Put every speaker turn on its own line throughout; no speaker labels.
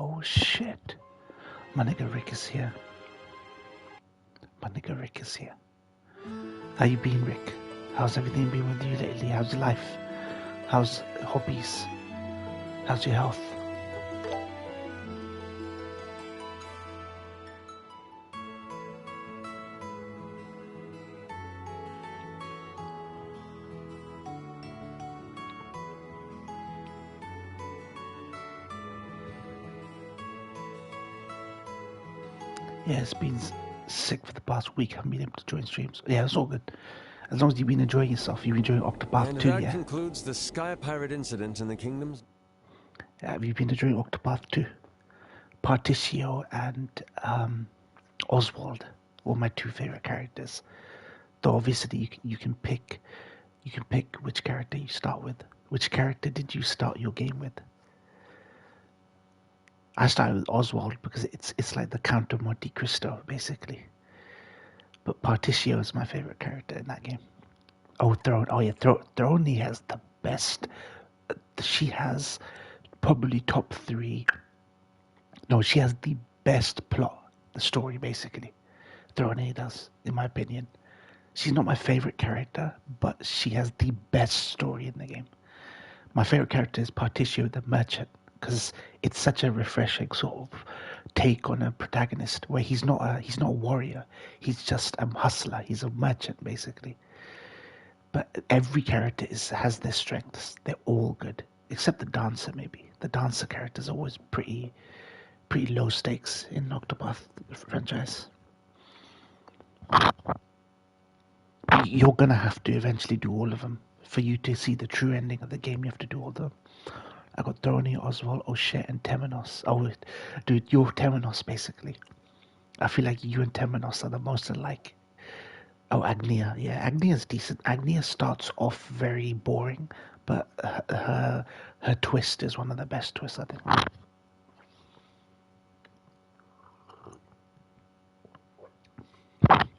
Oh shit. My nigga Rick is here. My nigga Rick is here. How you been, Rick? How's everything been with you lately? How's your life? How's hobbies? How's your health? Yeah, it's been sick for the past week. I haven't been able to join streams. Yeah, it's all good. As long as you've been enjoying yourself, you've been enjoying Octopath
And
2,
that
yeah?
concludes the Sky Pirate incident in the Kingdoms.
Have you been enjoying Octopath 2? Particio and Oswald were my two favorite characters. Though obviously you can pick which character you start with. Which character did you start your game with? I started with Oswald because it's like the Count of Monte Cristo basically. But Particio is my favorite character in that game. Oh, Throne. Oh yeah, Throne has the best. She has probably top 3. No, she has the best plot, the story basically. Throne does, in my opinion. She's not my favorite character, but she has the best story in the game. My favorite character is Particio the Merchant because it's such a refreshing sort of take on a protagonist where he's not a warrior. He's just a hustler. He's a merchant basically. But every character has their strengths. They're all good, except the dancer maybe. The dancer character is always pretty low stakes in Octopath franchise. You're gonna have to eventually do all of them for you to see the true ending of the game. You have to do all of them. I got Throny, Oswald, O'Shea, and Temenos. Oh, dude, you're Temenos basically. I feel like you and Temenos are the most alike. Oh, Agnia. Yeah, Agnia's decent. Agnia starts off very boring, but her twist is one of the best twists, I think.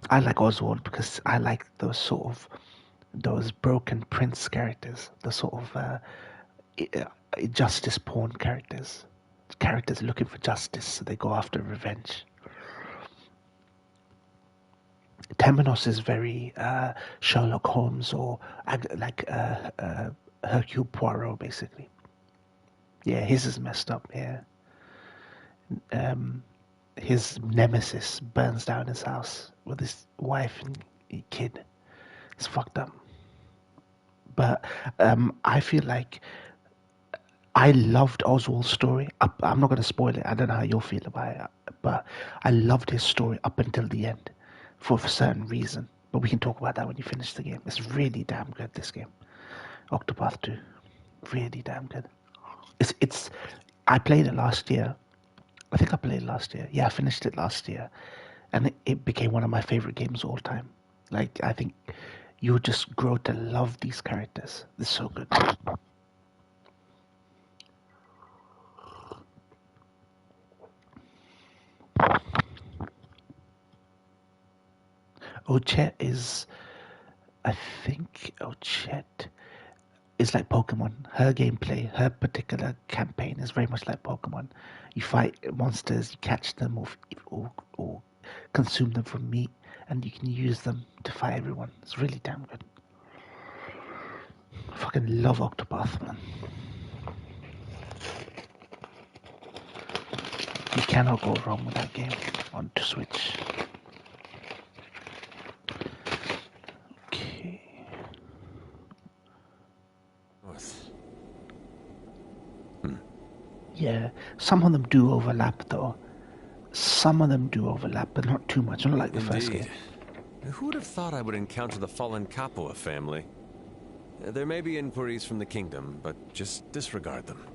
I like Oswald because I like those broken prince characters, the sort of justice pawn characters looking for justice, so they go after revenge. Temenos is very Sherlock Holmes or like Hercule Poirot, basically. Yeah, his is messed up. Yeah, his nemesis burns down his house with his wife and kid. It's fucked up. But I feel like I loved Oswald's story. I'm not going to spoil it. I don't know how you'll feel about it, but I loved his story up until the end for a certain reason. But we can talk about that when you finish the game. It's really damn good, this game. Octopath 2. Really damn good. It's I played it last year. I think I played it last year. Yeah, I finished it last year. And it became one of my favorite games of all time. Like, I think you would just grow to love these characters. It's so good. Ochette is, I think Ochette is like Pokemon. Her gameplay, her particular campaign is very much like Pokemon. You fight monsters, you catch them, or consume them for meat, and you can use them to fight everyone. It's really damn good. I fucking love Octopath, man. You cannot go wrong with that game on Switch. Okay. Yeah, some of them do overlap though. Some of them do overlap, but not too much. Not like the first game.
Who would have thought I would encounter the fallen Capua family? There may be inquiries from the kingdom, but just disregard them.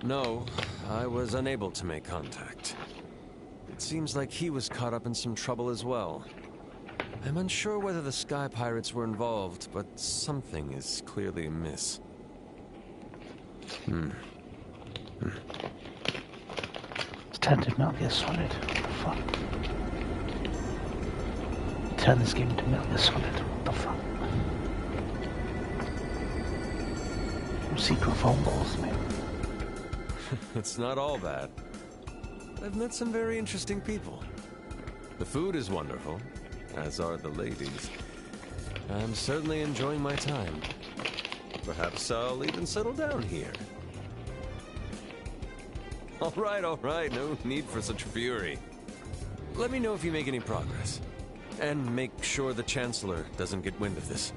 No, I was unable to make contact. It seems like he was caught up in some trouble as well. I'm unsure whether the Sky Pirates were involved, but something is clearly amiss.
It's turned to Metal Gear Solid. What the fuck? Turn this game into Metal Gear Solid. What the fuck? some secret phone calls, man.
It's not all bad. I've met some very interesting people. The food is wonderful, as are the ladies. I'm certainly enjoying my time. Perhaps I'll even settle down here. All right, no need for such fury. Let me know if you make any progress. And make sure the Chancellor doesn't get wind of this.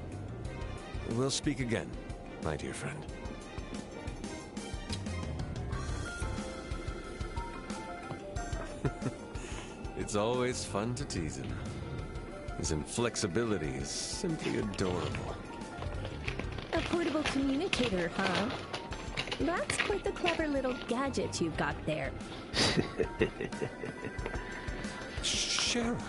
We'll speak again, my dear friend. It's always fun to tease him. His inflexibility is simply adorable.
A portable communicator, huh? That's quite the clever little gadget you've got there.
Shara.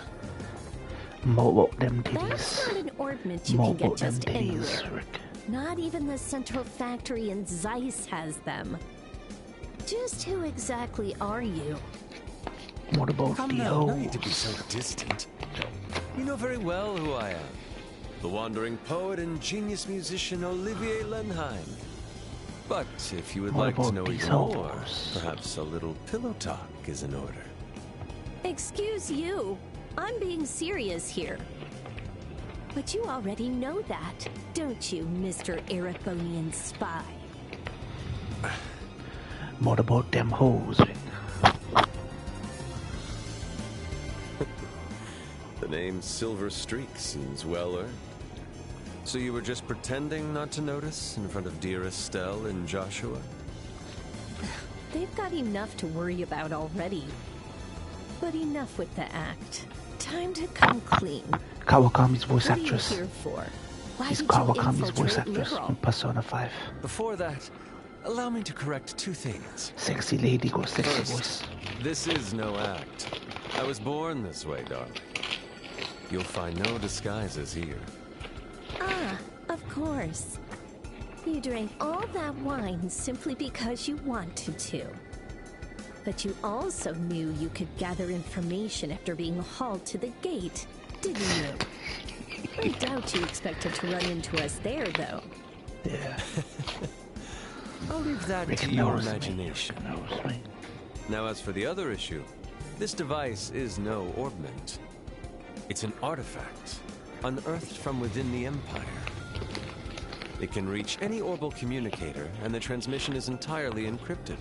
Mobo them
That's
titties.
not an ordnance you
Mobo
can get
them
just
titties,
anywhere.
Rick.
Not even the central factory in Zeiss has them. Just who exactly are you?
What about
Come
the
now, no need to be
hoes?
so distant. You know very well who I am. The wandering poet and genius musician Olivier Lenheim. But if you would
What
like to
about
know
these
even more,
hoes?
perhaps a little pillow talk is in order.
Excuse you. I'm being serious here. But you already know that, don't you, Mr. Erebonian spy?
What about them hoes, Rick?
The name Silver Streak seems well earned. So you were just pretending not to notice in front of dear Estelle and Joshua?
They've got enough to worry about already. But enough with the act. Time to come clean.
Kawakami's voice
What are you
actress.
here for? Why
She's
did you
Kawakami's voice
infiltrate
actress
Liberal?
in Persona 5.
Before that, allow me to correct two things.
Sexy lady got sexy
First,
voice.
this is no act. I was born this way, darling. You'll find no disguises here.
Ah, of course. You drank all that wine simply because you wanted to. But you also knew you could gather information after being hauled to the gate, didn't you? I doubt you expected to run into us there, though.
Yeah,
I'll leave that
Rick
to your
knows
imagination.
me. Knows me.
Now, as for the other issue, this device is no orbment. It's an artifact, unearthed from within the Empire. It can reach any orbital communicator, and the transmission is entirely encrypted.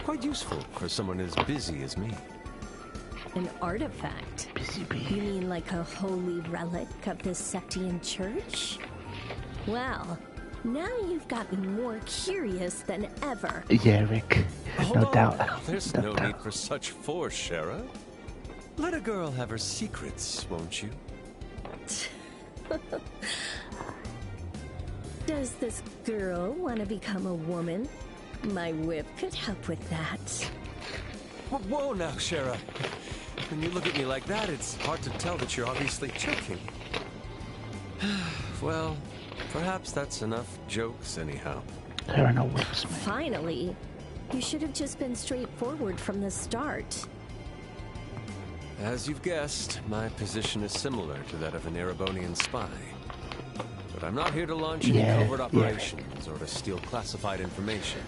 Quite useful for someone as busy as me.
An artifact?
Busy
You
bee.
mean like a holy relic of the Septian Church? Well, now you've got me more curious than ever.
Yeah, Rick.
Hold
No
on
doubt.
now. There's
No
no
doubt.
need for such force, Shara. Let a girl have her secrets, won't you?
Does this girl want to become a woman? My whip could help with that.
Whoa now, Shara. When you look at me like that, it's hard to tell that you're obviously joking. Well, perhaps that's enough jokes anyhow.
There are no whips, man.
Finally, you should have just been straightforward from the start.
As you've guessed, my position is similar to that of an Erebonian spy. But I'm not here to launch any
Yeah,
covert
yeah.
operations or to steal classified information.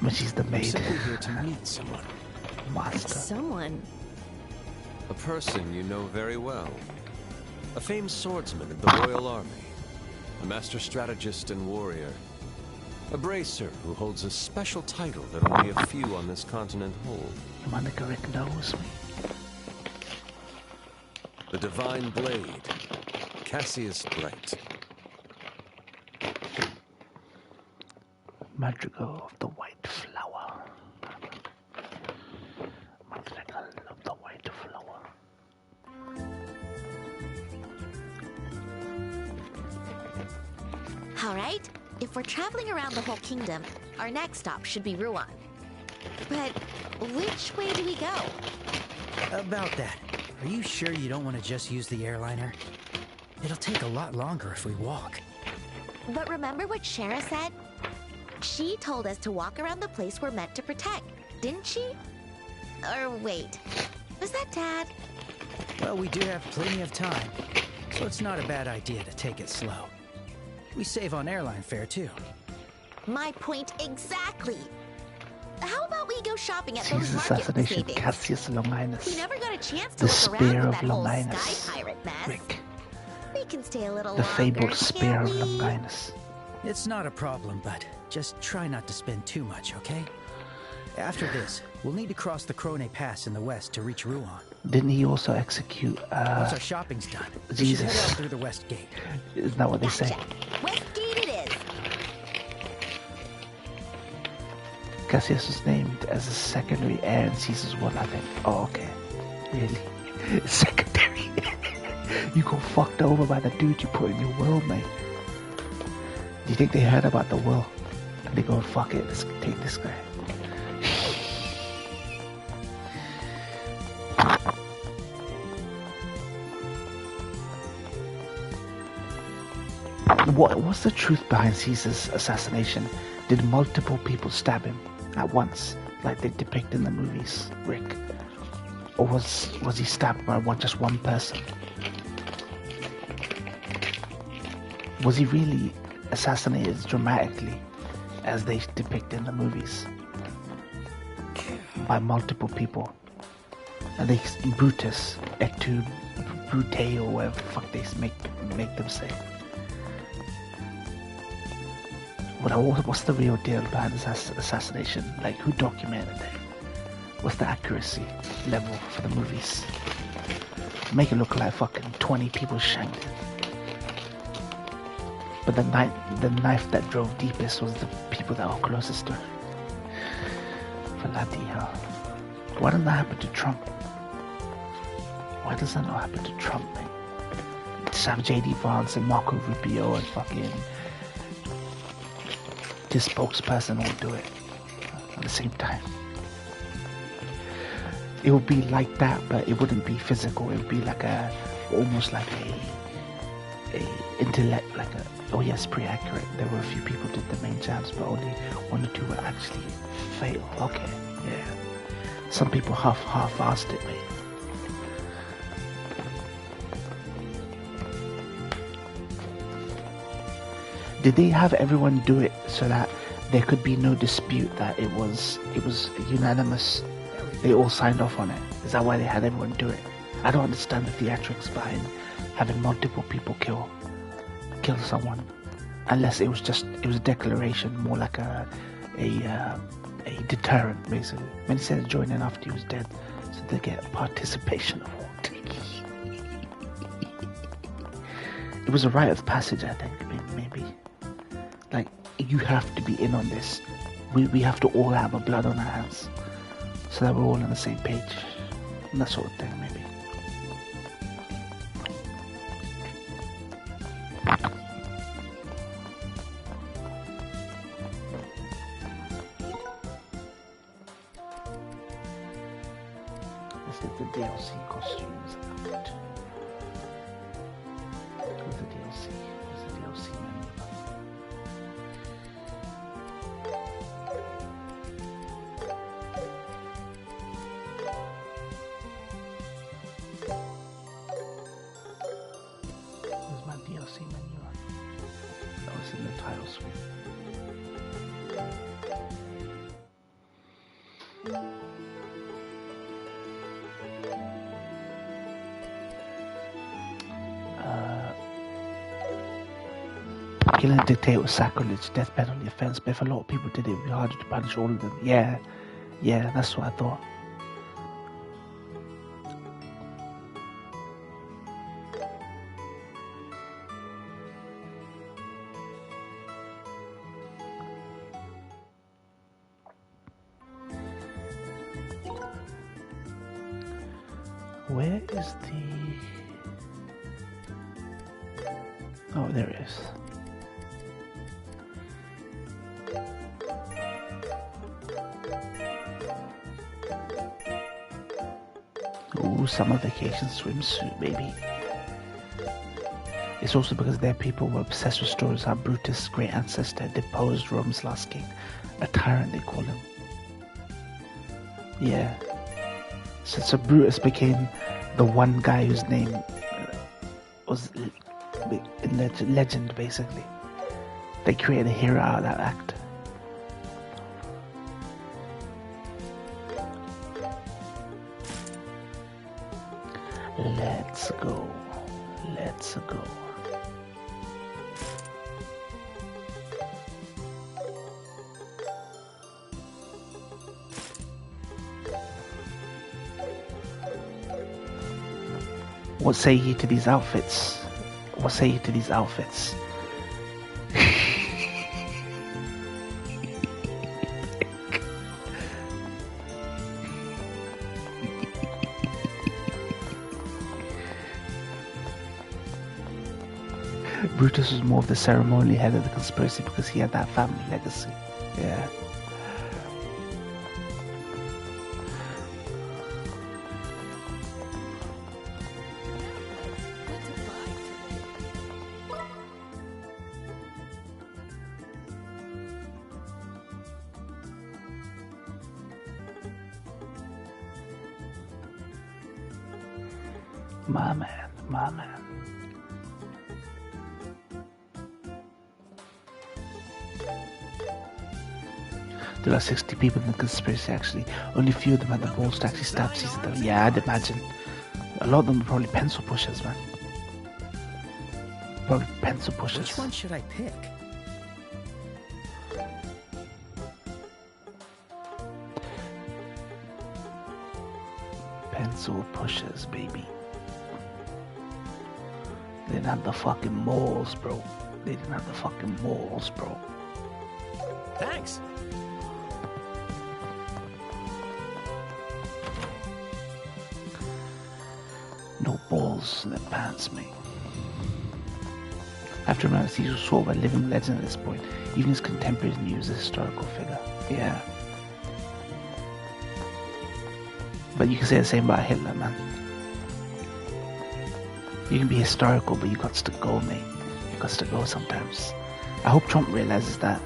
But she's the
I'm
maid.
simply here to meet someone.
Master.
Someone.
A person you know very well. A famed swordsman of the Royal Army. A master strategist and warrior. A bracer who holds a special title that only a few on this continent hold.
Monica Rick knows me.
The Divine Blade. Cassius Blight.
Madrigal of the White Flower. Madrigal of the White Flower.
Alright, if we're traveling around the whole kingdom, our next stop should be Ruan. But which way do we go?
About that, are you sure you don't want to just use the airliner? It'll take a lot longer if we walk.
But remember what Shara said? She told us to walk around the place we're meant to protect, didn't she? Or wait, was that Dad?
Well, we do have plenty of time, so it's not a bad idea to take it slow. We save on airline fare, too.
My point exactly. How about we go shopping at
Caesar's
those market
assassination,
savings?
Cassius Longinus.
We never got a chance to
The
look around
spear
with
of
that whole
Longinus.
sky pirate mess.
Rick.
We can stay a little
The
longer,
fabled spear
can't
of
we?
Longinus.
It's not a problem, but just try not to spend too much, okay? After this, we'll need to cross the Krone Pass in the west to reach Ruan.
Didn't he also execute
Once our shopping's done, we should
Jesus.
head out through the west gate.
Isn't that what they say?
Gotcha. Westgate it is.
Cassius was named as a secondary heir in Caesar's will, I think. Oh, okay. Really? Secondary? You got fucked over by the dude you put in your will, mate. Do you think they heard about the will? And they go, fuck it, let's take this guy. What's the truth behind Caesar's assassination? Did multiple people stab him at once, like they depict in the movies, Rick? Or was he stabbed by just one person? Was he really assassinated dramatically, as they depict in the movies, by multiple people? And they Brutus, et tu, Brute, or whatever the fuck they make them say. What's the real deal behind this assassination? Like, who documented it? What's the accuracy level for the movies? Make it look like fucking 20 people shanked it. But the knife that drove deepest was the people that were closest to her. Bloody hell. Why didn't that happen to Trump? Why does that not happen to Trump, man? Just have J.D. Vance and Marco Rubio and fucking this spokesperson will do it at the same time. It would be like that, but it wouldn't be physical. It would be like almost like a intellect, like a, oh yes, pretty accurate. There were a few people who did the main jabs, but only one or two were actually fatal. Okay, yeah. Some people half-assed it, mate. Did they have everyone do it so that there could be no dispute that it was unanimous? They all signed off on it. Is that why they had everyone do it? I don't understand the theatrics behind having multiple people kill someone, unless it was a declaration, more like a deterrent, basically. When he said joining after he was dead, so they get a participation award. It was a rite of passage, I think, maybe. Like, you have to be in on this. We have to all have a blood on our hands, so that we're all on the same page. And that sort of thing, maybe. Let's get the DLC costumes out. Where's the DLC? Where's the DLC menu? Where's my DLC menu? That was in the title screen. Killing a dictator was sacrilege, death penalty offense, but if a lot of people did it, it would be harder to punish all of them. Yeah, that's what I thought. Where is the... Oh, there it is. Ooh, summer vacation swimsuit, baby. It's also because their people were obsessed with stories how Brutus' great ancestor deposed Rome's last king, a tyrant they call him. Yeah. So Brutus became the one guy whose name was in legend, basically. They created a hero out of that act. Let's go. Let's go. What say ye to these outfits? What say ye to these outfits? Brutus was more of the ceremonial head of the conspiracy because he had that family legacy. Yeah. My man, my man. There are 60 people in the conspiracy actually. Only a few of them had the balls to actually stab Caesar though. Yeah, I'd imagine. A lot of them were probably pencil pushers, man. Probably pencil pushers.
Which one should I pick?
Pencil pushers, baby. They didn't have the fucking morals, bro. They didn't have the fucking morals, bro.
Thanks.
No balls in their pants, mate. I have to remember Caesar was sort of a living legend at this point. Even his contemporaries knew he was a historical figure. Yeah. But you can say the same about Hitler, man. You can be historical, but you got to go, mate. You got to go sometimes. I hope Trump realizes that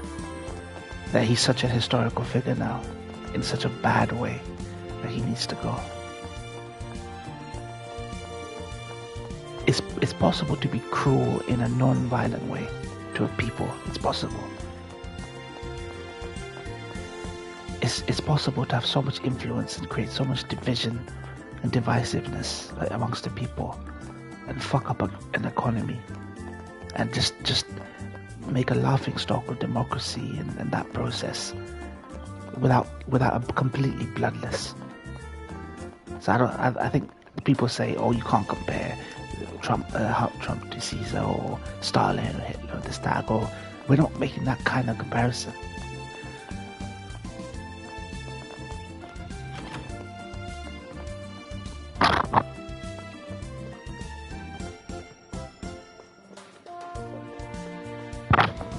he's such a historical figure now, in such a bad way, that he needs to go. It's possible to be cruel in a non-violent way to a people. It's possible. It's possible to have so much influence and create so much division and divisiveness amongst the people, and fuck up an economy, and just make a laughingstock of democracy and that process without a completely bloodless. So I think people say, oh, you can't compare Trump to Caesar or Stalin or Hitler or this, that. Or we're not making that kind of comparison.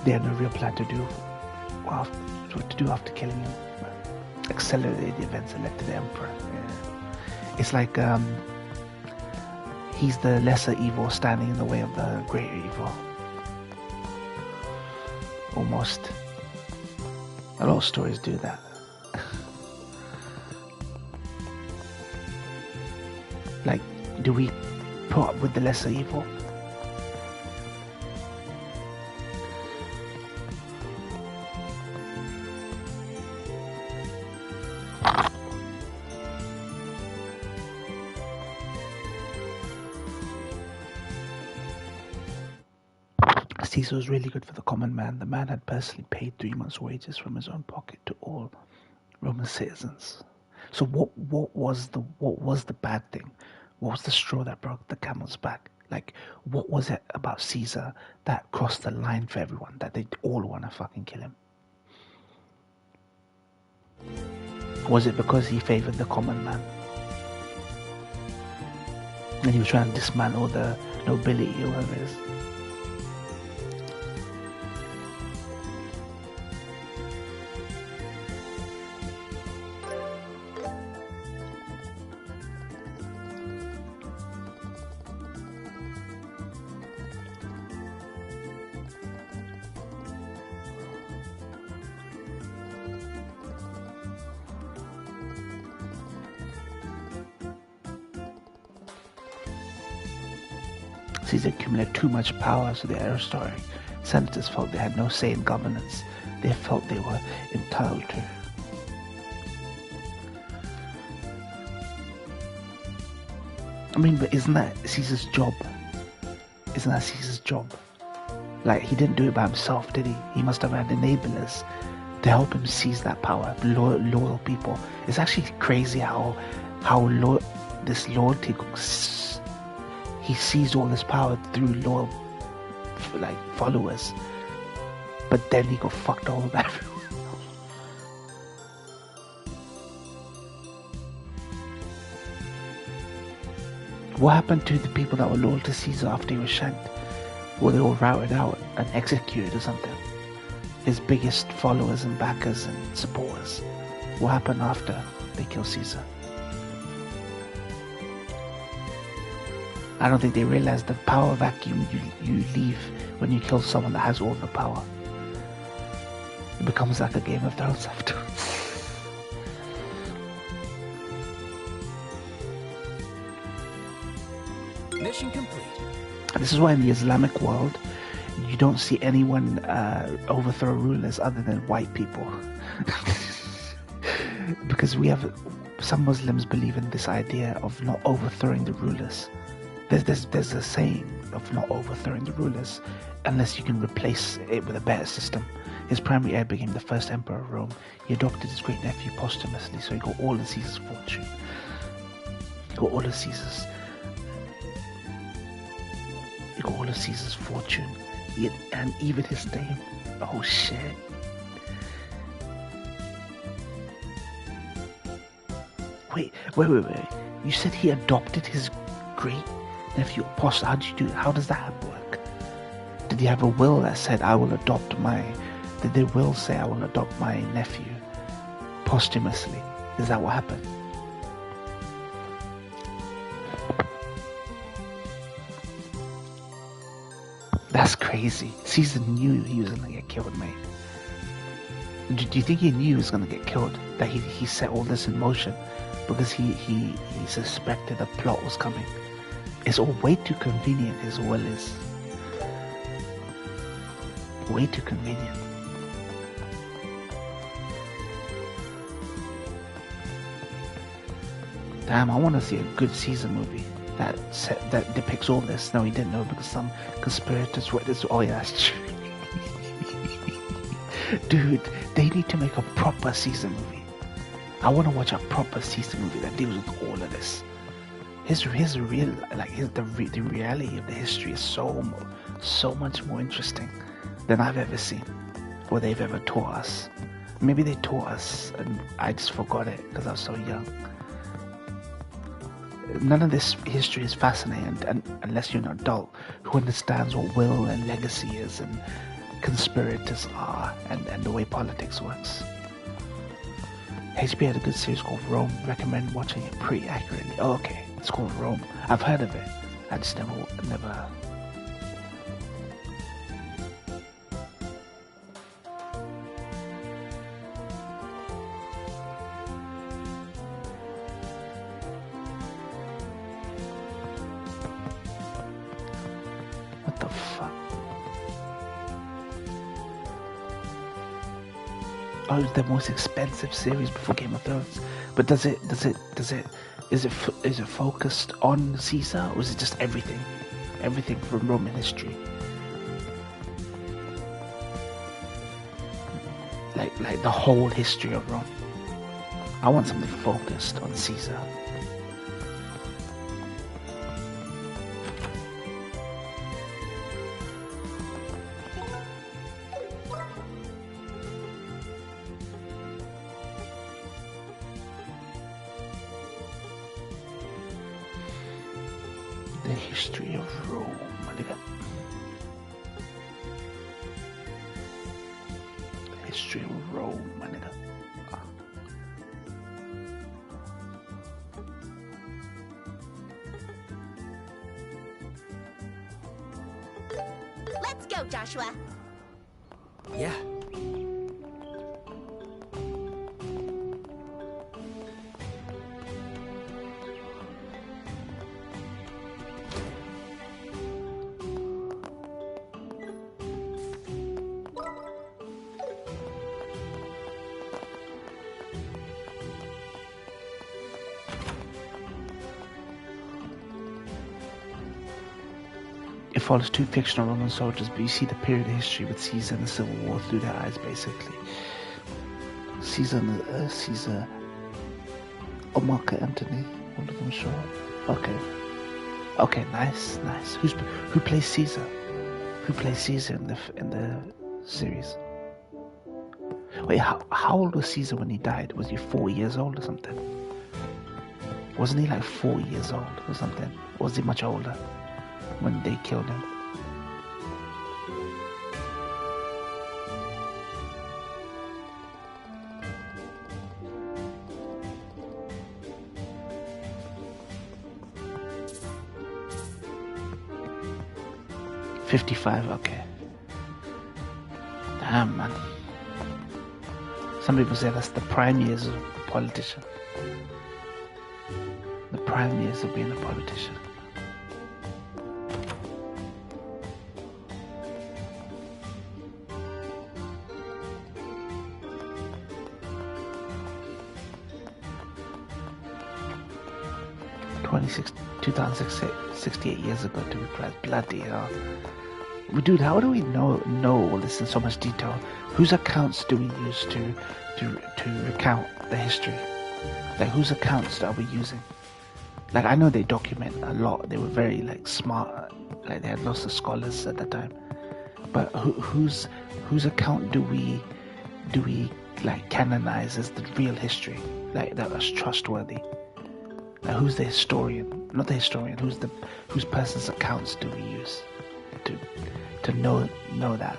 They had no real plan to do after killing him. Accelerated the events that led to the emperor. Yeah. It's like he's the lesser evil standing in the way of the greater evil. Almost. A lot of stories do that. Like, do we put up with the lesser evil? Caesar was really good for the common man. The man had personally paid 3 months' wages from his own pocket to all Roman citizens. So what was the bad thing? What was the straw that broke the camel's back? Like, what was it about Caesar that crossed the line for everyone, that they all want to fucking kill him? Was it because he favored the common man? And he was trying to dismantle the nobility or whatever it is? Caesar accumulated too much power, so the aristocratic senators felt they had no say in governance. They felt they were entitled to. I mean, but isn't that Caesar's job? Isn't that Caesar's job? Like, he didn't do it by himself, did he? He must have had enablers to help him seize that power, loyal people. It's actually crazy how this loyalty, he seized all this power through loyal, like, followers. But then he got fucked all of everyone. What happened to the people that were loyal to Caesar after he was shanked? Were they all routed out and executed or something? His biggest followers and backers and supporters. What happened after they killed Caesar? I don't think they realized the power vacuum you leave when you kill someone that has all the power. It becomes like a Game of Thrones afterwards.
Mission complete.
This is why in the Islamic world, you don't see anyone overthrow rulers other than white people. Because some Muslims believe in this idea of not overthrowing the rulers. There's a saying of not overthrowing the rulers unless you can replace it with a better system. His primary heir became the first emperor of Rome. He adopted his great nephew posthumously, so he got all of Caesar's fortune. He got all of Caesar's fortune, and even his name. Oh shit. Wait. You said he adopted his great nephew posthumously. How does that work? Did he have a will that said, did the will say I will adopt my nephew posthumously? Is that what happened? That's crazy. Caesar knew he was gonna get killed, mate. Do you think he knew he was gonna get killed? That he set all this in motion because he suspected a plot was coming. It's all way too convenient. His will is way too convenient. Damn, I want to see a good Caesar movie that depicts all this. No, he didn't know because some conspirators wrote this. Oh yeah, that's true. Dude, they need to make a proper Caesar movie. I want to watch a proper Caesar movie that deals with all of this. The reality of the history is so much more interesting than I've ever seen, or they've ever taught us. Maybe they taught us and I just forgot it because I was so young. None of this history is fascinating unless you're an adult who understands what will and legacy is and conspirators are and the way politics works. HBO had a good series called Rome. Recommend watching it pretty accurately. Oh, okay. It's called Rome. I've heard of it. I just never. What the fuck? Oh, it's the most expensive series before Game of Thrones. But is it focused on Caesar, or is it just everything from Roman history? Like the whole history of Rome. I want something focused on Caesar. The history of Rome, my nigga. The history of Rome, my nigga.
Let's go, Joshua.
Yeah.
follows two fictional Roman soldiers, but you see the period of history with Caesar and the Civil War through their eyes, basically. Caesar or Mark Antony, one of them, sure. Okay, nice. Who plays Caesar? Who plays Caesar in the series? Wait, how old was Caesar when he died? Was he 4 years old or something? Wasn't he like 4 years old or something? Or was he much older when they killed him? $55, okay. Damn, man. Some people say that's the prime years of a politician. The prime years of being a politician. $2,068 68 years ago to be precise. Bloody hell. Dude, how do we know all this in so much detail? Whose accounts do we use to recount the history? Like, whose accounts are we using? Like, I know they document a lot. They were very, like, smart. Like, they had lots of scholars at that time. But whose account do we like canonize as the real history? Like, that was trustworthy. Like, who's the historian? Not the historian. Whose person's accounts do we use to know that?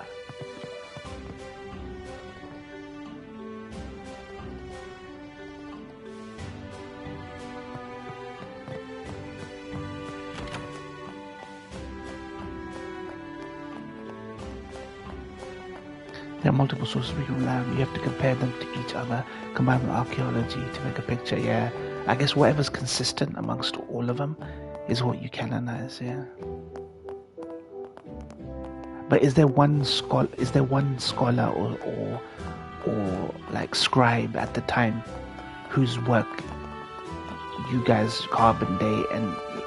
There are multiple sources we can rely on. You have to compare them to each other, combine with archaeology to make a picture. Yeah, I guess whatever's consistent amongst all of them is what you canonize. Yeah. But is there one scholar? or like scribe at the time whose work you guys Carbon Day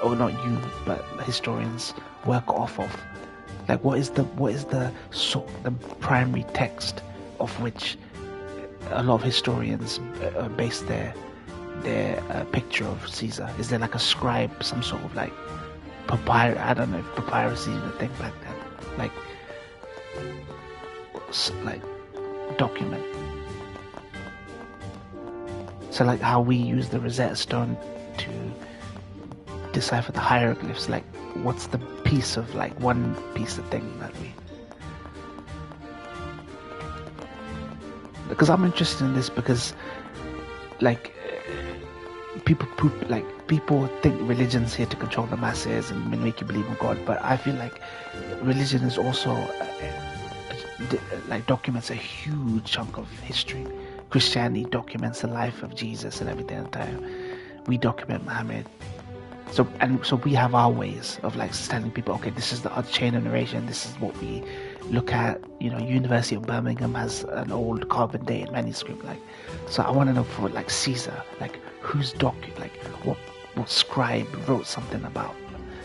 or not you but historians work off of? Like, what is the primary text of which a lot of historians base their picture of Caesar? Is there like a scribe, some sort of like papyrus? I don't know if papyrus is even a thing like that. Like document. So like how we use the Rosetta Stone to decipher the hieroglyphs, like what's the piece of like one piece of thing that we, because I'm interested in this because like people think religion's here to control the masses and make you believe in God, but I feel like religion is also like documents a huge chunk of history. Christianity documents the life of Jesus and everything at the time. We document Muhammad. So we have our ways of like telling people, okay, this is the chain of narration, this is what we look at. You know, University of Birmingham has an old Carbon Date manuscript. Like, so I want to know for like Caesar, like whose like what scribe wrote something about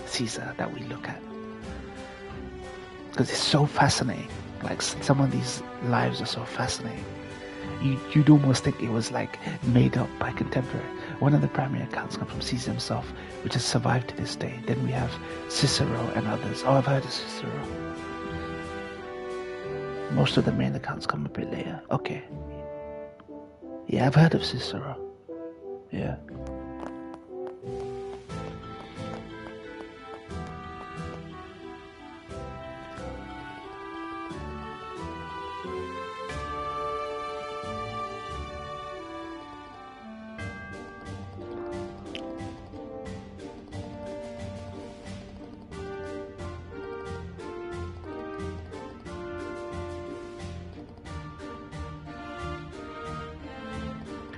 Caesar that we look at, because it's so fascinating. Like some of these lives are so fascinating. You'd almost think it was like made up by contemporary. One of the primary accounts come from Caesar himself, which has survived to this day. Then we have Cicero and others. Oh, I've heard of Cicero. Most of the main accounts come a bit later. Okay. Yeah, I've heard of Cicero. Yeah.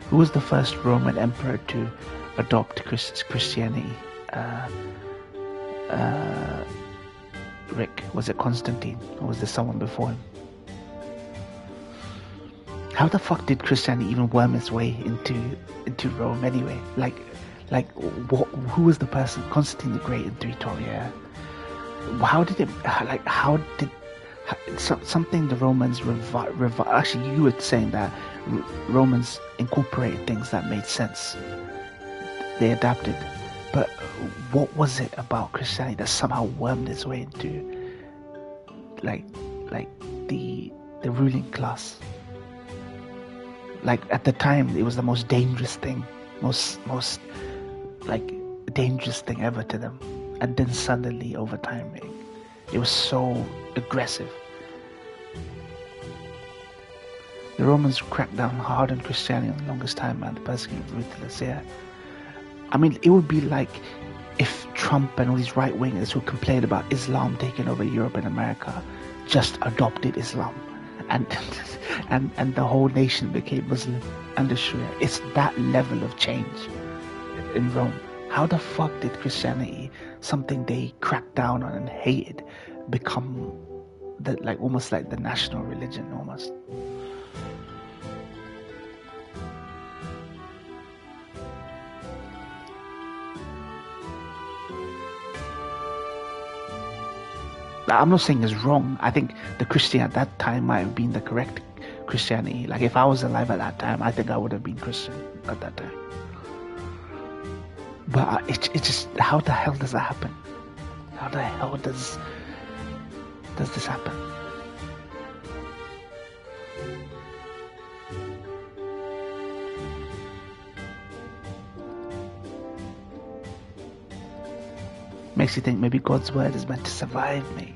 Who was the first Roman emperor to adopt Christianity? Rick, was it Constantine or was there someone before him? How the fuck did Christianity even worm its way into Rome anyway? Like who was the person? Constantine the Great in 312, yeah. how did it, like, something the Romans actually, you were saying that Romans incorporated things that made sense. They adapted. But what was it about Christianity that somehow wormed its way into, like the ruling class? Like, at the time, it was the most dangerous thing, most like dangerous thing ever to them, and then suddenly, over time, it was so aggressive. The Romans cracked down hard on Christianity on the longest time, man. The persecution was ruthless, yeah. I mean, it would be like if Trump and all these right wingers who complained about Islam taking over Europe and America just adopted Islam, and the whole nation became Muslim under Sharia. It's that level of change in Rome. How the fuck did Christianity, something they cracked down on and hated, become almost like the national religion almost? I'm not saying it's wrong. I think the Christian at that time might have been the correct Christianity. Like, if I was alive at that time, I think I would have been Christian at that time. But it's just, how the hell does that happen? How the hell does this happen? Makes you think maybe God's word is meant to survive me.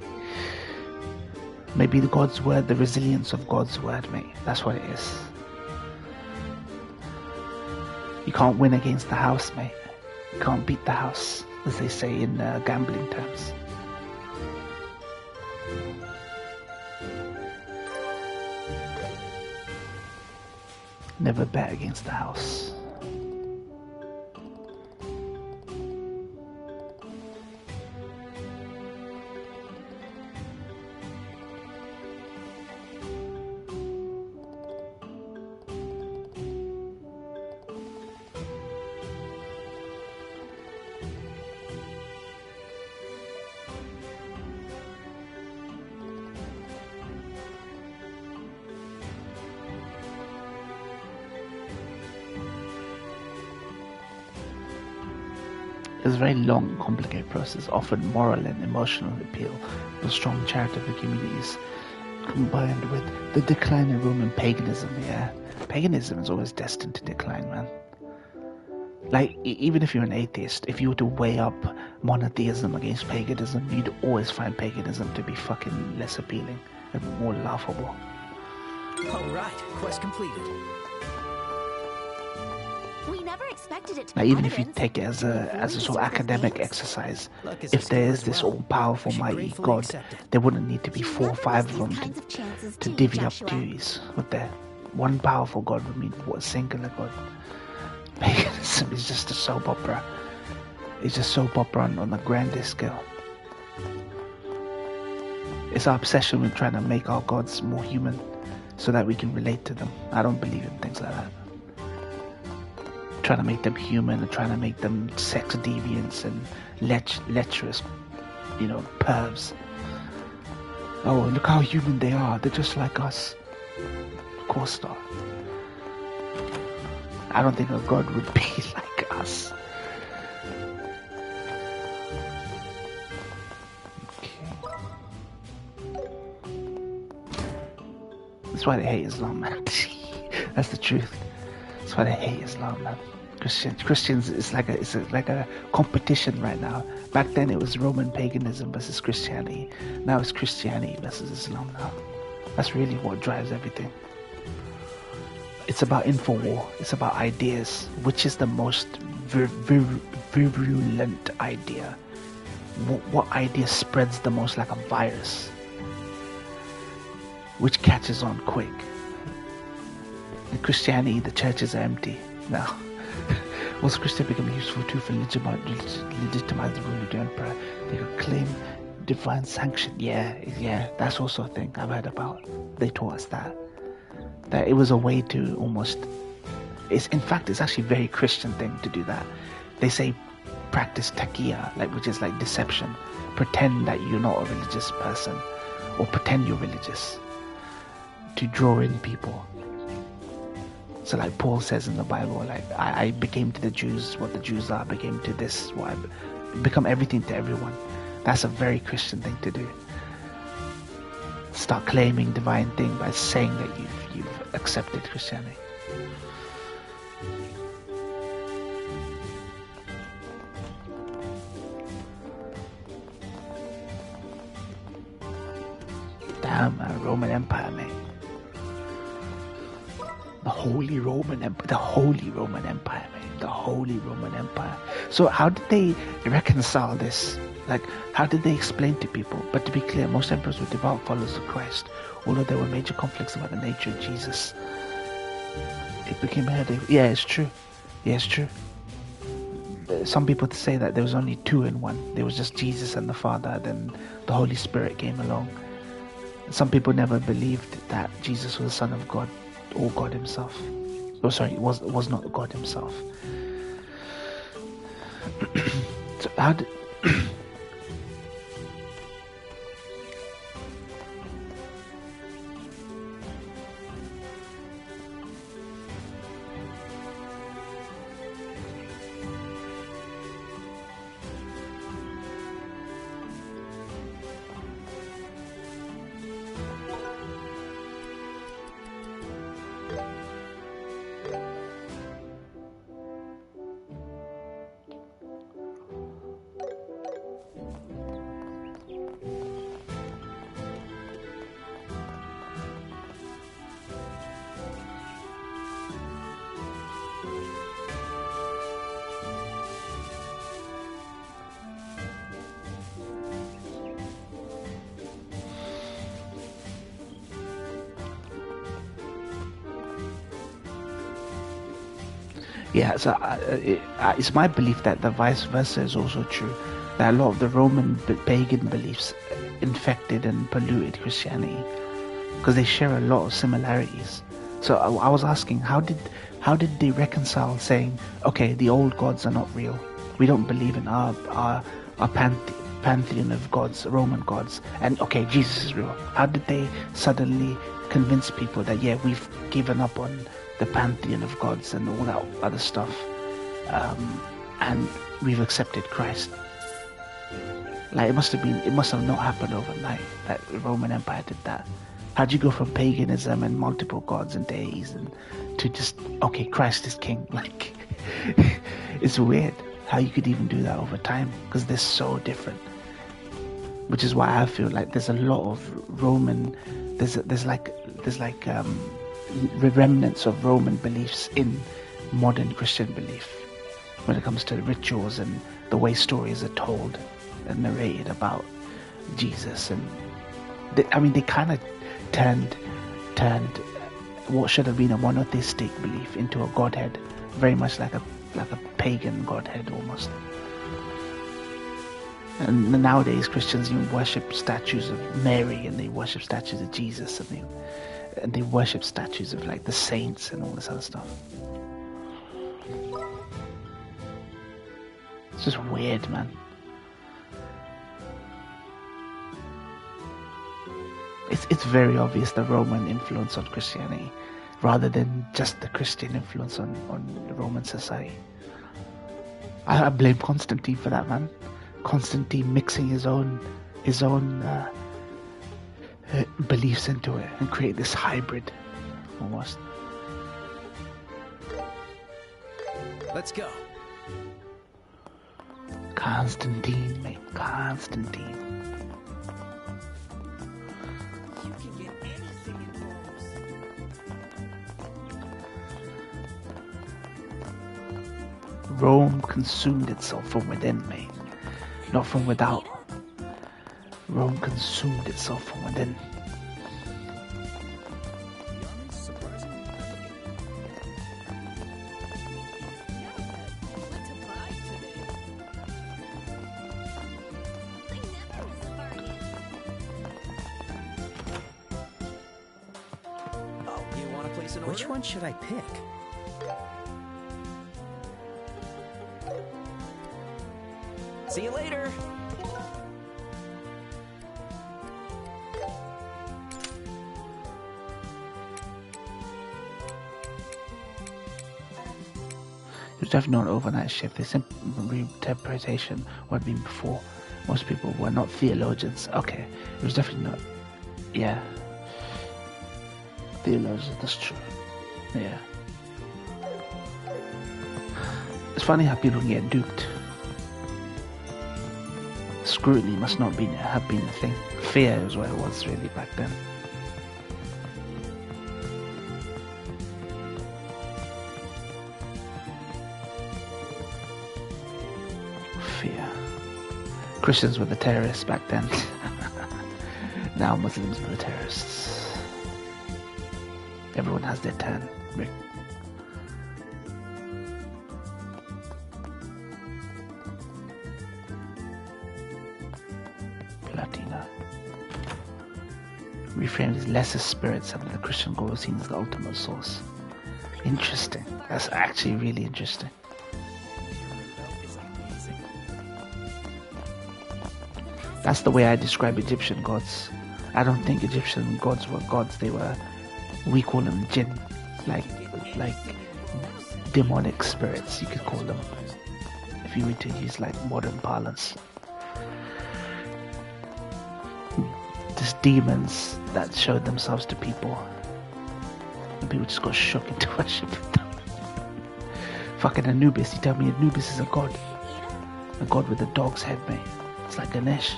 Maybe God's word, the resilience of God's word, mate. That's what it is. You can't win against the house, mate. You can't beat the house, as they say in gambling terms. Never bet against the house. It's a very long, complicated process, often moral and emotional appeal for strong charitable communities, combined with the decline in Roman paganism. Yeah, paganism is always destined to decline, man. Like, even if you're an atheist, if you were to weigh up monotheism against paganism, you'd always find paganism to be fucking less appealing and more laughable.
Alright, quest completed.
We never expected it to
Now,
be
even if you
evidence.
take it as a sort of academic exercise, if there is this all-powerful, mighty God, there wouldn't need to be 4 or 5 of them to divvy up duties, would there? One powerful God would mean what, singular God? Paganism is just a soap opera. It's just soap opera on the grandest scale. It's our obsession with trying to make our gods more human so that we can relate to them. I don't believe in things like that. Trying to make them human and trying to make them sex deviants and lecherous, pervs. Oh, look how human they are. They're just like us. Of course not. I don't think a God would be like us. Okay. That's why they hate Islam, man. That's the truth. That's why they hate Islam, man. Christians, it's like a competition right now. Back then it was Roman paganism versus Christianity. Now it's Christianity versus Islam now. That's really what drives everything. It's about info-war. It's about ideas. Which is the most virulent idea? What idea spreads the most like a virus? Which catches on quick? In Christianity, the churches are empty now. Was Christianity become a useful tool for legitimize the rule of the emperor? They could claim divine sanction. Yeah, that's also a thing I've heard about. They taught us that it was a way to almost. It's actually a very Christian thing to do that. They say practice taqiyya, like which is like deception. Pretend that you're not a religious person, or pretend you're religious, to draw in people. So like Paul says in the Bible, like I became to the Jews what the Jews are, became to this what I become everything to everyone. That's a very Christian thing to do. Start claiming divine thing by saying that you've accepted Christianity. Damn, Roman Empire, mate. The Holy Roman Empire, the Holy Roman Empire, mate. The Holy Roman Empire. So how did they reconcile this? Like, how did they explain to people? But to be clear, most emperors were devout followers of Christ, although there were major conflicts about the nature of Jesus. It became a headache. Yeah, it's true. Yeah, it's true. Some people say that there was only two in one. There was just Jesus and the Father, then the Holy Spirit came along. Some people never believed that Jesus was the Son of God or God himself. Oh, sorry, was not God himself. So how did... Yeah, so it's my belief that the vice versa is also true. That a lot of the Roman pagan beliefs infected and polluted Christianity because they share a lot of similarities. So I was asking, how did they reconcile saying, okay, the old gods are not real. We don't believe in our pantheon of gods, Roman gods, and okay, Jesus is real. How did they suddenly convince people that yeah, we've given up on the pantheon of gods and all that other stuff, and we've accepted Christ? Like it must have not happened overnight that the Roman Empire did that. How'd you go from paganism and multiple gods and deities and to just okay, Christ is king? Like it's weird how you could even do that over time because they're so different. Which is why I feel like there's a lot of Roman, there's like remnants of Roman beliefs in modern Christian belief when it comes to rituals and the way stories are told and narrated about Jesus. And they kind of turned what should have been a monotheistic belief into a godhead, very much like a pagan godhead almost. And nowadays Christians even worship statues of Mary and they worship statues of Jesus and they worship statues of like the saints and all this other stuff. It's just weird, man. It's very obvious the Roman influence on Christianity rather than just the Christian influence on the Roman society. I blame Constantine for that, man. Constantine mixing his own beliefs into it and create this hybrid almost.
Let's go.
Constantine, mate. Constantine.
You can get anything in Rome.
Rome consumed itself from within, mate. Not from without. Rome consumed itself from within.
Which one should I pick? See you later.
It was definitely not an overnight shift. The simple reinterpretation what had been before. Most people were not theologians. Okay, it was definitely not. Yeah, theologians. That's true. Yeah, it's funny how people can get duped. Scrutiny must not have been a thing. Fear is what it was really back then. Fear. Christians were the terrorists back then. Now Muslims are the terrorists. Everyone has their turn. Platina. Reframed as lesser spirits under the Christian goal seen as the ultimate source. Interesting. That's actually really interesting. That's the way I describe Egyptian gods. I don't think Egyptian gods were gods. We call them jinn, like demonic spirits. You could call them, if you were to use like modern parlance. Just demons that showed themselves to people, and people just got shook into worshiping them. Fucking Anubis. You tell me Anubis is a god with a dog's head, mate. It's like Ganesh.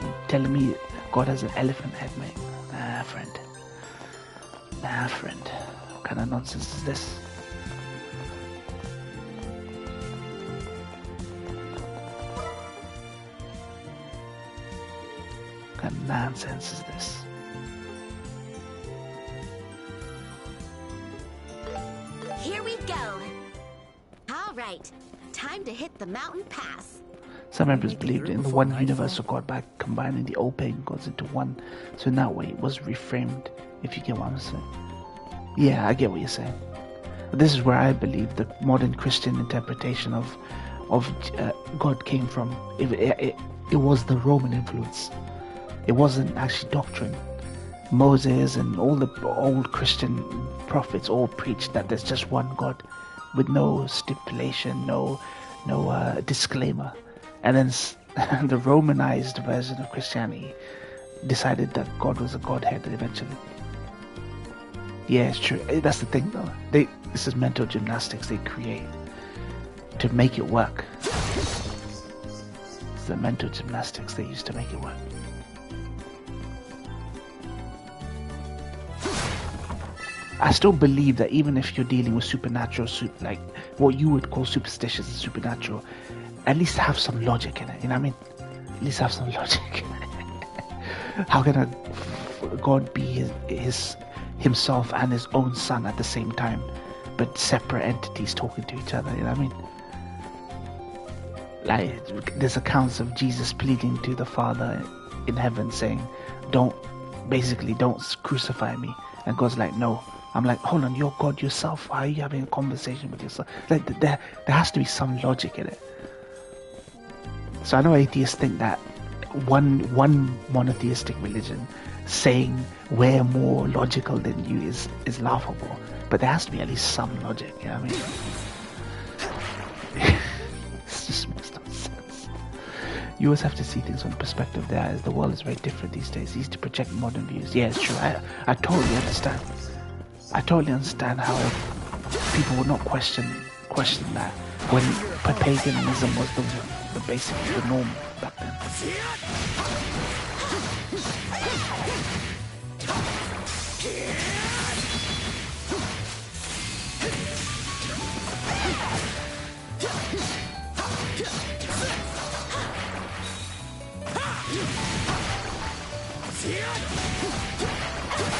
You're telling me God has an elephant head, mate? Nah, friend. What kind of nonsense is this? What kind of nonsense is this?
Here we go. All right, time to hit the mountain pass.
Some members believed in the one universal God by combining the old pagan gods into one, so in that way it was reframed, if you get what I'm saying. Yeah, I get what you're saying. But this is where I believe the modern Christian interpretation of God came from. It was the Roman influence. It wasn't actually doctrine. Moses and all the old Christian prophets all preached that there's just one God with no stipulation, no disclaimer. And then the Romanized version of Christianity decided that God was a Godhead eventually. Yeah, it's true. That's the thing though. This is mental gymnastics they create to make it work. It's the mental gymnastics they use to make it work. I still believe that even if you're dealing with supernatural, like what you would call superstitious and supernatural, at least have some logic in it, you know what I mean? At least have some logic. How can a God be himself and his own son at the same time, but separate entities talking to each other, you know what I mean? Like, there's accounts of Jesus pleading to the Father in heaven saying, don't crucify me. And God's like, no. I'm like, hold on, you're God yourself. Why are you having a conversation with yourself? Like, there has to be some logic in it. So I know atheists think that one monotheistic religion saying we're more logical than you is laughable. But there has to be at least some logic, you know what I mean? It just makes no sense. You always have to see things from the perspective there, as the world is very different these days. It's easy to project modern views. Yeah, it's true. I totally understand. I totally understand how people would not question that when paganism was the basic, the norm back then.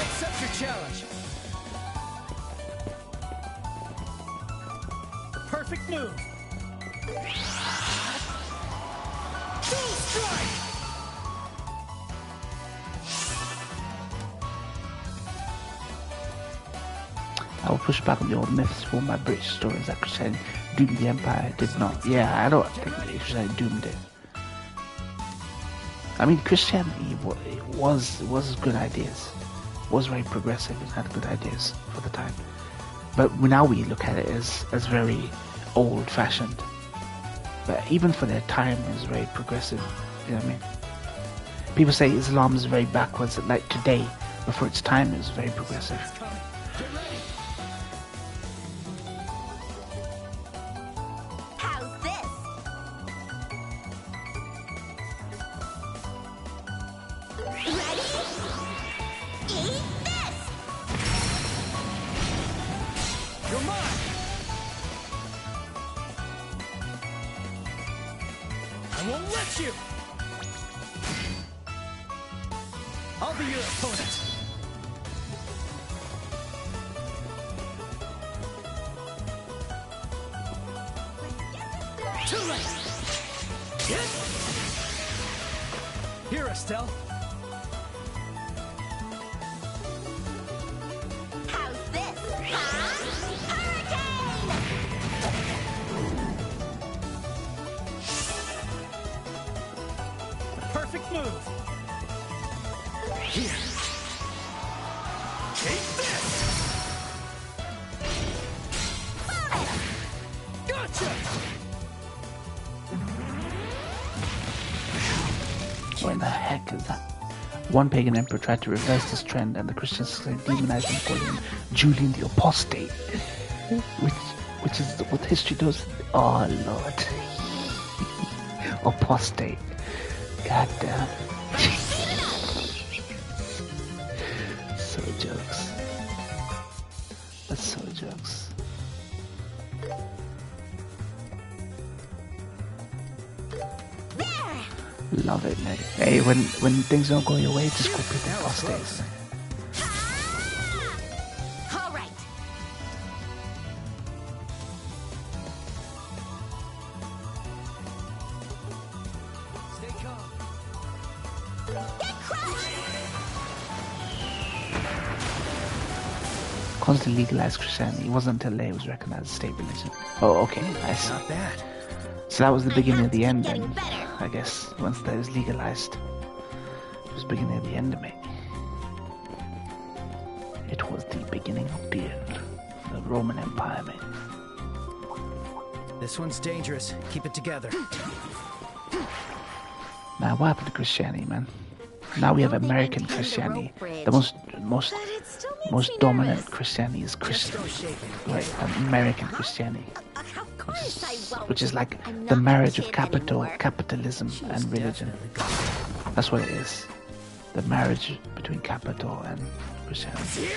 Accept your challenge. Perfect move. Full strike.
I will push back on the old myths for my British stories that Christianity doomed the empire. It did not. Yeah, I don't think Christianity doomed it. I mean, Christianity was good ideas, was very progressive and had good ideas for the time. But now we look at it as very old-fashioned. But even for their time, it was very progressive. You know what I mean? People say Islam is very backwards, like today, but for its time, it was very progressive.
How's this? Ready? Eat this!
You're mine! I won't let you! I'll be your opponent. Too late! Here, Estelle.
How's this? Huh? Hurricane!
Perfect move. Here. Take this! Gotcha!
What in the heck is that? One pagan emperor tried to reverse this trend, and the Christians demonized him, calling him Julian the Apostate, which is what history does. Oh Lord, apostate. God damn. So jokes. That's so jokes. Love it, mate. Hey, when things don't go your way, just go pick the apostates.
All right.
Stay calm.
Get crushed!
Constantly legalized Christianity. It wasn't until later it was recognized as state religion. Oh, okay, I see.
Not bad.
So that was the beginning of the end
Getting
then,
better.
I guess, once that was legalized. It was the beginning of the end, mate. It was the beginning of the end. The Roman Empire, mate.
This one's dangerous. Keep it together.
Man, what happened to Christianity, man? Now we have American Christianity. The most
But it still makes
most
me
dominant
nervous.
Christianity is
Just
Christian,
throw shape.
right? American Christianity,
Of course I won't.
which is like
I'm
the
not
marriage
a
of
kid
capital,
anymore.
capitalism, and religion.
Definitely got
That's what it is. The marriage between capital and Christianity.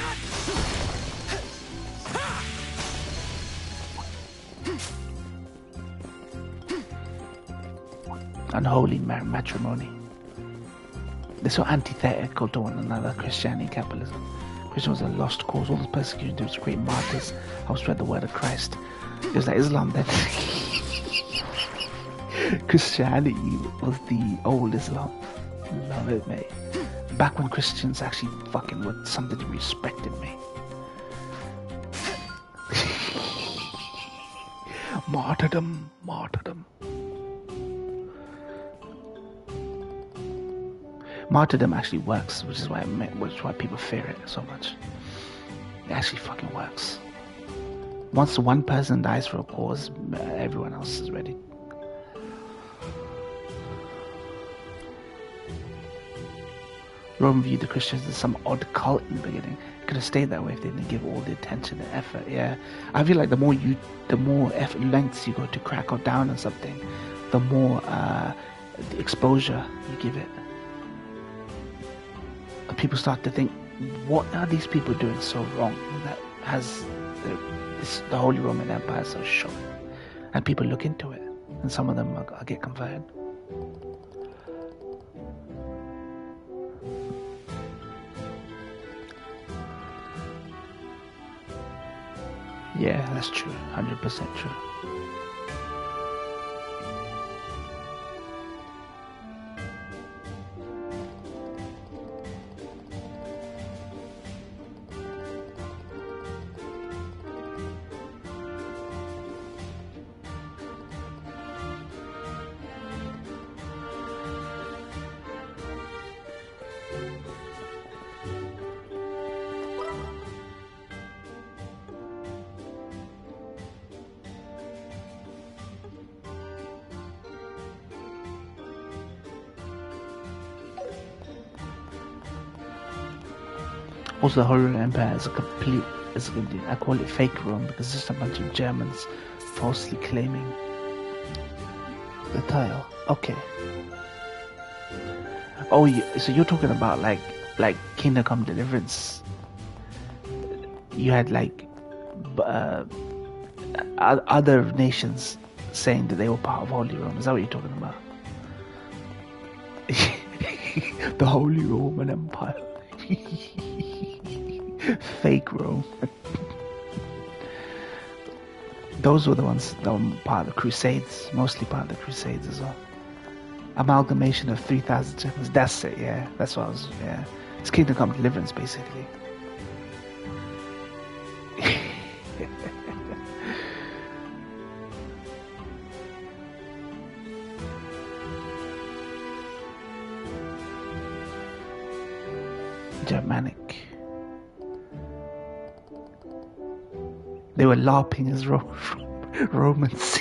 Unholy matrimony. They're so antithetical to one another, Christianity and capitalism. Christian was a lost cause. All this persecution to create martyrs, help spread the word of Christ. It was like Islam then. Christianity was the old Islam. Love it, mate. Back when Christians actually fucking were something to be respected, mate. Martyrdom, martyrdom. Martyrdom actually works, which is why people fear it so much. It actually fucking works. Once one person dies for a cause, everyone else is ready. Rome viewed the Christians as some odd cult in the beginning. It could have stayed that way if they didn't give all the attention and effort. Yeah, I feel like the more effort lengths you go to crack or down on something, the more the exposure you give it. And people start to think, what are these people doing so wrong that has the Holy Roman Empire so shocked? And people look into it, and some of them get converted. Yeah, that's true. 100% true. Also, the Holy Roman Empire is I call it fake Rome because it's just a bunch of Germans falsely claiming the title. Okay. Oh, so you're talking about like Kingdom Come Deliverance. You had like other nations saying that they were part of Holy Rome. Is that what you're talking about? The Holy Roman Empire. Fake Rome. Those were the ones that were part of the Crusades, mostly part of the Crusades as well. Amalgamation of 3,000 Germans. That's it, yeah. That's what I was, yeah. It's Kingdom Come Deliverance, basically. Germanic. They were LARPing as Romans.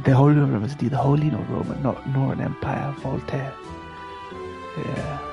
The Holy Roman was neither holy nor Roman, nor an empire. Voltaire. Yeah.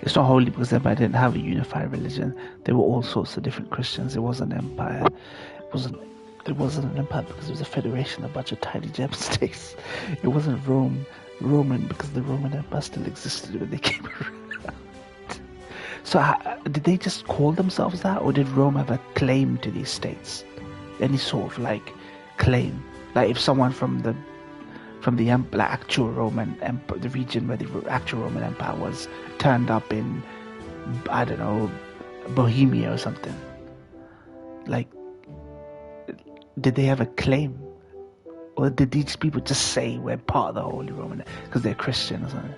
It's not holy because the empire didn't have a unified religion. There were all sorts of different Christians. It wasn't an empire. It wasn't an empire because it was a federation of a bunch of tiny gem states. It wasn't Roman because the Roman Empire still existed when they came around. So did they just call themselves that, or did Rome have a claim to these states? Any sort of like claim? Like if someone from the actual Roman Empire, the region where the actual Roman Empire was, turned up in, I don't know, Bohemia or something. Like, did they have a claim? Or did these people just say we're part of the Holy Roman because they're Christian or something?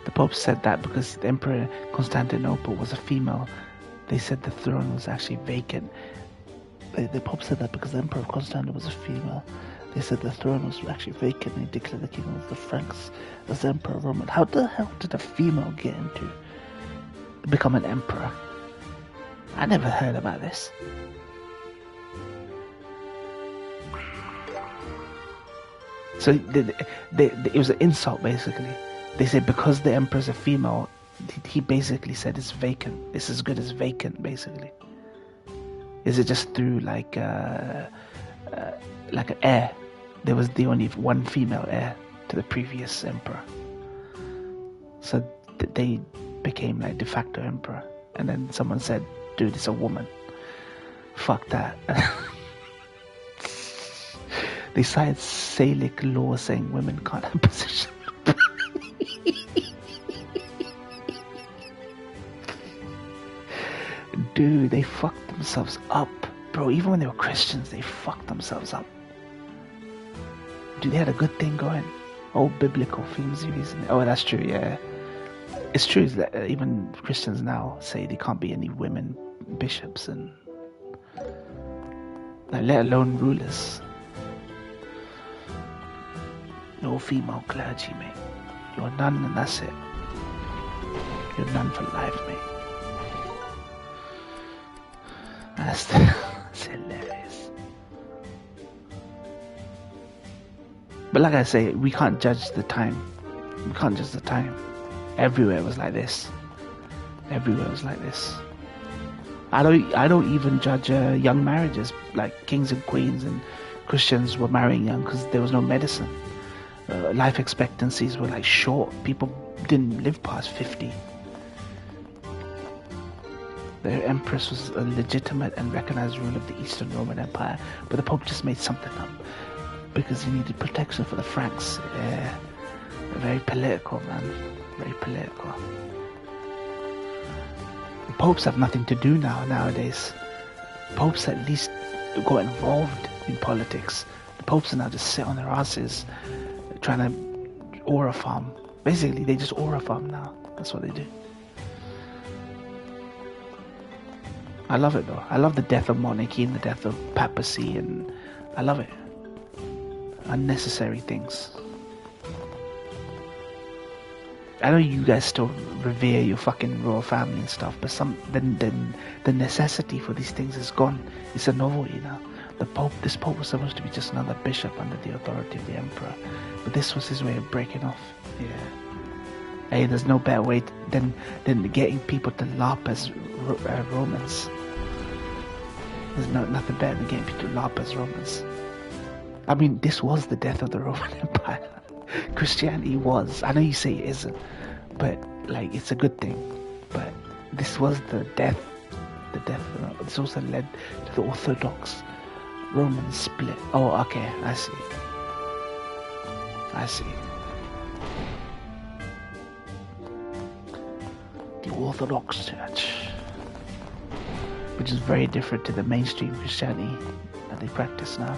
The Pope said that because the Emperor Constantinople was a female, they said the throne was actually vacant. The Pope said that because the Emperor of Constantinople was a female, they said the throne was actually vacant and he declared the kingdom of the Franks as the Emperor of Rome. How the hell did a female become an emperor? I never heard about this. So it was an insult, basically. They said because the emperor's a female, he basically said it's vacant. It's as good as vacant, basically. Is it just through like an heir? There was the only one female heir to the previous emperor, so they became like de facto emperor. And then someone said, "Dude, it's a woman." Fuck that. They cited Salic law saying women can't have position. Dude, they fucked themselves up. Bro, even when they were Christians, they fucked themselves up. Dude, they had a good thing going. All biblical themes. Oh, that's true, yeah. It's true that even Christians now say there can't be any women bishops and let alone rulers. No female clergy, mate. You're a nun and that's it. You're a nun for life, mate. That's hilarious. But like I say, we can't judge the time. We can't judge the time. Everywhere was like this. Everywhere was like this. I don't even judge young marriages. Like kings and queens and Christians were marrying young because there was no medicine. Life expectancies were like short. People didn't live past 50. The empress was a legitimate and recognized ruler of the Eastern Roman Empire, but the Pope just made something up because he needed protection for the Franks. Yeah, very political, man. Very political. The popes have nothing to do nowadays. Popes at least got involved in politics. The popes now just sit on their asses trying to aura farm. Basically, they just aura farm now. That's what they do. I love it though. I love the death of monarchy and the death of papacy, and I love it. Unnecessary things. I know you guys still revere your fucking royal family and stuff, but the necessity for these things is gone. It's a novelty now. This Pope was supposed to be just another bishop under the authority of the emperor, but this was his way of breaking off. Yeah. Hey, there's no better way than getting people to LARP as Romans. There's nothing better than getting people to LARP as Romans. I mean, this was the death of the Roman Empire. Christianity was. I know you say it isn't, but like it's a good thing. But this was the death. This also led to the Orthodox Roman split. Oh, okay, I see. The Orthodox Church, which is very different to the mainstream Christianity that they practice now.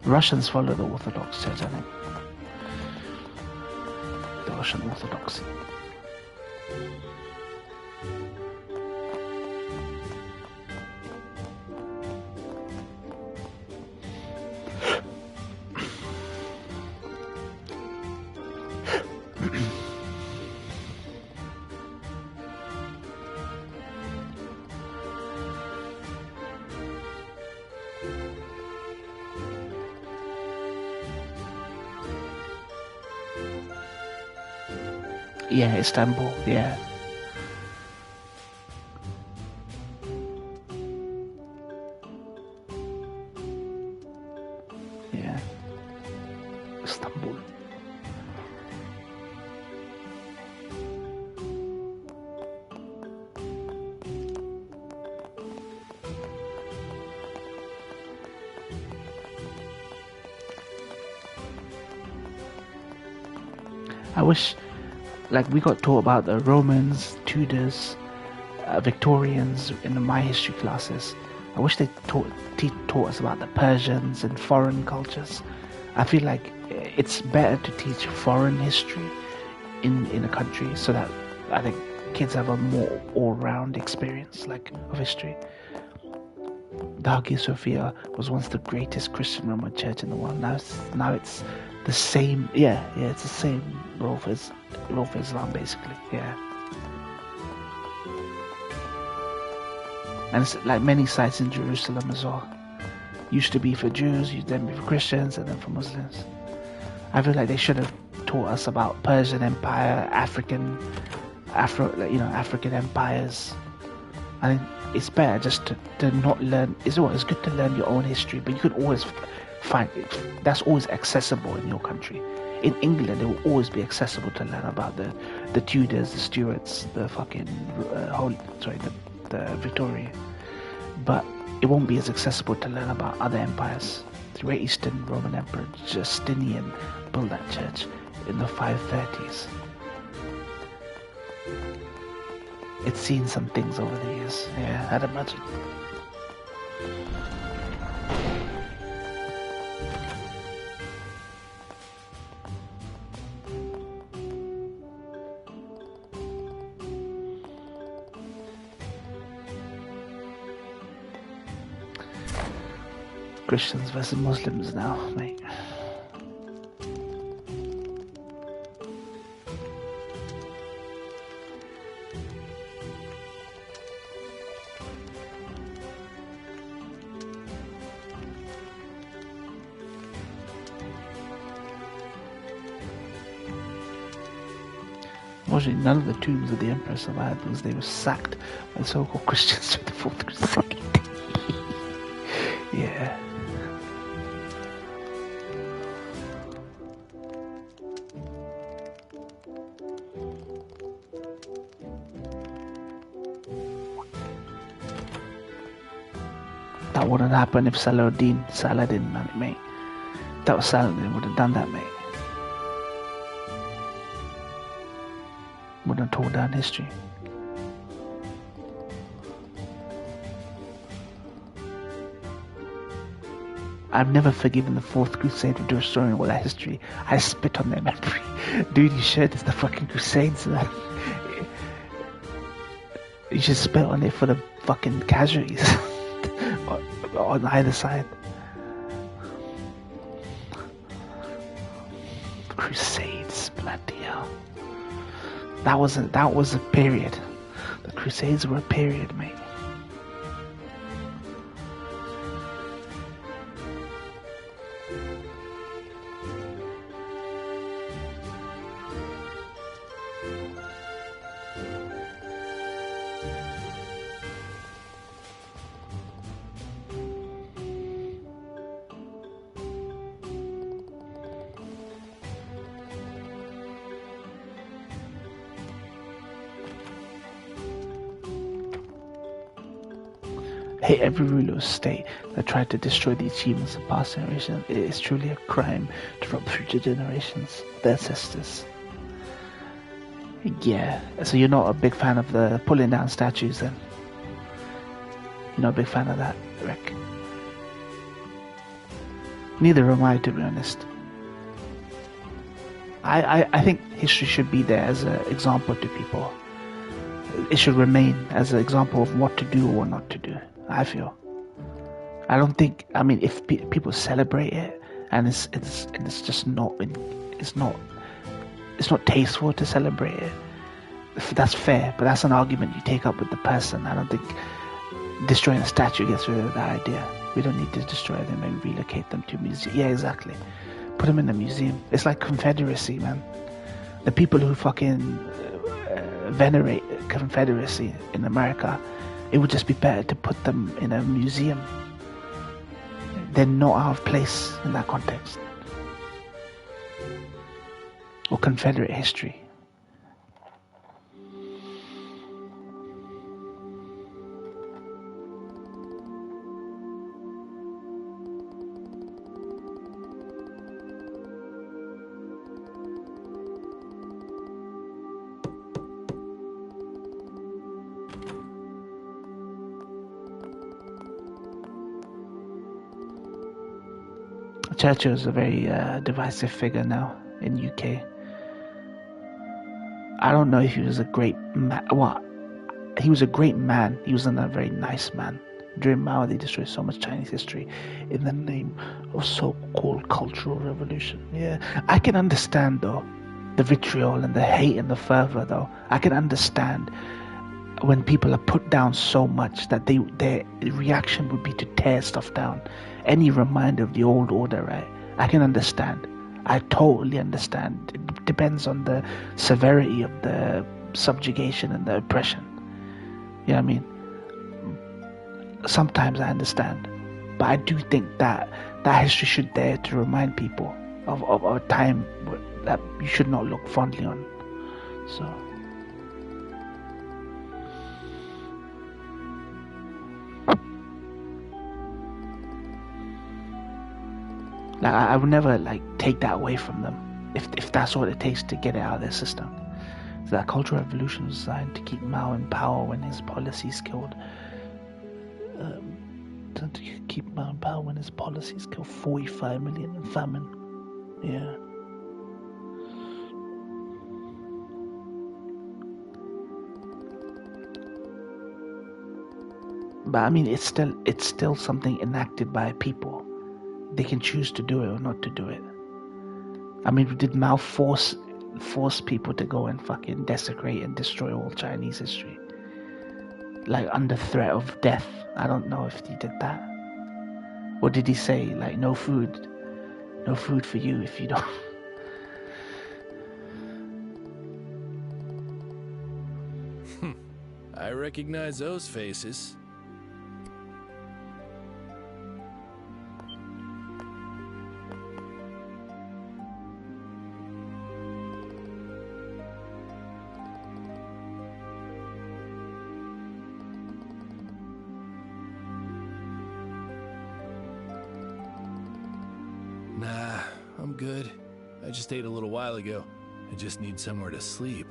Russians follow the Orthodox Church, I think. The Russian Orthodoxy. Yeah, Istanbul, yeah. Yeah. Istanbul. I wish, like, we got taught about the Romans, Tudors, Victorians in my history classes. I wish they taught us about the Persians and foreign cultures. I feel like it's better to teach foreign history in a country so that I think kids have a more all-round experience of history. The Hagia Sophia was once the greatest Christian Roman church in the world. Now it's the same. Yeah, it's the same role for Islam, basically. Yeah. And it's like many sites in Jerusalem as well. Used to be for Jews, then be for Christians, and then for Muslims. I feel like they should have taught us about Persian Empire, African empires. I think it's better just to not learn. It's good to learn your own history, but you could always find it. That's always accessible in your country. In England, it will always be accessible to learn about the Tudors, the Stuarts, the fucking the Victoria. But it won't be as accessible to learn about other empires. The Great Eastern Roman Emperor Justinian built that church in the 530s. It's seen some things over the years. Yeah, I'd imagine. Christians versus Muslims now, mate. Unfortunately, none of the tombs of the emperor survived because they were sacked by the so-called Christians of the Fourth Crusade. Yeah. That wouldn't happen if Saladin, mate. That was Saladin would have done that, mate. Would have tore down history. I've never forgiven the Fourth Crusade for destroying all that history. I spit on their memory. Dude, you should. It's the fucking Crusades, man. You should spit on it for the fucking casualties on either side. Crusades, bloody hell. That was a period. The Crusades were a period, mate. Hate every ruler of state that tried to destroy the achievements of past generations. It is truly a crime to rob future generations, their ancestors. Yeah, so you're not a big fan of the pulling down statues then? You're not a big fan of that, Rick? Neither am I, to be honest. I think history should be there as an example to people. It should remain as an example of what to do or what not to do. I feel. I don't think. I mean, if people celebrate it, and it's just not. It's not tasteful to celebrate it. That's fair, but that's an argument you take up with the person. I don't think destroying a statue gets rid of that idea. We don't need to destroy them and relocate them to a museum. Yeah, exactly. Put them in a museum. It's like Confederacy, man. The people who fucking venerate Confederacy in America, it would just be better to put them in a museum. They're not out of place in that context. Or Confederate history. Churchill is a very divisive figure now in UK. I don't know if he was a great man. Well, he was a great man. He wasn't a very nice man. During Mao, they destroyed so much Chinese history in the name of so-called cultural revolution. Yeah, I can understand though the vitriol and the hate and the fervor. Though I can understand when people are put down so much that their reaction would be to tear stuff down. Any reminder of the old order, right? I can understand. I totally understand. It depends on the severity of the subjugation and the oppression. You know what I mean? Sometimes I understand. But I do think that history should dare to remind people of a time that you should not look fondly on. So... like, I would never take that away from them if that's what it takes to get it out of their system. So that Cultural Revolution was designed to keep Mao in power when his policies killed. To keep Mao in power when his policies killed 45 million in famine. Yeah. But I mean, it's still something enacted by people. They can choose to do it or not to do it. I mean, did Mao force people to go and fucking desecrate and destroy all Chinese history? Like under threat of death? I don't know if he did that. Or did he say no food for you if you don't?
recognize those faces. Nah, I'm good. I just ate a little while ago. I just need somewhere to sleep.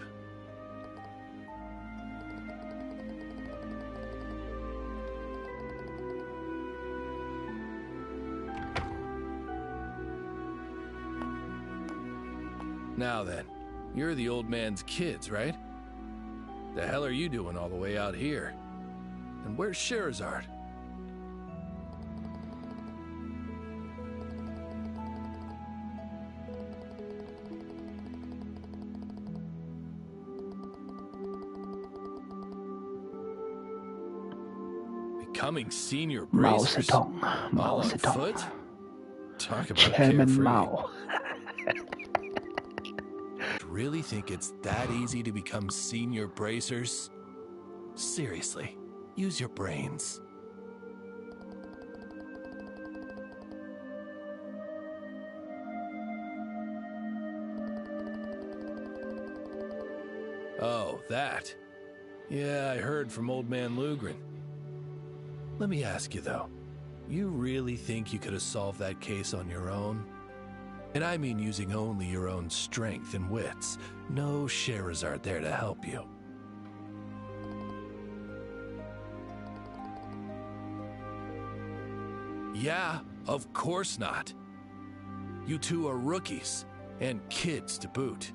Now then, you're the old man's kids, right? The hell are you doing all the way out here? And where's Scheherazade? Becoming senior
Mao
bracers?
Zedong. Mao
All on
Zedong.
foot? Talk about
Chairman
carefree.
Mao.
Really think it's that easy to become senior bracers? Seriously, use your brains. Oh, that. Yeah, I heard from Old Man Lugren. Let me ask you though, you really think you could have solved that case on your own? And I mean using only your own strength and wits. No Scheherazade there to help you. Yeah, of course not. You two are rookies, and kids to boot.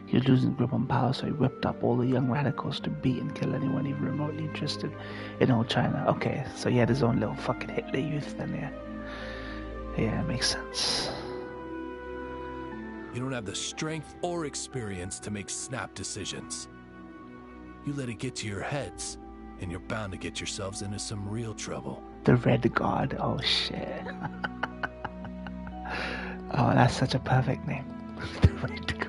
He was losing grip on power, so he whipped up all the young radicals to beat and kill anyone even remotely interested in old China. Okay, so he had his own little fucking Hitler Youth then, yeah. Yeah, makes sense.
You don't have the strength or experience to make snap decisions. You let it get to your heads, and you're bound to get yourselves into some real trouble.
The Red God. Oh shit. Oh, that's such a perfect name. The Red God.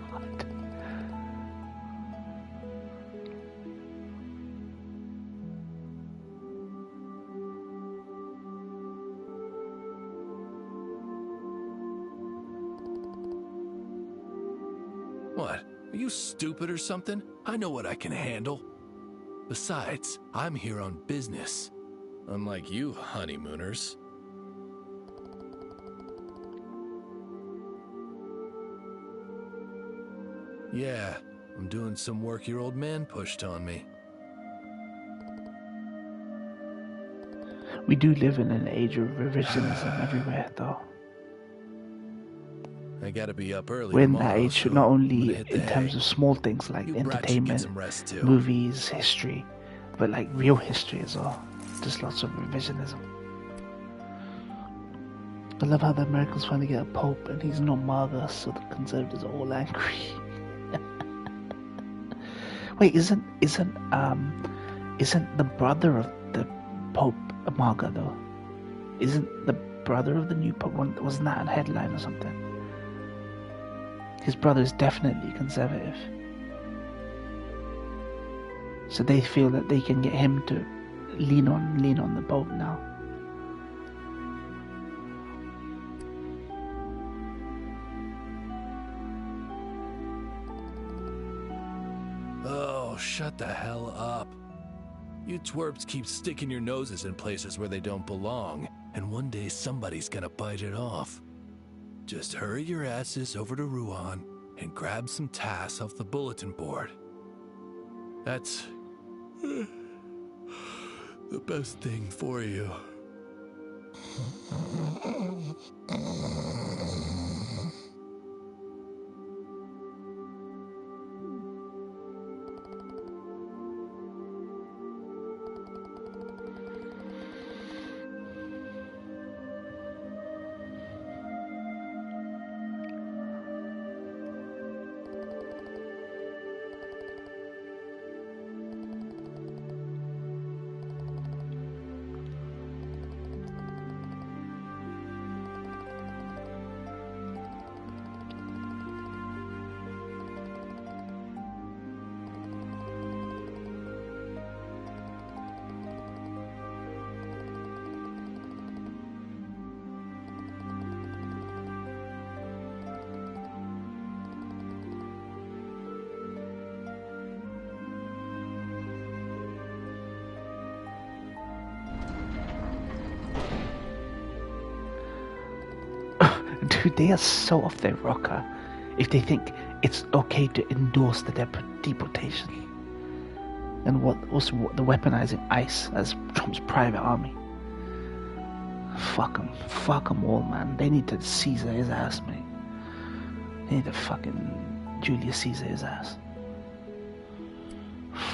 What? Are you stupid or something? I know what I can handle. Besides, I'm here on business. Unlike you honeymooners. Yeah, I'm doing some work your old man pushed on me.
We do live in an age of revisionism everywhere, though.
I gotta be up early
We're in
tomorrow,
that age,
so
not
I'm
only
gonna hit the
in terms
hay.
of small things like
You brats should get
entertainment,
some rest too.
movies, history, but like real history as well. Just lots of revisionism. I love how the Americans finally get a pope and he's no MAGA, so the conservatives are all angry. Wait, isn't the brother of the Pope a MAGA though? Isn't the brother of the new Pope, wasn't that a headline or something? His brother is definitely conservative. So they feel that they can get him to lean on the Pope now.
Oh, shut the hell up. You twerps keep sticking your noses in places where they don't belong, and one day somebody's gonna bite it off. Just hurry your asses over to Ruan and grab some tasks off the bulletin board. That's the best thing for you.
Dude, they are so off their rocker if they think it's okay to endorse the deportation. And what the weaponizing ICE as Trump's private army. Fuck them all, man. They need to Caesar his ass, mate. They need to fucking Julius Caesar his ass.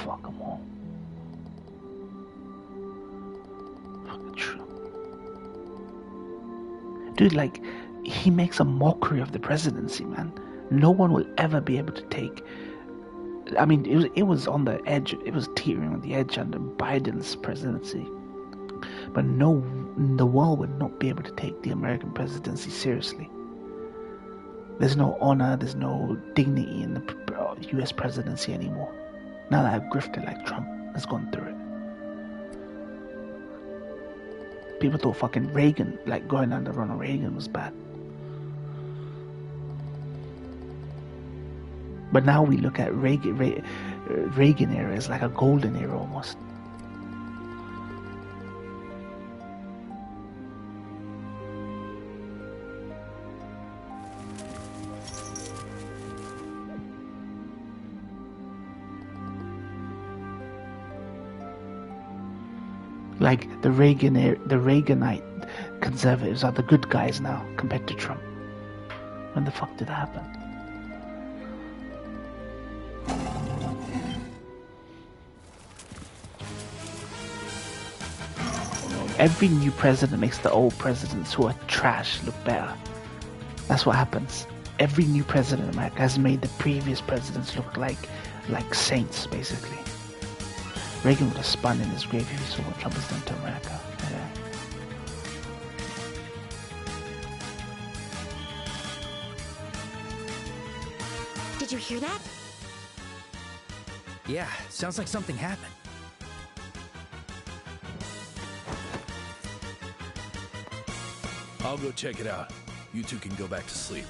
Fuck them all. Fucking Trump. Dude, like, he makes a mockery of the presidency, man. No one will ever be able to take. I mean, it was on the edge. It was teetering on the edge under Biden's presidency. But no, the world would not be able to take the American presidency seriously. There's no honor, there's no dignity in the U.S. presidency anymore. Now that a grifter like Trump has gone through it. People thought fucking Reagan, like going under Ronald Reagan, was bad. But now we look at Reagan era as like a golden era almost. Like the Reaganite conservatives are the good guys now compared to Trump. When the fuck did that happen? Every new president makes the old presidents who are trash look better. That's what happens. Every new president in America has made the previous presidents look like saints, basically. Reagan would have spun in his grave if he saw what Trump has done to America. Yeah.
Did you hear that?
Yeah, sounds like something happened.
I'll go check it out. You two can go back to sleep.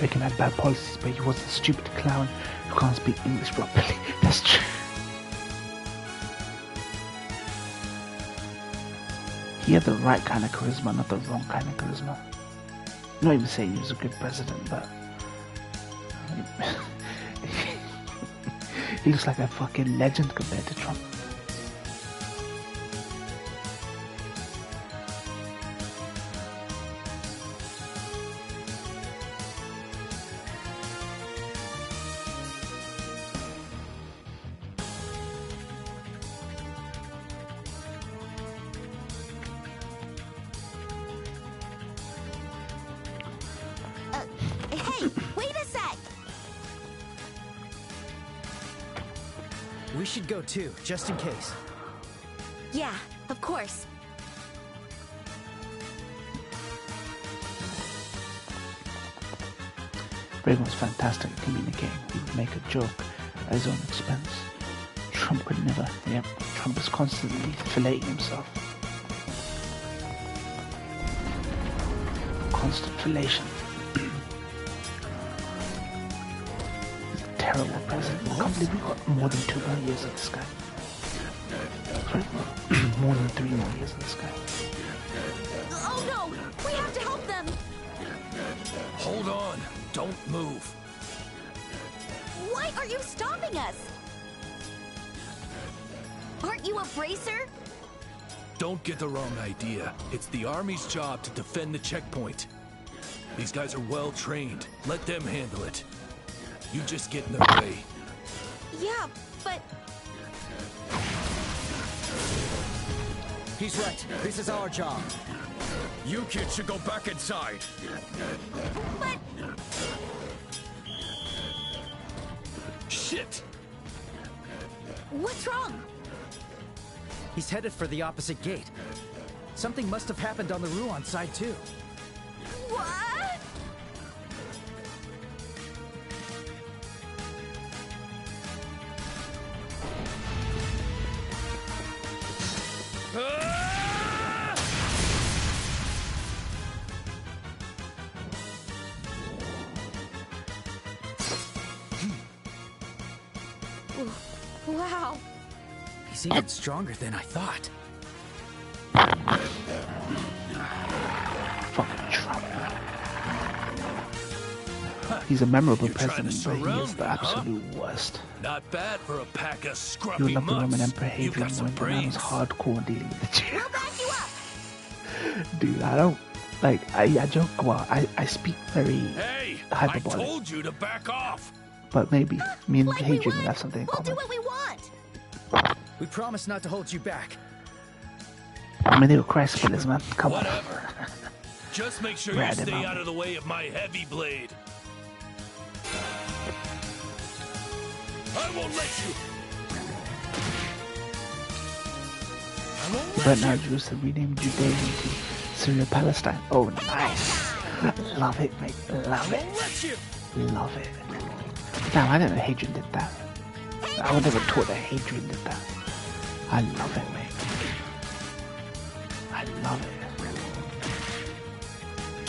Reagan had bad policies, but he was a stupid clown who can't speak English properly. That's true. He had the right kind of charisma, not the wrong kind of charisma. I'm not even saying he was a good president, but he looks like a fucking legend compared to Trump.
Hey, wait a sec!
We should go too, just in case.
Yeah, of course.
Reagan was fantastic at communicating. He would make a joke at his own expense. Trump could never. Yep, Trump was constantly filleting himself. Constant fillation. He's a terrible president. I can't believe we got more than 2 more years of this guy. Sorry? More than 3 more years of this guy.
Oh no! We have to help them!
Hold on. Don't move.
Why are you stopping us? Aren't you a bracer?
Don't get the wrong idea. It's the Army's job to defend the checkpoint. These guys are well trained. Let them handle it. You just get in their way.
Yeah, but...
He's right. This is our job.
You kids should go back inside.
But...
Shit!
What's wrong?
He's headed for the opposite gate. Something must have happened on the Ruan side too.
What? Wow.
He's even stronger than I thought.
Fucking Trump. He's a memorable
You're trying to
president, but he is
surround
the
me, huh?
absolute worst.
Not bad for a pack of
He
scruffy
would love the Roman
mutts.
Emperor
You've
Hadrian
got some
when the man was
brains.
hardcore on dealing with the Jews.
We'll back you up.
Dude, I don't like. I joke. Well, I speak very
Hey, I
hyperbolic,
told you to back off.
but maybe me and
Like we
Hadrian would
would.
have something in
We'll do
common.
what we want.
We promise not to hold you back.
I mean, they were Christ killers, man. Come on.
Whatever. Just make sure you
Rad him
stay
out.
out of the way of my heavy blade. I won't let you. I won't
But
let
now
you.
Jerusalem renamed Judaism to Syria-Palestine. Oh, nice. Love it, mate. Love
I
it.
won't let you.
Love it. Damn, I didn't know Hadrian did that. I was never taught that Hadrian did that. I love it, mate. I love it.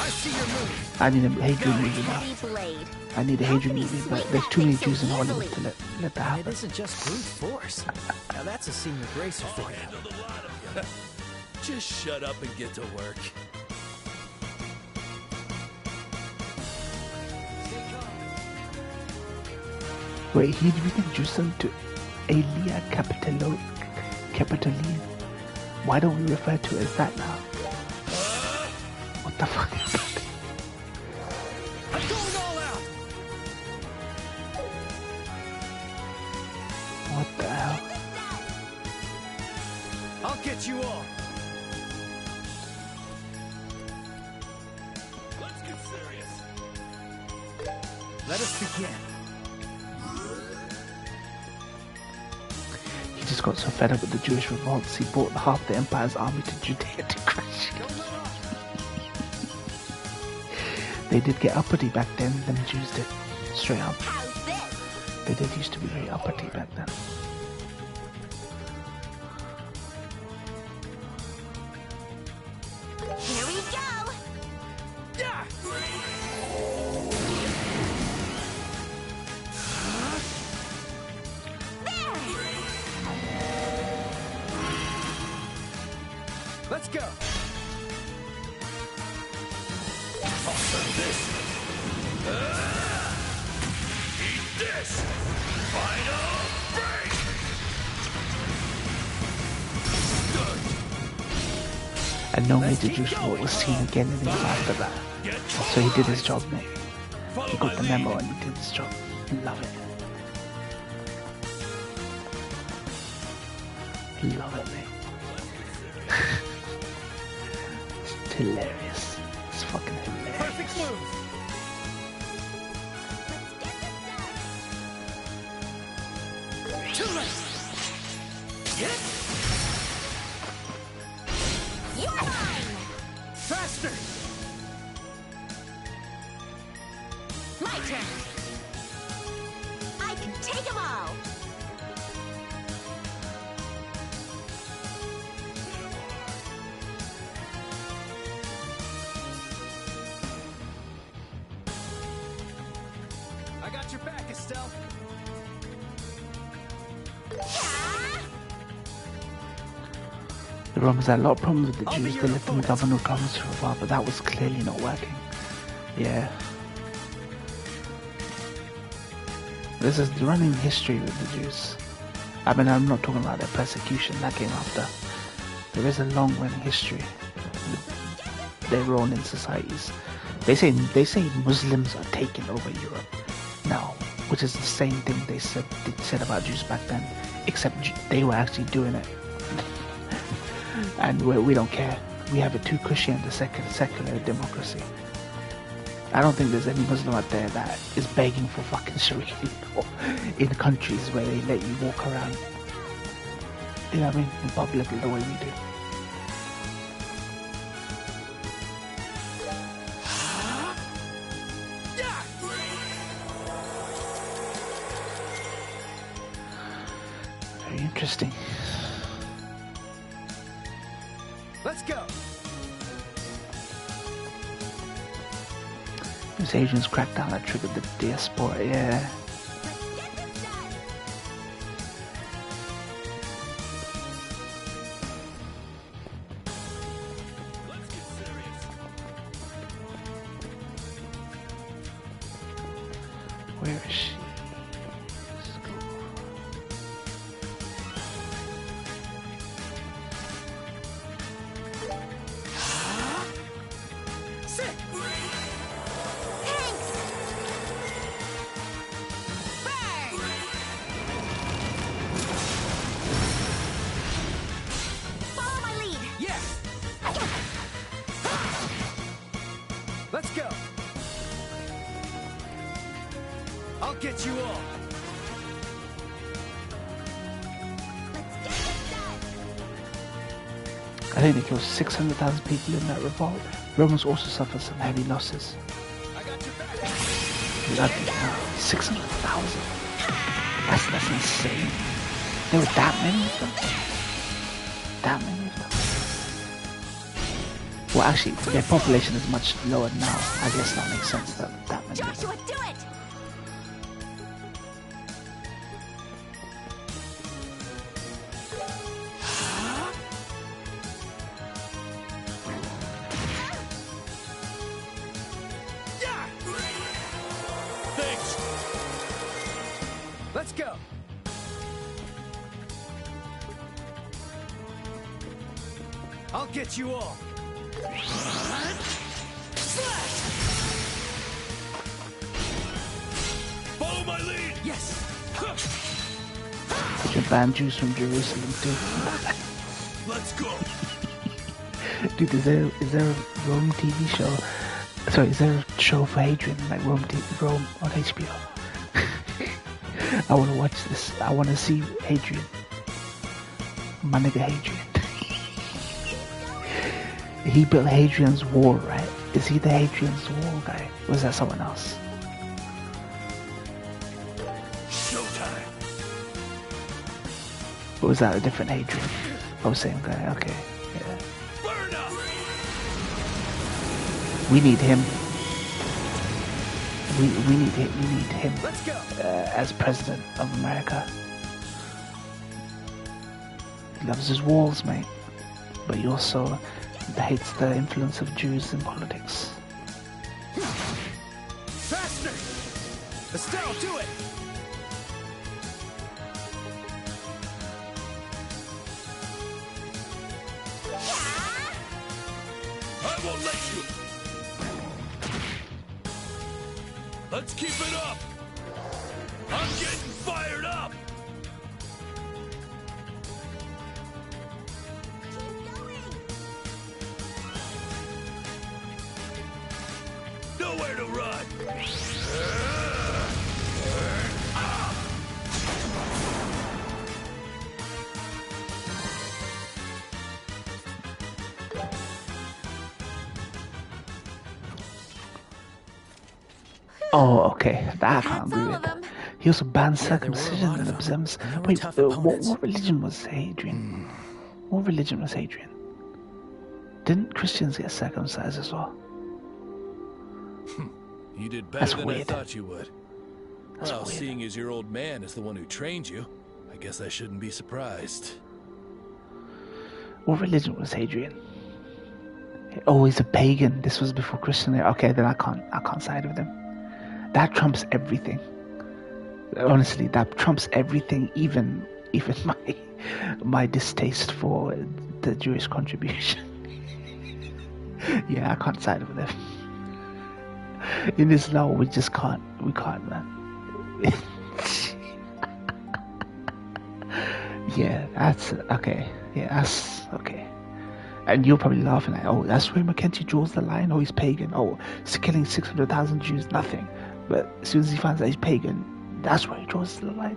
I see your move.
I need a Hadrian movie now.
Heavy blade.
I need a
How
Hadrian
can he
movie,
swing
but there's
that
too many
thing so
Jews in Hollywood
easily?
to let that
And it
happen.
isn't just brute force. Now that's a senior bracer for you.
Handle the lot of you. Just shut up and get to work.
Wait, he renamed Jerusalem to Aelia Capitoline. Why don't we refer to it as that now? What the fuck is that?
I'm going all out.
What the hell?
I'll get you all.
Let's get serious.
Let us begin.
He just got so fed up with the Jewish revolts, he brought half the empire's army to Judea to crush it. They did get uppity back then, them Jews did. Straight up.
How's this?
They did used to be very uppity back then.
Here we go.
Yeah. Let's go.
Eat this. Final break.
And no major Jewish revolt was seen again in England after that.
Get
So he did his job, mate.
Follow
He
my
got the
lead.
memo and he did his job. Love it. Love it, mate. It's hilarious. It's fucking hilarious.
Perfect move. Too late.
You're mine.
Faster.
My turn. I can take them all.
I got your back, Estelle.
The Romans had a lot of problems with the
I'll be
Jews.
your
They let them
opponent.
govern Thomas for a while, but that was clearly not working. Yeah. This is the running history with the Jews. I mean, I'm not talking about their persecution, that came after. There is a long running history with their role in societies. They say Muslims are taking over Europe now, which is the same thing they said about Jews back then, except they were actually doing it. And we don't care. We have it too cushy under secular democracy. I don't think there's any Muslim out there that is begging for fucking Sharia law in countries where they let you walk around, you know what I mean, in public the way we do. Very interesting.
Let's go.
It was Hadrian's crackdown that triggered the diaspora, yeah.
get you all.
Let's get this done.
I think they killed 600,000 people in that revolt. Romans also suffered some heavy losses.
I got your back.
600,000. That's insane. There were that many of them. That many of them. Well, actually, their population is much lower now. I guess that makes sense. That many. Of them.
Joshua, do it!
Thanks.
Let's go. I'll get you all.
Follow my lead.
Yes.
They should ban Jews from Jerusalem too.
Let's go.
Dude, is there a Rome TV show? Sorry, is there a show for Hadrian like Rome on HBO? I want to watch this. I want to see Hadrian. My nigga Hadrian. He built Hadrian's Wall, right? Is he the Hadrian's Wall guy? Or is that someone else?
Showtime.
Or was that a different Hadrian? Oh, same guy. Okay. Yeah.
Burn up.
We need him. We need him.
Let's go.
As president of America. He loves his walls, mate. But he also hates the influence of Jews in politics.
Faster. Estelle, do it.
I won't let you. Let's keep it up. I'm getting fired up. Nowhere to run.
Oh, okay. That I can't
That's
agree
all
with.
of them.
He also banned
Yeah, there were a
circumcision
lot
and
of them.
absems.
And they were
Wait,
tough
what
opponents.
religion was Hadrian? What religion was Hadrian? Didn't Christians get circumcised as well?
You did better
That's
than
weird.
I thought you would.
That's
Well,
weird.
seeing as your old man is the one who trained you, I guess I shouldn't be surprised.
What religion was Hadrian? Oh, he's a pagan. This was before Christian. Okay, then I can't side with him. That trumps everything. Honestly, that trumps everything. Even my distaste for the Jewish contribution. Yeah, I can't side with him. In Islam, we just can't. We can't, man. Yeah, that's okay. Yeah, that's okay. And you're probably laughing at, oh, that's where Mackenzie draws the line. Oh, he's pagan. Oh, he's killing 600,000 Jews, nothing. But as soon as he finds out he's pagan, that's where he draws the line.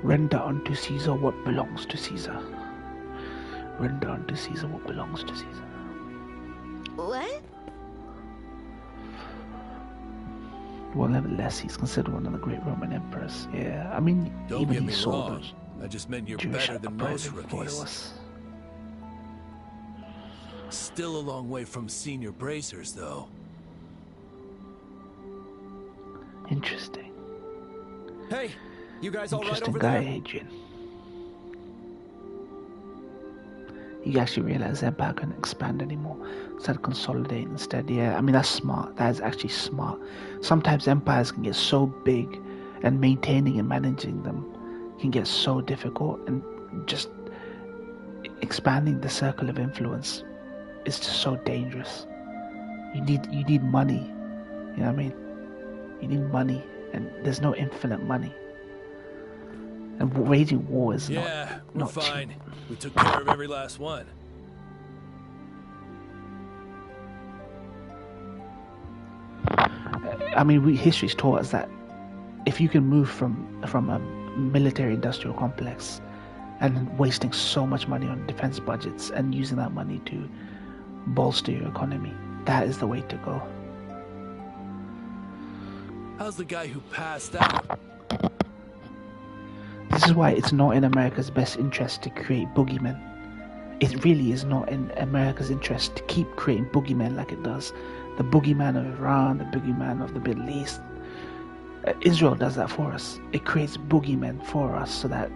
Render unto Caesar what belongs to Caesar. Render unto Caesar what belongs to Caesar.
What?
Well, nevertheless, he's considered one of the great Roman emperors. Yeah, I mean,
Don't
even
get
he
me
saw
wrong.
those
I just meant you're
Jewish
better than most
uprising for what it
rookies.
was.
Still a long way from senior bracers, though.
Interesting.
Hey, you guys all right
Interesting
over
guy,
there?
Adrian. He actually realized the empire couldn't expand anymore. Started consolidating instead. Yeah, I mean, that's smart. That is actually smart. Sometimes empires can get so big and maintaining and managing them can get so difficult, and just expanding the circle of influence is just so dangerous. You need money. You know what I mean? You need money, and there's no infinite money. And waging war is
Yeah, we're
not
fine.
cheap.
We took care of every last one.
I mean, history's taught us that if you can move from a military-industrial complex and wasting so much money on defense budgets and using that money to bolster your economy, that is the way to go.
How's the guy who passed out?
This is why it's not in America's best interest to create boogeymen. It really is not in America's interest to keep creating boogeymen like it does. The boogeyman of Iran, the boogeyman of the Middle East. Israel does that for us. It creates boogeymen for us so that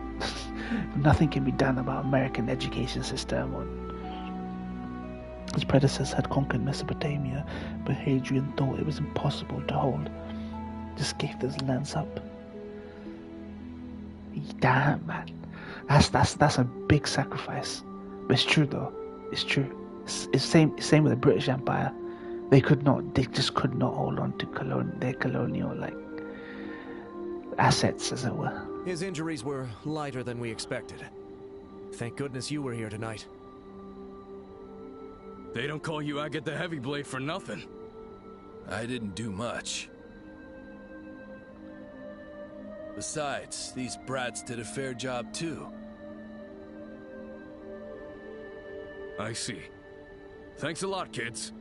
nothing can be done about American education system. Or his predecessors had conquered Mesopotamia, but Hadrian thought it was impossible to hold. Just gave those lands up. Damn, man, that's a big sacrifice. But it's true though. It's true. It's same with the British Empire. They just could not hold on to their colonial assets, as it were.
His injuries were lighter than we expected. Thank goodness you were here tonight.
They don't call you Agatha the Heavy Blade for nothing.
I didn't do much. Besides, these brats did a fair job too.
I see. Thanks a lot, kids.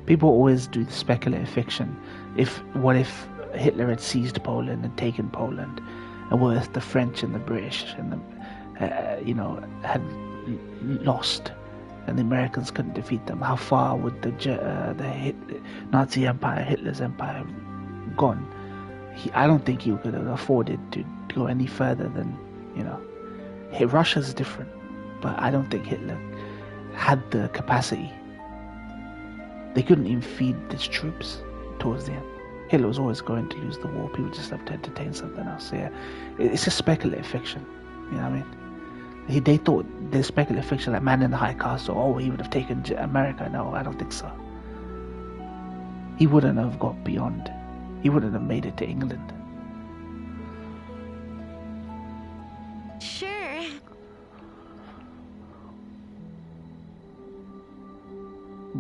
People always do the speculative fiction. What if Hitler had seized Poland and taken Poland, and what if the French and the British and the had lost, and the Americans couldn't defeat them? How far would the Nazi Empire, Hitler's empire, have gone? I don't think he could have afforded to go any further than Russia's different, but I don't think Hitler had the capacity. They couldn't even feed his troops towards the end. Hitler was always going to lose the war. People just have to entertain something else. Yeah, it's just speculative fiction. You know what I mean? They thought the speculative fiction, like Man in the High Castle. Oh, he would have taken America. No, I don't think so. He wouldn't have got beyond. He wouldn't have made it to England.
Sure.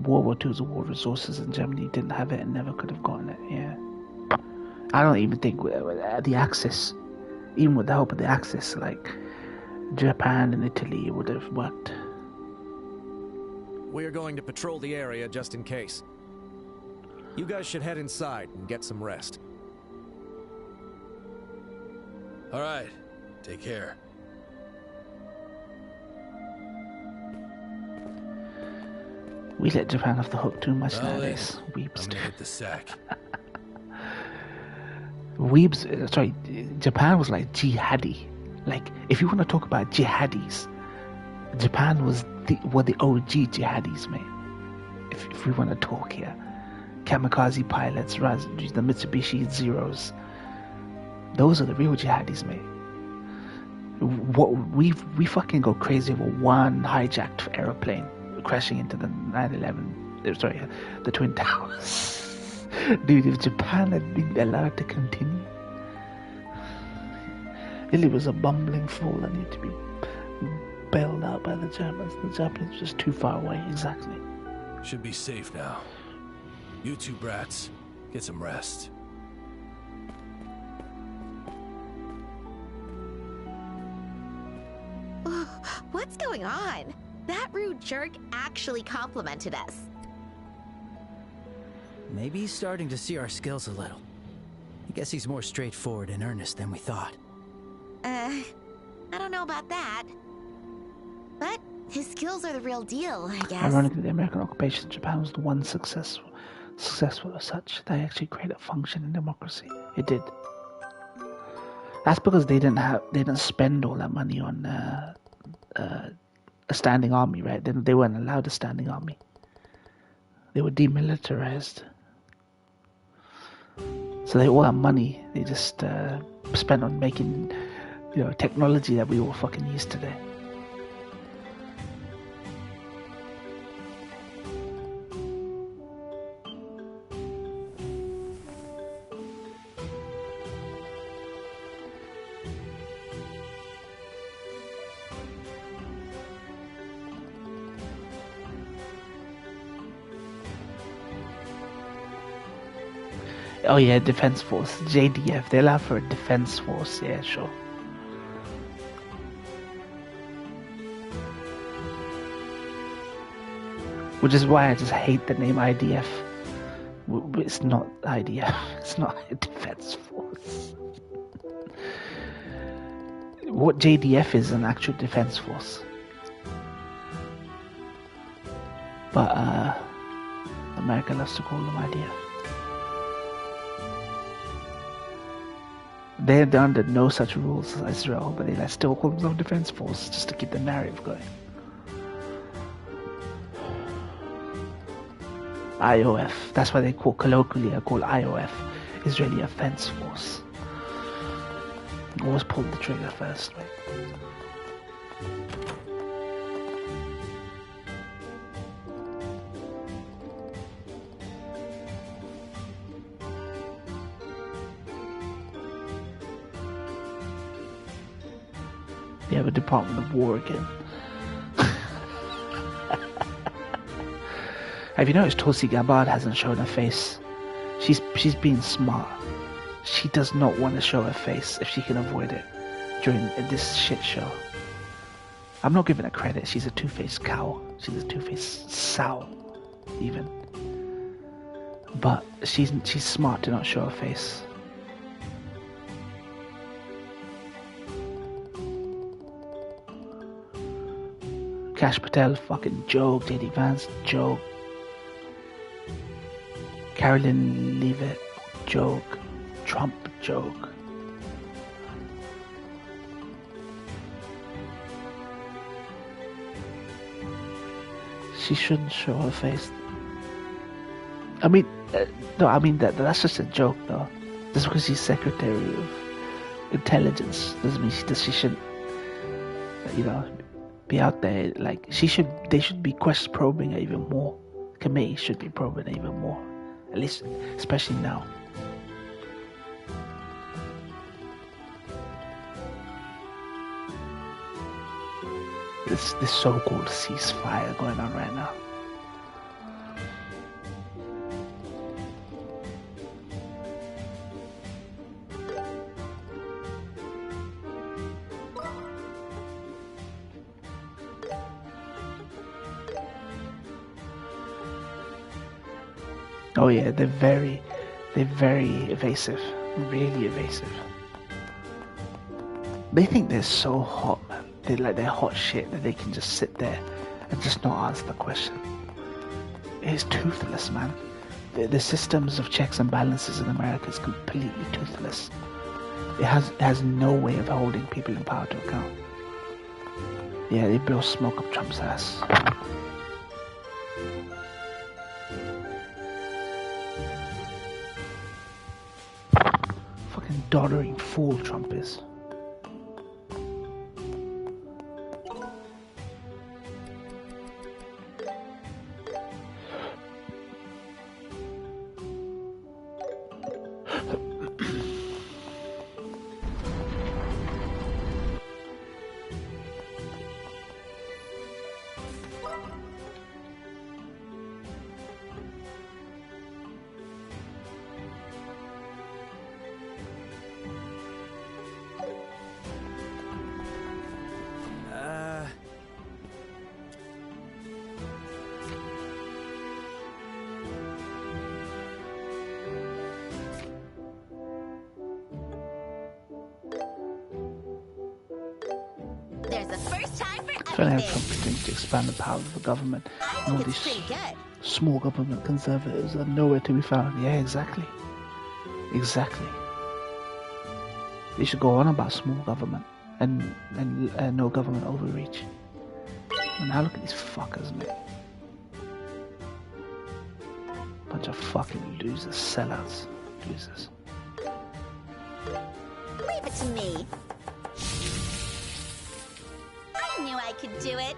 World War II was a war of resources, and Germany didn't have it and never could have gotten it. Yeah, I don't even think the Axis, even with the help of the Axis, like Japan and Italy, it would have worked.
We're going to patrol the area just in case. You guys should head inside and get some rest.
All right, take care.
We let Japan off the hook too much
Well,
nowadays.
I'm
Weebs.
gonna hit the sack.
Japan was like jihadi. Like, if you want to talk about jihadis, Japan were the OG jihadis, mate. If we want to talk here, kamikaze pilots, the Mitsubishi Zeros, those are the real jihadis, mate. What we fucking go crazy over one hijacked aeroplane crashing into the 9/11. The Twin Towers. Dude, if Japan had been allowed to continue, Italy was a bumbling fool that needed to be bailed out by the Germans. The Japanese were just too far away. Exactly.
Should be safe now. You two brats, get some rest.
What's going on? That rude jerk actually complimented us.
Maybe he's starting to see our skills a little. I guess he's more straightforward and earnest than we thought.
I don't know about that. But his skills are the real deal, I guess.
Ironically, the American occupation of Japan was the one successful as such. They actually created a functioning democracy. It did. That's because they didn't spend all that money on a standing army, right? They weren't allowed a standing army. They were demilitarized. So all that money they just spent on making, technology that we all fucking use today. Oh yeah, Defense Force. JDF. They allow for a Defense Force. Yeah, sure. Which is why I just hate the name IDF. It's not IDF. It's not a Defense Force. What JDF is an actual Defense Force. But America loves to call them IDF. They're under no such rules as Israel, but they still call themselves Defense Force just to keep the narrative going. IOF, that's why they colloquially are called IOF, Israeli Offense Force. Always pull the trigger first, right? They have a Department of War again. Have you noticed Tulsi Gabbard hasn't shown her face? She's being smart. She does not want to show her face if she can avoid it during this shit show. I'm not giving her credit. She's a two-faced cow. She's a two-faced sow, even. But she's smart to not show her face. Kash Patel, fucking joke. JD Vance, joke. Carolyn Leavitt, joke. Trump, joke. She shouldn't show her face. I mean, no, I mean that's just a joke, though. Just because she's Secretary of Intelligence doesn't mean she shouldn't, you know, be out there. Like they should be probing her even more. Committee should be probing her even more. At least, especially now. This so-called ceasefire going on right now. Oh yeah, they're very evasive, really evasive. They think they're so hot, man. They're hot shit that they can just sit there and just not answer the question. It's toothless, man. The systems of checks and balances in America is completely toothless. It has no way of holding people in power to account. Yeah, they blow smoke up Trump's ass. Fucking doddering fool Trump is. Trying to have Trump continue to expand the power of the government. And all these small government conservatives are nowhere to be found. Yeah, exactly. Exactly. They should go on about small government and no government overreach. And now look at these fuckers, man. Bunch of fucking losers, sellouts, losers.
Leave it to me. I knew I could do it.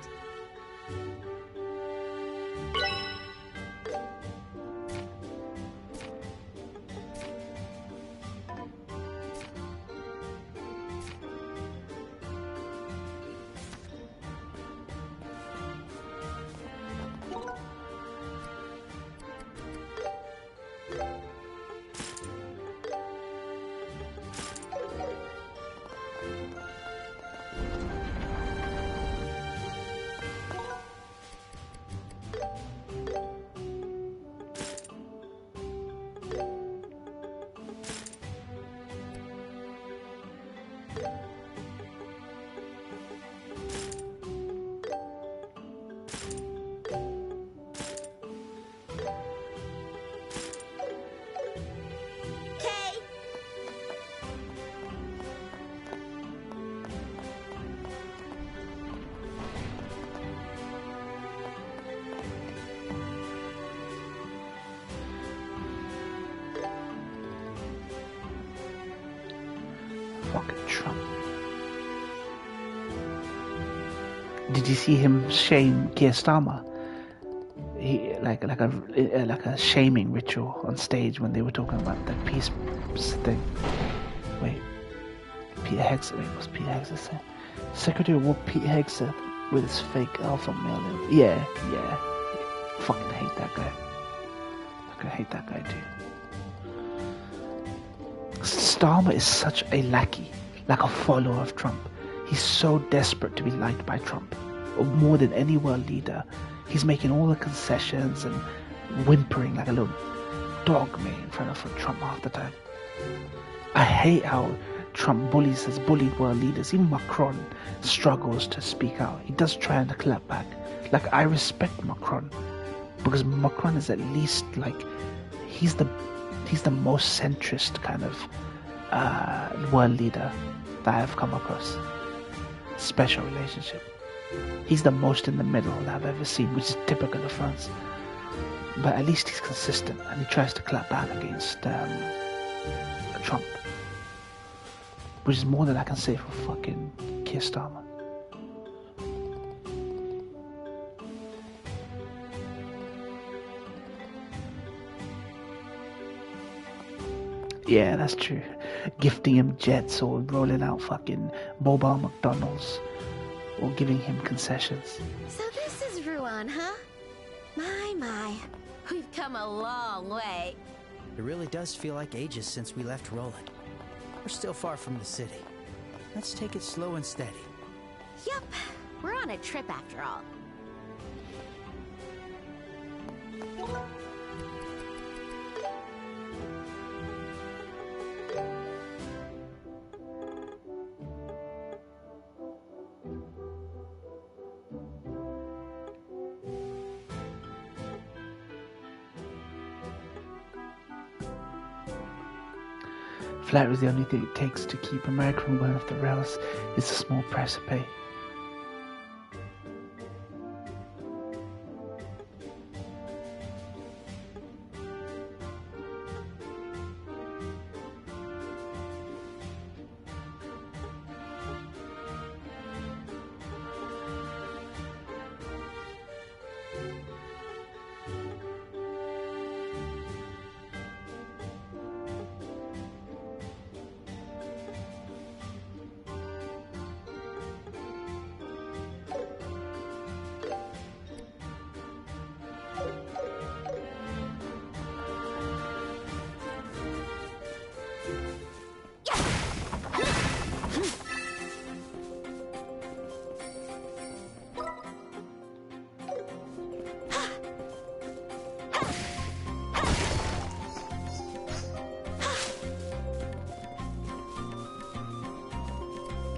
Fucking Trump. Did you see him shame Keir Starmer? He like a shaming ritual on stage when they were talking about the peace thing. Wait, Peter Hegseth. Wait, what's Peter Hegseth say? Secretary of War Peter Hegseth with his fake alpha male. Yeah. Fucking hate that guy. I hate that guy too. Starmer is such a lackey, like a follower of Trump. He's so desperate to be liked by Trump, or more than any world leader. He's making all the concessions and whimpering like a little dog mate in front of Trump half the time. I hate how Trump has bullied world leaders. Even Macron struggles to speak out. He does try and clap back. Like, I respect Macron because Macron is at least like he's the most centrist kind of world leader that I've come across. Special relationship. He's the most in the middle that I've ever seen, which is typical of France. But at least he's consistent and he tries to clap back against Trump. Which is more than I can say for fucking Keir Starmer. Yeah, that's true. Gifting him jets or rolling out fucking mobile McDonald's or giving him concessions.
So this is Ruan, huh? My. We've come a long way.
It really does feel like ages since we left Roland. We're still far from the city. Let's take it slow and steady.
Yup, we're on a trip after all.
Flat was the only thing it takes to keep America from going off the rails. It's a small price to pay.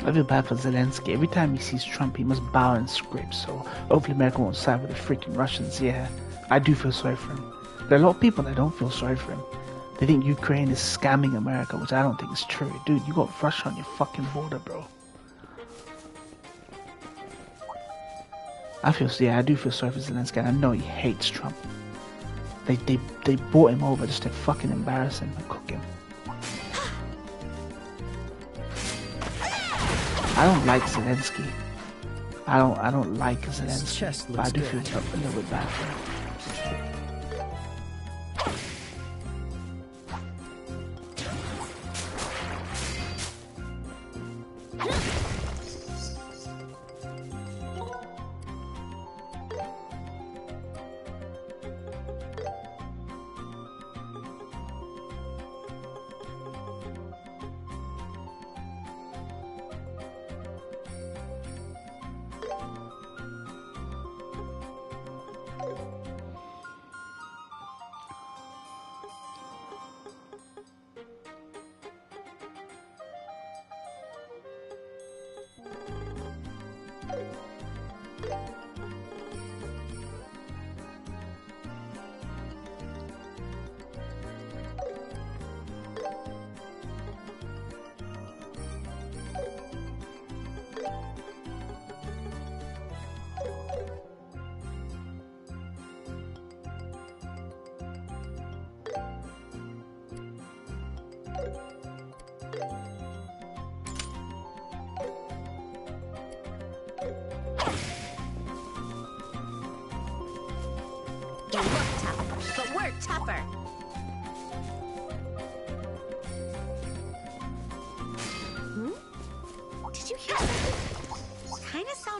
I feel bad for Zelensky. Every time he sees Trump, he must bow and scrape. So hopefully America won't side with the freaking Russians. Yeah, I do feel sorry for him. There are a lot of people that don't feel sorry for him. They think Ukraine is scamming America, which I don't think is true. Dude, you got Russia on your fucking border, bro. I do feel sorry for Zelensky, and I know he hates Trump. They brought him over just to fucking embarrass him and cook him. I don't like Zelensky. I don't like Zelensky, but I do feel a little bit bad for him.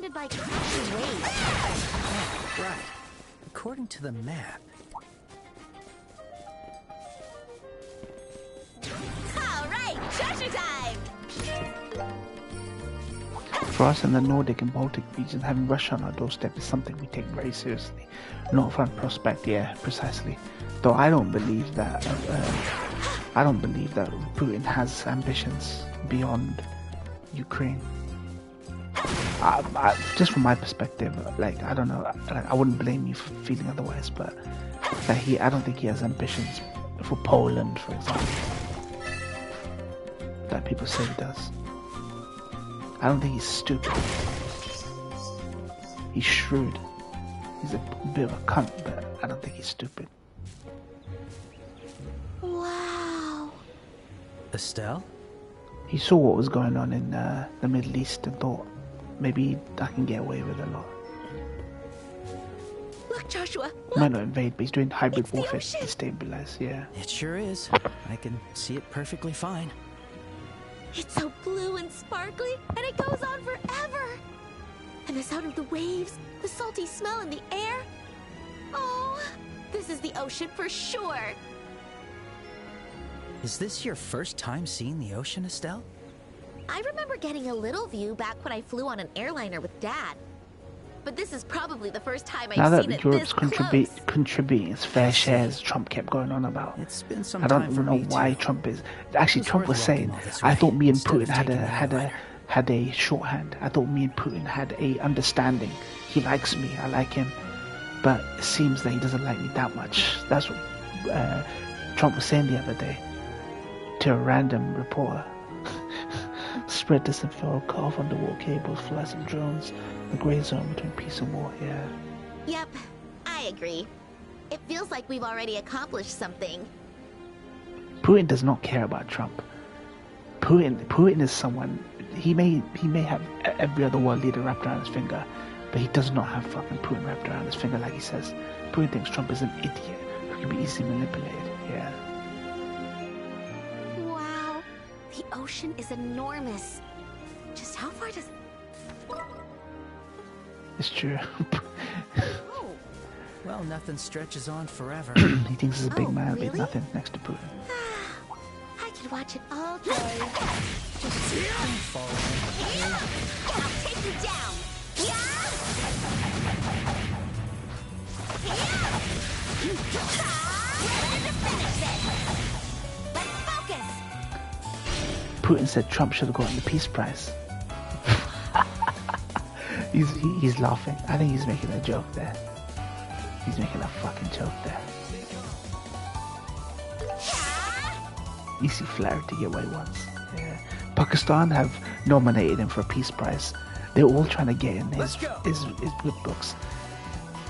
surrounded by crashing waves.
Right. According to the map.
All right, treasure time!
For us in the Nordic and Baltic region, having Russia on our doorstep is something we take very seriously. Not from prospect, yeah, precisely. Though I don't believe that Putin has ambitions beyond Ukraine. Just from my perspective, like, I don't know, like, I wouldn't blame you for feeling otherwise, but like, I don't think he has ambitions for Poland, for example, that people say he does. I don't think he's stupid. He's shrewd. He's a bit of a cunt, but I don't think he's stupid.
Wow.
Estelle?
He saw what was going on in the Middle East and thought, maybe I can get away with a lot.
Look, Joshua.
He might not invade, but he's doing hybrid
It's the
warfare
ocean.
to destabilize, yeah.
It sure is. I can see it perfectly fine.
It's so blue and sparkly, and it goes on forever. And the sound of the waves, the salty smell in the air. Oh, this is the ocean for sure.
Is this your first time seeing the ocean, Estelle?
I remember getting a little view back when I flew on an airliner with Dad. But this is probably the first time
Now
I've
that
seen it
Europe's
this close.
contributing its fair share, as Trump kept going on about.
It's been some
I don't
time
even
for
know
me,
why
too.
Trump is. Actually,
It was
Trump
worth
was
walking
saying,
all this
I
way
thought me and
instead of
Putin
taking the airliner."
had a shorthand. I thought me and Putin had a understanding. He likes me, I like him, but it seems that he doesn't like me that much. That's what Trump was saying the other day to a random reporter. Spread disinfo, cut off underwater cables, fly some drones. The grey zone between peace and war. Yeah.
Yep, I agree. It feels like we've already accomplished something.
Putin does not care about Trump. Putin is someone. He may have every other world leader wrapped around his finger, but he does not have fucking Putin wrapped around his finger like he says. Putin thinks Trump is an idiot who can be easily manipulated. Yeah.
Wow, the ocean is enormous. Just how far does...
It's true.
Oh,
Well, nothing stretches on forever.
He thinks he's a big
Oh,
man, but he's
really?
nothing next to Putin.
I could watch it all day.
Just don't fall in.
I'll take you down. Yeah! Ready to finish this. Let's focus.
Putin said Trump should have gotten the Peace Prize. He's laughing. I think he's making a joke there. He's making a fucking joke there. Easy flair to get what he wants. Yeah. Pakistan have nominated him for a Peace Prize. They're all trying to get in his good books.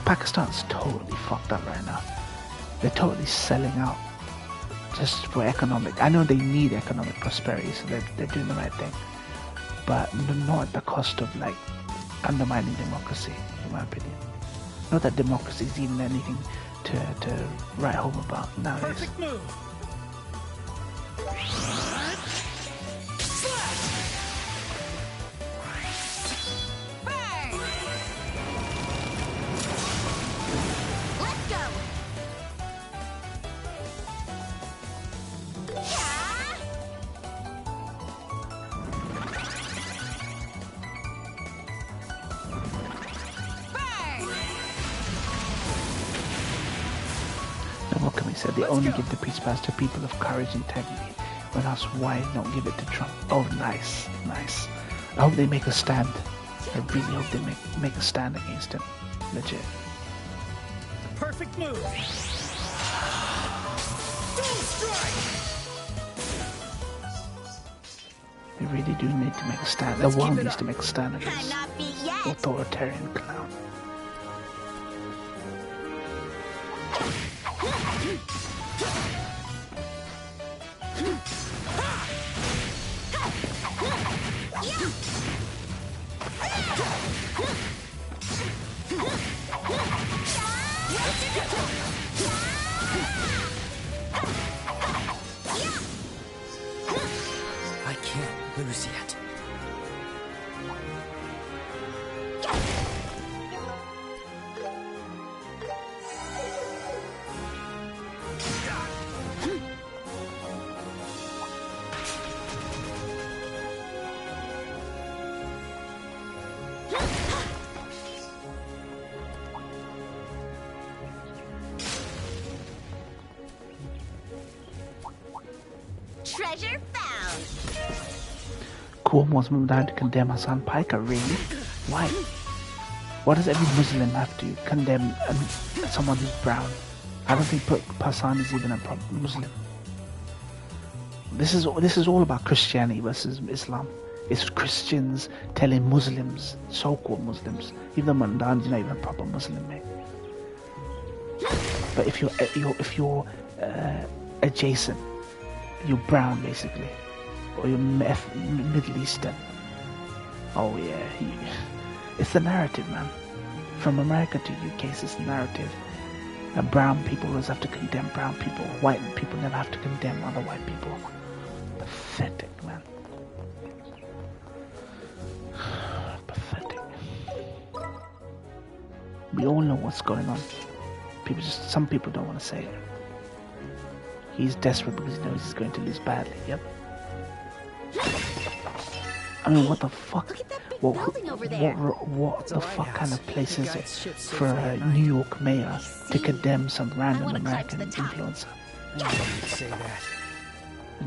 Pakistan's totally fucked up right now. They're totally selling out just for economic. I know they need economic prosperity, so they're doing the right thing, but not at the cost of like undermining democracy, in my opinion. Not that democracy is even anything to write home about nowadays.
Perfect move.
Burn! Let's go! Yeah! Burn!
And what can we say? They only give the Peace Prize to people of courage and integrity. When asked why not give it to Trump? Oh, nice, nice. I hope they make a stand. I really hope they make a stand against him. Legit.
Perfect move. Don't strike.
They really do need to make a stand. The
Let's keep
world
it
needs
up.
to make a stand against
Cannot be yet!
authoritarian clown.
I can't lose yet.
Treasure found.
Cuomo's moved down to condemn Hassan Piker, really? Why? Why does every Muslim have to condemn someone who's brown? I don't think Hassan is even a proper Muslim. This is all about Christianity versus Islam. It's Christians telling Muslims, so-called Muslims, even though Mandan's not even a proper Muslim, mate. But if you're adjacent, you're brown basically, or you're Middle Eastern. Oh yeah, it's the narrative, man. From America to UK, it's the narrative. And brown people always have to condemn brown people. White people never have to condemn other white people. Pathetic, man. Pathetic. We all know what's going on. Some people don't want to say it. He's desperate because he knows he's going to lose badly. Yep. I mean, what the fuck?
Look at that big building over there.
What the fuck kind of place is it for a New York mayor to condemn some random American influencer?
Say that.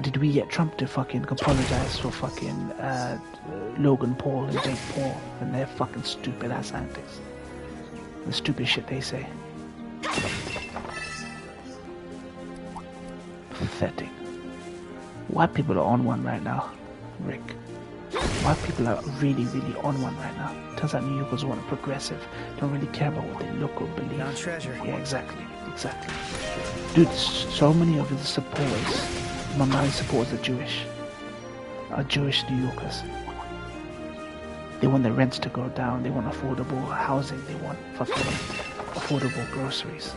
Did we get Trump to fucking apologize for fucking Logan Paul and Jake Paul and their fucking stupid ass antics? The stupid shit they say. Pathetic. White people are on one right now, Rick. White people are really, really on one right now. Turns out New Yorkers want a progressive. Don't really care about what they look or believe.
Now treasure.
Yeah, exactly. Dude, so many of the supporters, Mamadi supporters are Jewish New Yorkers. They want their rents to go down. They want affordable housing. They want fucking affordable groceries.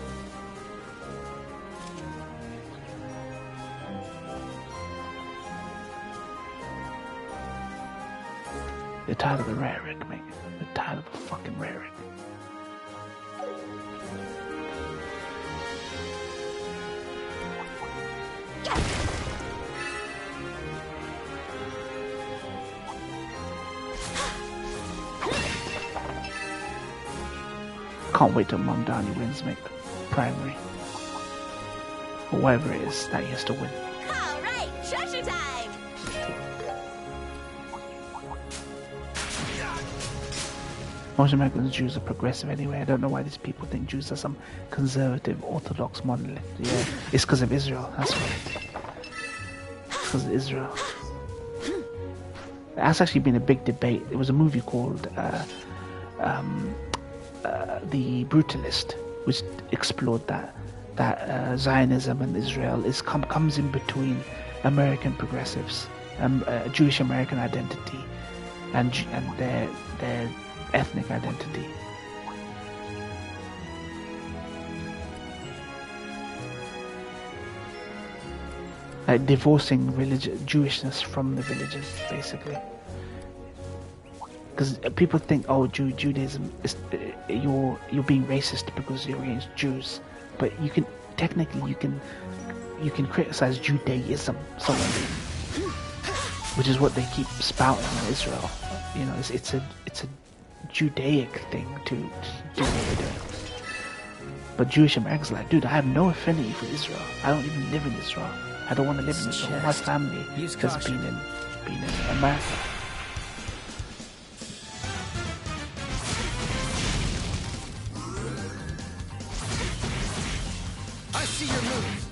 They're tired of the rhetoric, mate. They're tired of the fucking rhetoric. Can't wait till Mamdani wins, mate. Primary. Or whatever it is that he has to win.
All right, treasure time.
Most Americans, Jews are progressive anyway. I don't know why these people think Jews are some conservative, orthodox monolith. Yeah, it's because of Israel. That's why. It's because of Israel. That's actually been a big debate. There was a movie called The Brutalist, which explored that Zionism and Israel comes in between American progressives, Jewish American identity, and their ethnic identity. Like divorcing Jewishness from the religion, basically. Because people think, oh, Judaism is you're being racist because you're against Jews, but you can criticize Judaism, which is what they keep spouting in Israel. You know, it's a Judaic thing to do what we're doing. But Jewish Americans are like, dude, I have no affinity for Israel. I don't even live in Israel. I don't want to live in Israel. My family has been in America.
I see your move.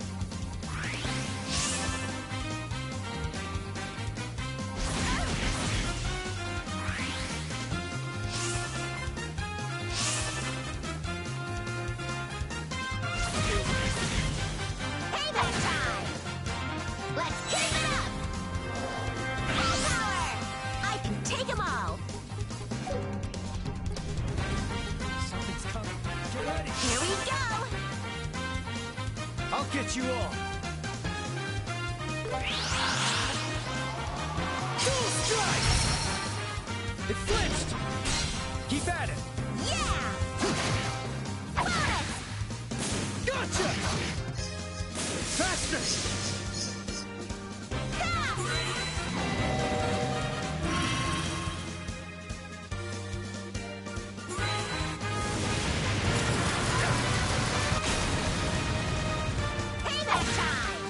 Payback time. Let's kick it up. Full power. I can take them all.
Something's coming. Get ready.
Here we go.
I'll get you all. Dual strike! It flinched! Keep at it!
Yeah. Bonus.
Gotcha! Faster!
Payback time.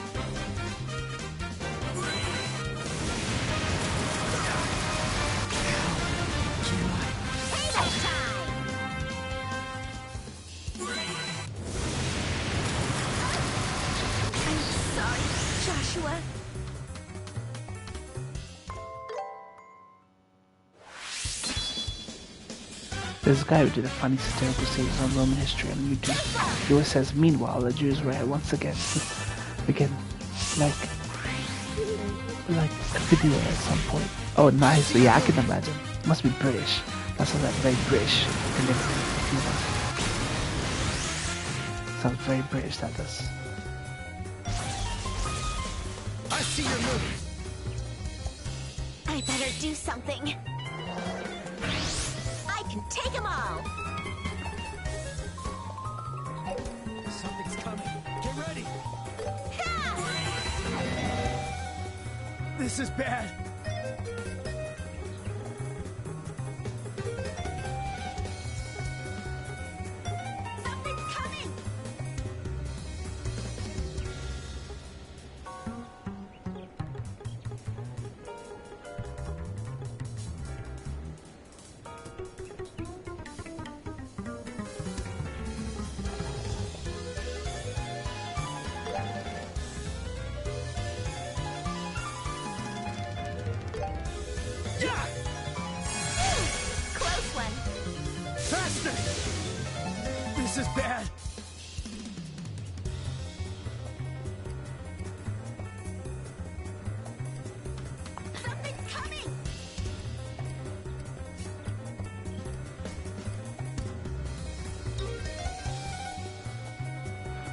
Joshua.
There's a guy who did a funny satirical series on Roman history on YouTube. He always says, meanwhile, the Jews were once again, like a video at some point. Oh, nice. Yeah, I can imagine. It must be British. That sounds like very British delivery. Sounds very British, that does.
I see your move.
I better do something. I can take them all.
Something's coming. Get ready. This is bad.
Something's coming. Close one.
Faster! This is bad.
Something's coming.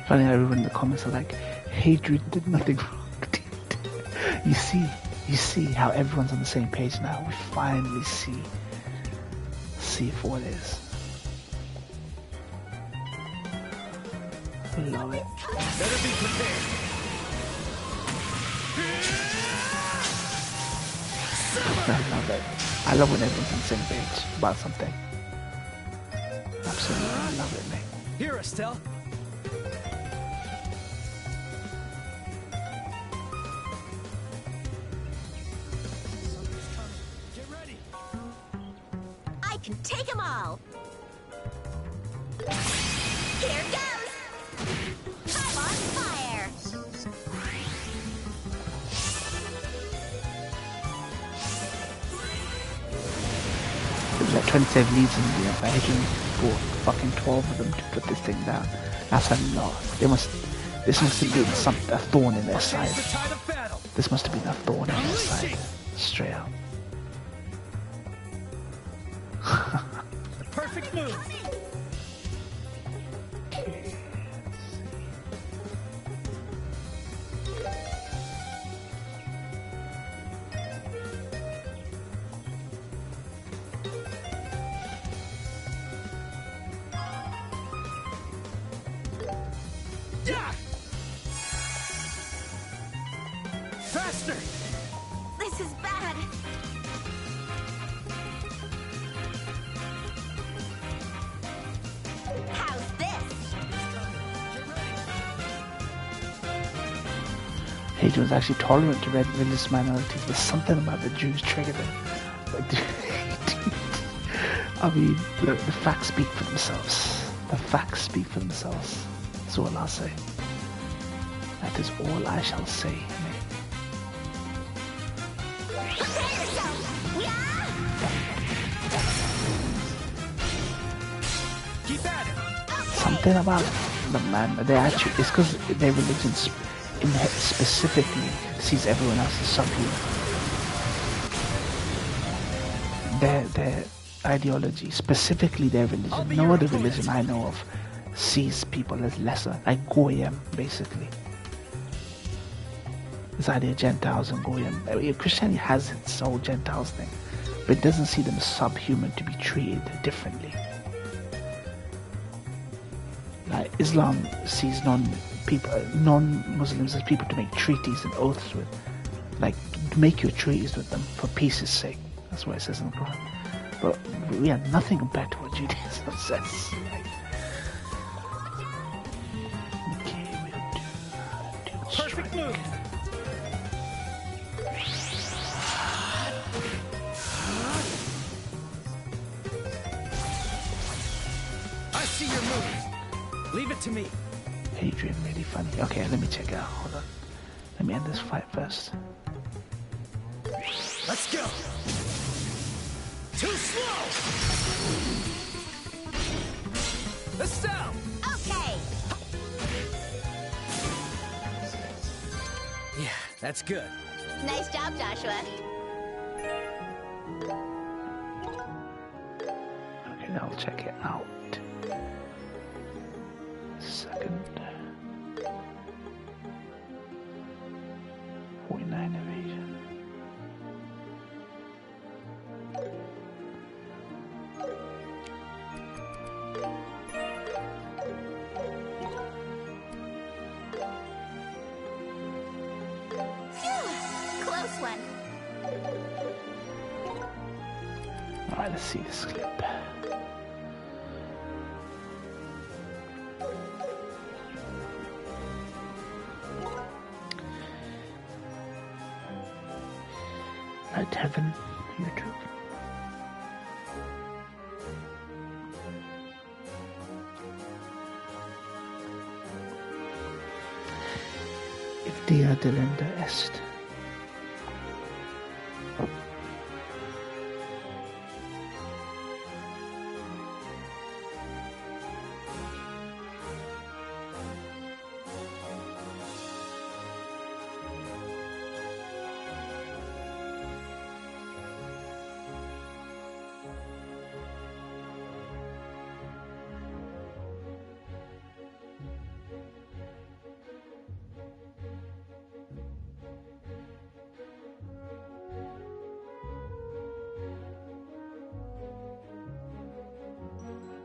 Funny how everyone in the comments are like, Hadrian did nothing wrong. You see how everyone's on the same page now. We finally see for what it is. Love it.
Better be prepared.
I love it. I love when everyone's on the same page about something. Absolutely, I love it, mate.
Here, Estelle. Get ready.
I can take them all. Here goes. I'm on fire.
It was like 27 leads in the end, but Hadrian bought fucking 12 of them to put this thing down. That's a lot. This must have been a thorn in their side.
The tide of battle.
This must have been a thorn in their side. Straight up.
Perfect move. Faster!
This is bad. How's this?
Hadrian was actually tolerant to red religious minorities, but something about the Jews triggered him. Like, I mean, look, the facts speak for themselves. The facts speak for themselves. That's all I'll say. That is all I shall say, mate.
Prepare yourself. Yeah!
Keep at it.
Something about them, man. They actually, it's because their religion specifically sees everyone else as subhuman. Their ideology, specifically their religion, no other religion I know of sees people as lesser, like Goyim, basically. This idea of Gentiles and Goyim. I mean, Christianity has its whole Gentiles thing, but it doesn't see them as subhuman to be treated differently. Like Islam sees non-Muslims as people to make treaties and oaths with, like make your treaties with them for peace's sake. That's what it says in the Quran. But we have nothing compared to what Judaism says. Okay, we'll do
Perfect move. I see your move. Leave it to me.
Hadrian, really funny. Okay, let me check it out. Hold on. Let me end this fight first.
Let's go! Too slow!
Estelle!
Okay.
Yeah, that's good.
Nice job, Joshua.
Okay, I'll check it out. Second. 49 evasion.
Phew. Close one.
Alright, let's see this clip. Night Heaven, YouTube. If dia delenda est.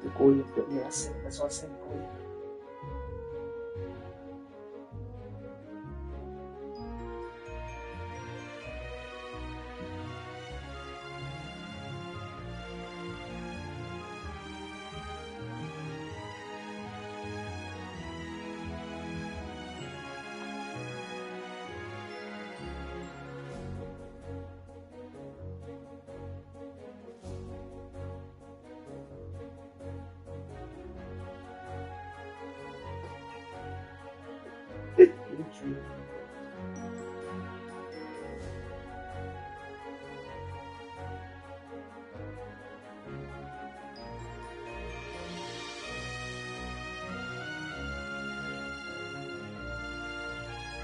The Goy, yes, that's what I said, Goy.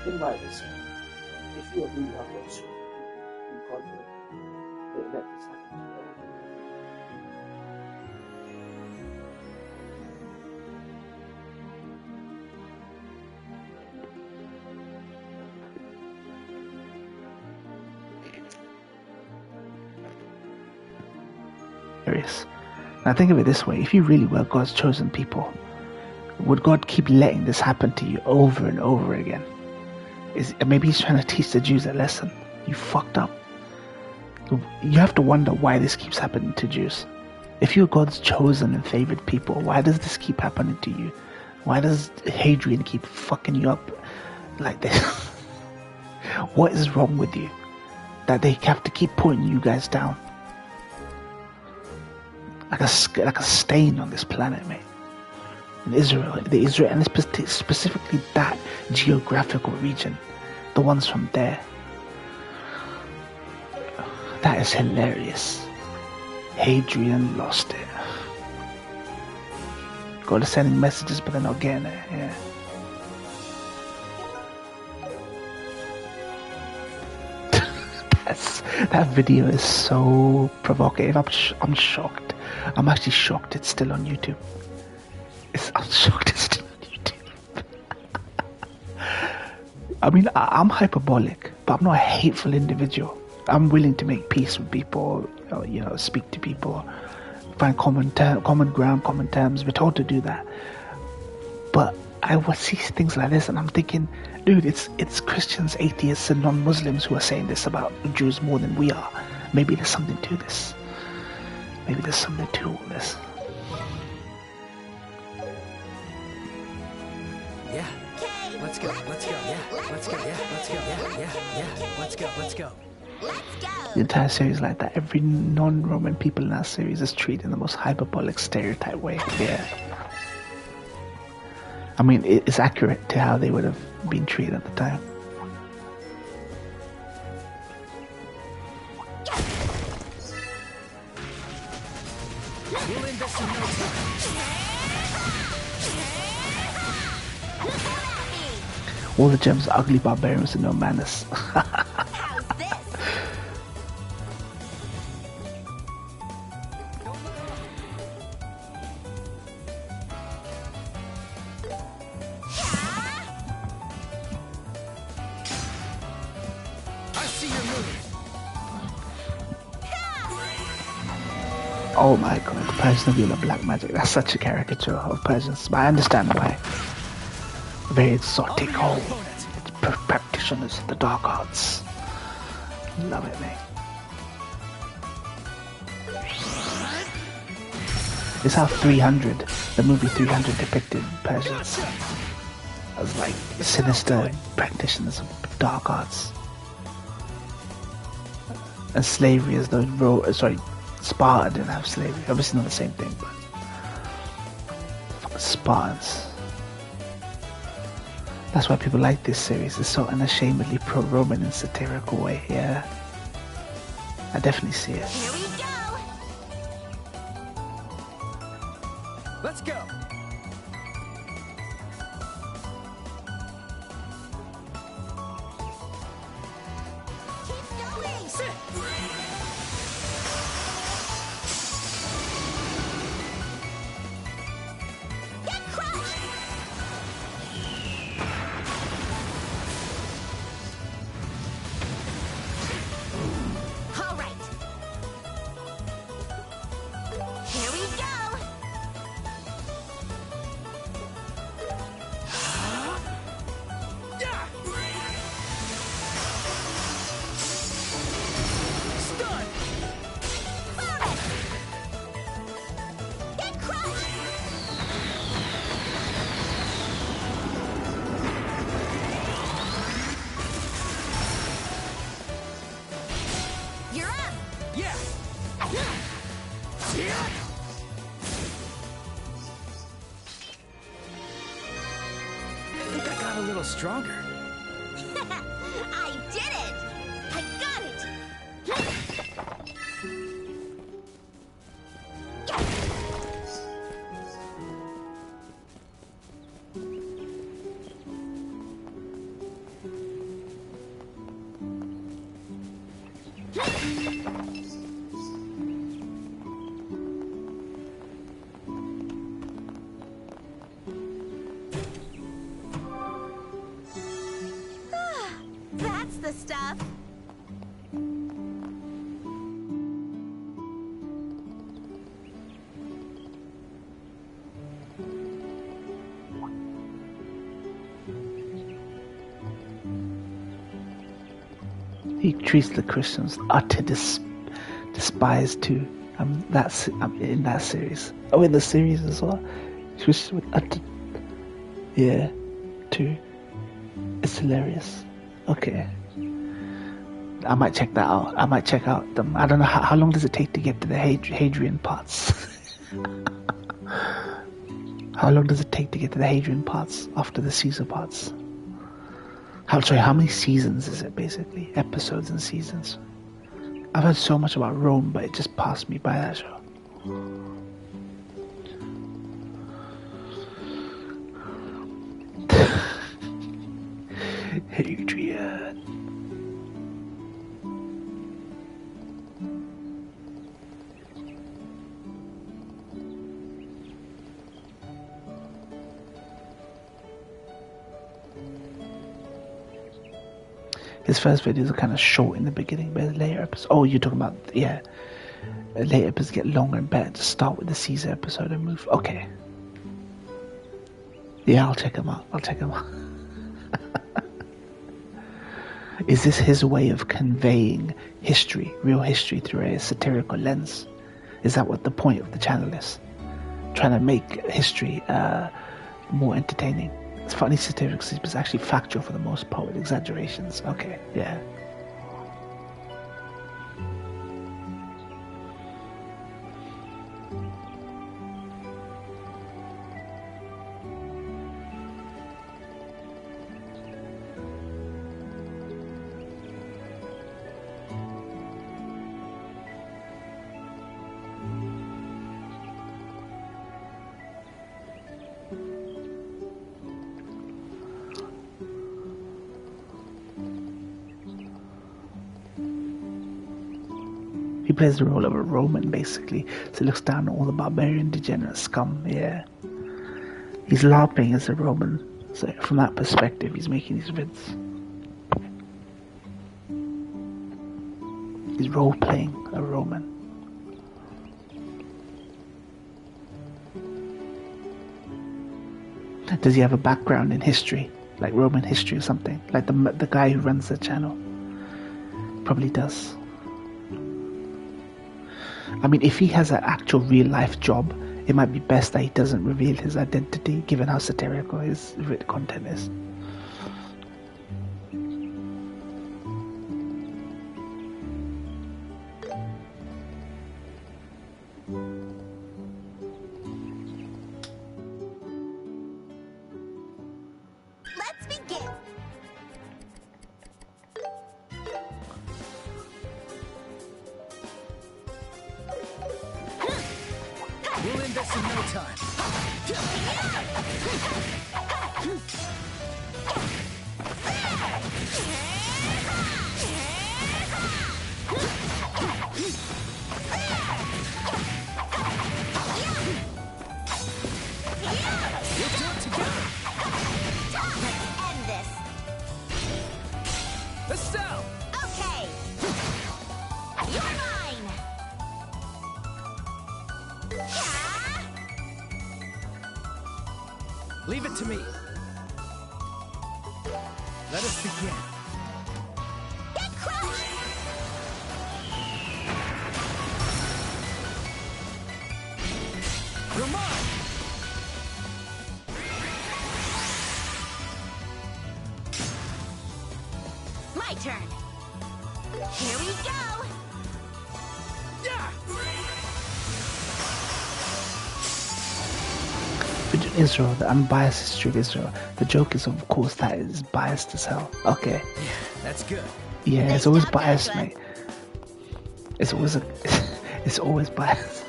Think about this. If you really have those in conflict, they let this happen to you. Now think of it this way: if you really were God's chosen people, would God keep letting this happen to you over and over again? Maybe he's trying to teach the Jews a lesson. You fucked up. You have to wonder why this keeps happening to Jews. If you're God's chosen and favored people, why does this keep happening to you? Why does Hadrian keep fucking you up like this? What is wrong with you that they have to keep putting you guys down? Like a stain on this planet, mate. In Israel, and specifically that geographical region, the ones from there. That is hilarious. Hadrian lost it. God is sending messages, but they're not getting it. Yeah. That video is so provocative. I'm shocked. I'm actually shocked it's still on YouTube. I'm shocked it's still on YouTube. I mean, I'm hyperbolic, but I'm not a hateful individual. I'm willing to make peace with people, speak to people, find common ground, common terms. We're told to do that. But I would see things like this and I'm thinking, dude, it's Christians, atheists and non-Muslims who are saying this about Jews more than we are. Maybe there's something to this. Maybe there's something to all this.
Yeah. Let's go. Yeah. Let's go.
The entire series like that. Every non-Roman people in that series is treated in the most hyperbolic, stereotype way. Yeah. I mean, it's accurate to how they would have been treated at the time.
this in no time.
All the gems are ugly barbarians with no manners.
How's this?
I see you're moving.
Oh my god, Persian of Yellow Black Magic. That's such a caricature of Persians, but I understand why. Very exotic,
I'll
oh,
be your opponent.
it's practitioners of the dark arts. Love it, mate. It's how 300, the movie 300 depicted Persians as like sinister practitioners of dark arts. And slavery as though Sparta didn't have slavery. Obviously not the same thing, but Spartans. That's why people like this series. It's so unashamedly pro-Roman in a satirical way. Yeah, I definitely see it.
Here we go.
Let's go.
Keep going.
Sit.
Get crushed. All right. Here we go.
Stun.
Get crushed. You're up.
Yeah. I think I got a little stronger.
I did it. I got it. That's the stuff.
He treats the Christians utter despise too. That's in that series. Oh, in the series as well. He treats with utter, yeah, too. It's hilarious. Okay, I might check that out. I might check out them. I don't know how long does it take to get to the Hadrian parts. How long does it take to get to the Hadrian parts after the Caesar parts? How many seasons is it basically? Episodes and seasons. I've heard so much about Rome, but it just passed me by, that show. Hadrian. His first videos are kind of short in the beginning, but later episodes. Oh, you're talking about, yeah. Later episodes get longer and better to start with the Caesar episode and move. Okay. Yeah, I'll check him out. Is this his way of conveying history, real history, through a satirical lens? Is that what the point of the channel is? Trying to make history more entertaining. It's funny satirics, but it's actually factual for the most part with exaggerations. Okay, yeah. plays the role of a Roman, basically. So he looks down on all the barbarian, degenerate scum. Yeah. He's LARPing as a Roman. So from that perspective, he's making these vids. He's role-playing a Roman. Does he have a background in history? Like Roman history or something? Like the guy who runs the channel? Probably does. I mean, if he has an actual real-life job, it might be best that he doesn't reveal his identity, given how satirical his writ content is.
Let's begin.
We'll end this in no time. We'll do it together.
Let's end this.
Estelle!
Okay. You're mine.
Leave it to me. Let us begin.
Get crushed.
You're mine!
My turn. Here we go.
Yeah!
Israel, the unbiased history of Israel. The joke is, of course, that it's biased as hell. Okay.
Yeah, that's good.
Yeah, it's always biased, mate. It's always it's always biased.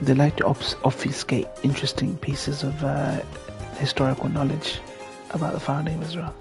They like to obfuscate interesting pieces of historical knowledge about the founding of Israel.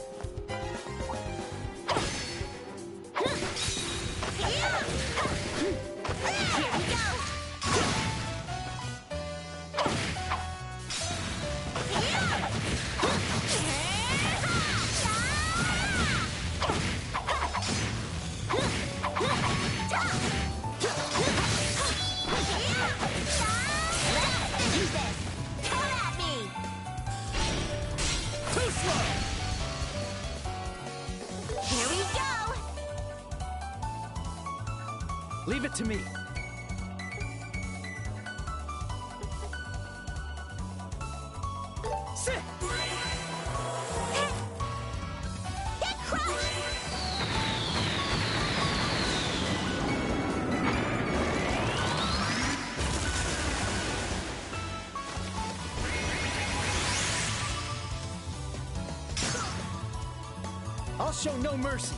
Leave it to me. Sit!
Get crushed.
I'll show no mercy.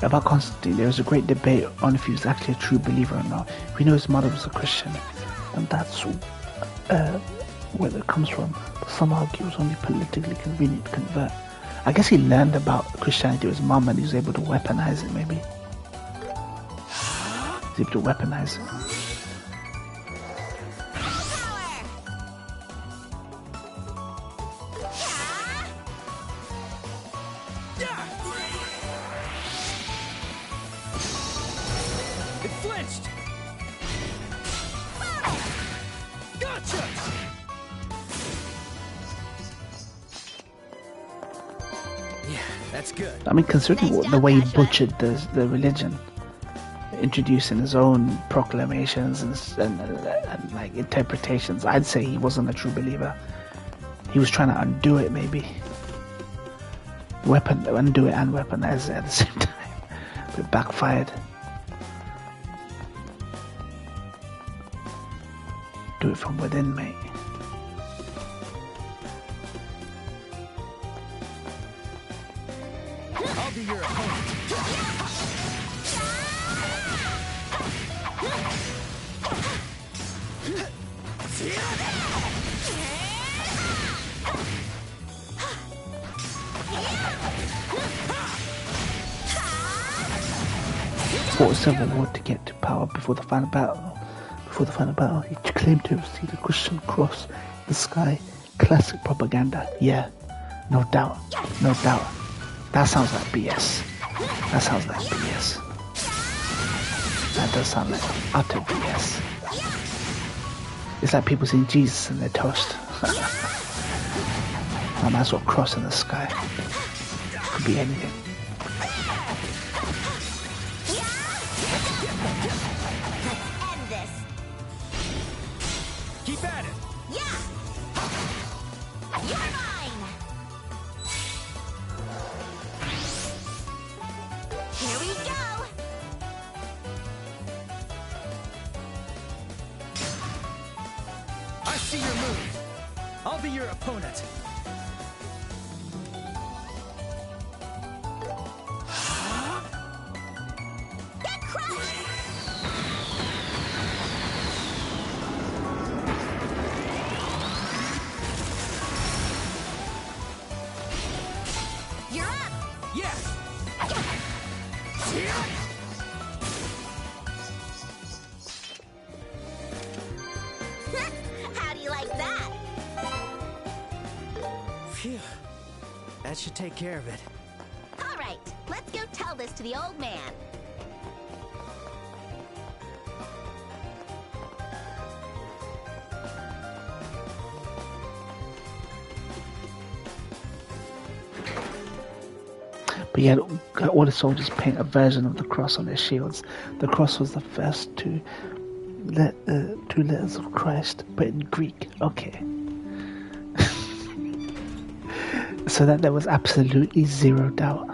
About Constantine, there was a great debate on if he was actually a true believer or not. We know his mother was a Christian, and that's where it comes from. But some argue it was only politically convenient to convert. I guess he learned about Christianity with his mum, and he was able to weaponize it, maybe. He's able to weaponize it.
It flinched! Gotcha! Yeah, that's good.
I mean, considering the way he butchered the religion, introducing his own proclamations and like interpretations, I'd say he wasn't a true believer. He was trying to undo it, maybe. Undo it and weaponize it at the same time. But it backfired. Do it from within, mate.
I'll be your opponent.
fought a civil war to get to power before the final battle. He claimed to have seen a Christian cross in the sky. Classic propaganda. Yeah, no doubt. That sounds like BS. That does sound like utter BS. It's like people seeing Jesus in their toast. I might as well cross in the sky. Could be anything.
End this.
Keep at it.
Yeah. You're mine. Here we go.
I see your move. I'll be your opponent.
Get crushed. You're up.
Yeah.
How do you like that?
Phew. That should take care of it.
All right, let's go tell this to the old man.
But yet, all the soldiers paint a version of the cross on their shields. The cross was the first two letters of Christ, but in Greek. Okay. So that there was absolutely zero doubt.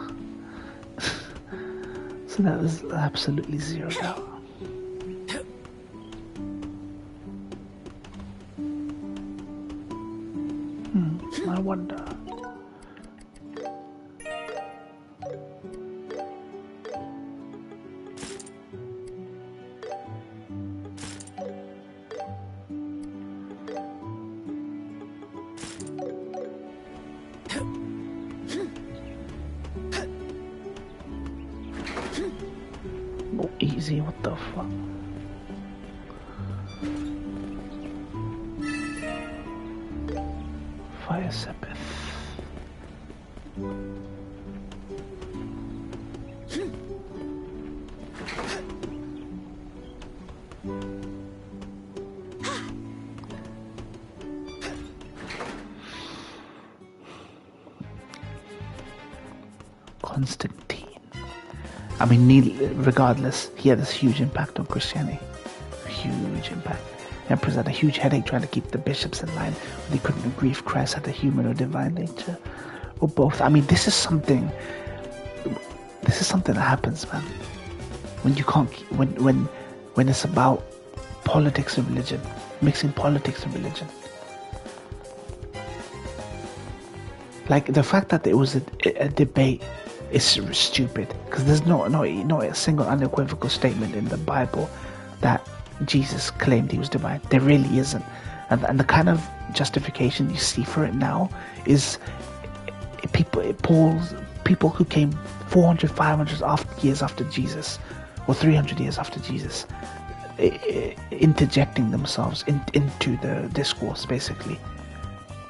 I wonder. Oh, easy, what the fuck? Fire Sepith. Constantine. I mean, regardless, he had this huge impact on Christianity. Huge impact. Emperors had a huge headache trying to keep the bishops in line when they couldn't agree if Christ had a human or divine nature, or both. I mean, this is something that happens, man. When you can't, when it's about politics and religion, mixing politics and religion. Like the fact that it was a debate is stupid, because there's not a single unequivocal statement in the Bible that Jesus claimed he was divine. There really isn't, and the kind of justification you see for it now is people who came 400, 500 years after Jesus, or 300 years after Jesus, interjecting themselves into the discourse basically,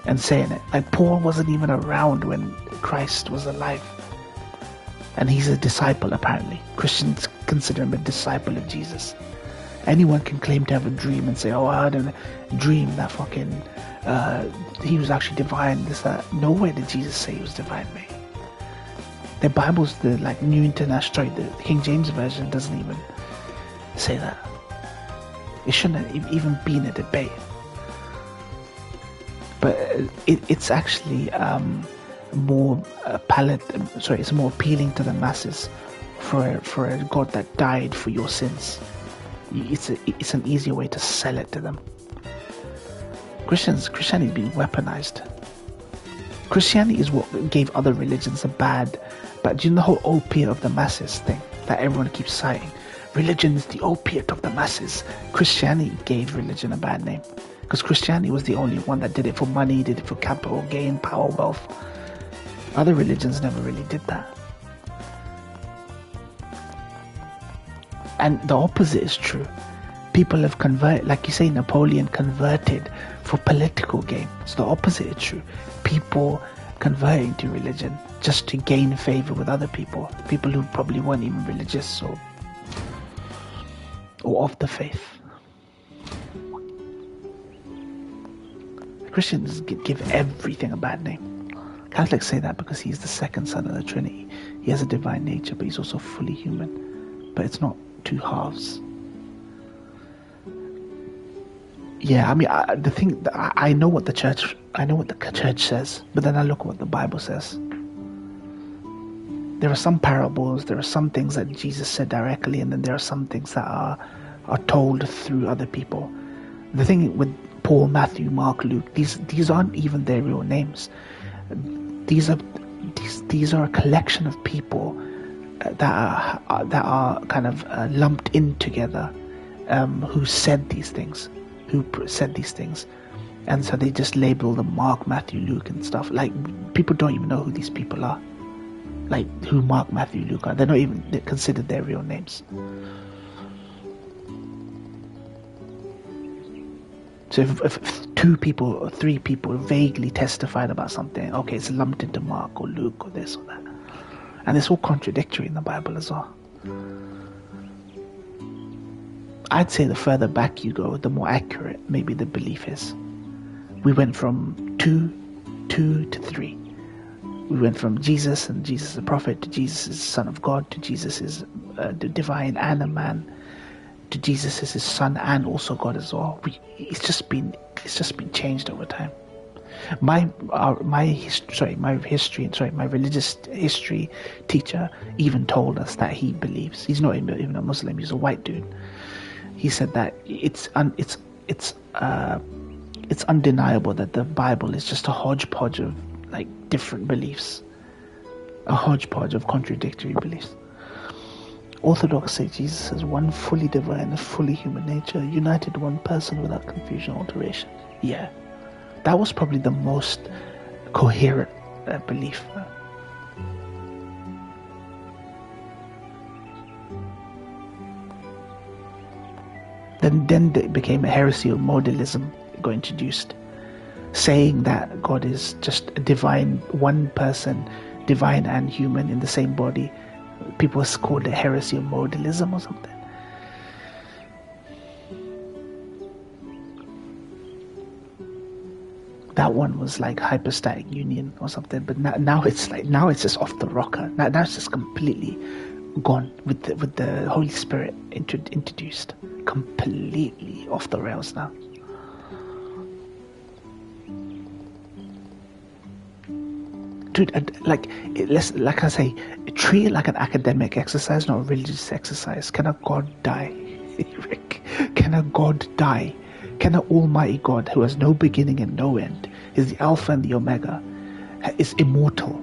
and saying it. Like Paul wasn't even around when Christ was alive, and he's a disciple apparently. Christians consider him a disciple of Jesus. Anyone can claim to have a dream and say, oh, I had a dream that fucking he was actually divine, this, that. Nowhere did Jesus say he was divine, mate. The Bible's the New International, the King James Version doesn't even say that. It shouldn't have even been a debate. But it's actually more it's more appealing to the masses for a God that died for your sins. It's an easier way to sell it to them. Christianity is being weaponized. Christianity is what gave other religions a bad, but you know the whole opiate of the masses thing that everyone keeps citing. Religion is the opiate of the masses. Christianity gave religion a bad name, because Christianity was the only one that did it for money, did it for capital gain, power, wealth. Other religions never really did that. And the opposite is true. People have converted, like you say, Napoleon converted for political gain. So the opposite is true. People converting to religion just to gain favor with other people who probably weren't even religious or of the faith. Christians give everything a bad name. Catholics say that because he's the second son of the Trinity. He has a divine nature, but he's also fully human. But it's not two halves. Yeah, I mean, I know what the church says, but then I look at what the Bible says. There are some parables, there are some things that Jesus said directly, and then there are some things that are told through other people. The thing with Paul, Matthew, Mark, Luke, these aren't even their real names. These are a collection of people that are kind of lumped in together, who said these things. And so they just label them Mark, Matthew, Luke and stuff. Like, people don't even know who these people are, like who Mark, Matthew, Luke are. They're not even considered their real names. So if 2 people or 3 people vaguely testified about something, okay, it's lumped into Mark or Luke or this or that, and it's all contradictory in the Bible as well. I'd say the further back you go, the more accurate maybe the belief is. We went from 2 to 3. We went from Jesus and Jesus the prophet to Jesus is Son of God to Jesus is the divine and a man to Jesus is his son and also God as well. It's just been changed over time. My religious history teacher even told us that he believes, he's not even a Muslim, he's a white dude. He said that it's undeniable that the Bible is just a hodgepodge of like different beliefs, a hodgepodge of contradictory beliefs. Orthodox say Jesus has one fully divine and fully human nature, united one person without confusion or alteration. Yeah, that was probably the most coherent belief. Then it became a heresy of modalism got introduced, saying that God is just a divine, one person, divine and human in the same body. People called it heresy of modalism or something. That one was like hypostatic union or something, but now it's just off the rocker. Now it's just completely gone with the Holy Spirit introduced, completely off the rails now. Dude, like I say, treat it like an academic exercise, not a religious exercise. Can a God die? Rick, can a God die? Can an almighty God who has no beginning and no end, is the Alpha and the Omega, is immortal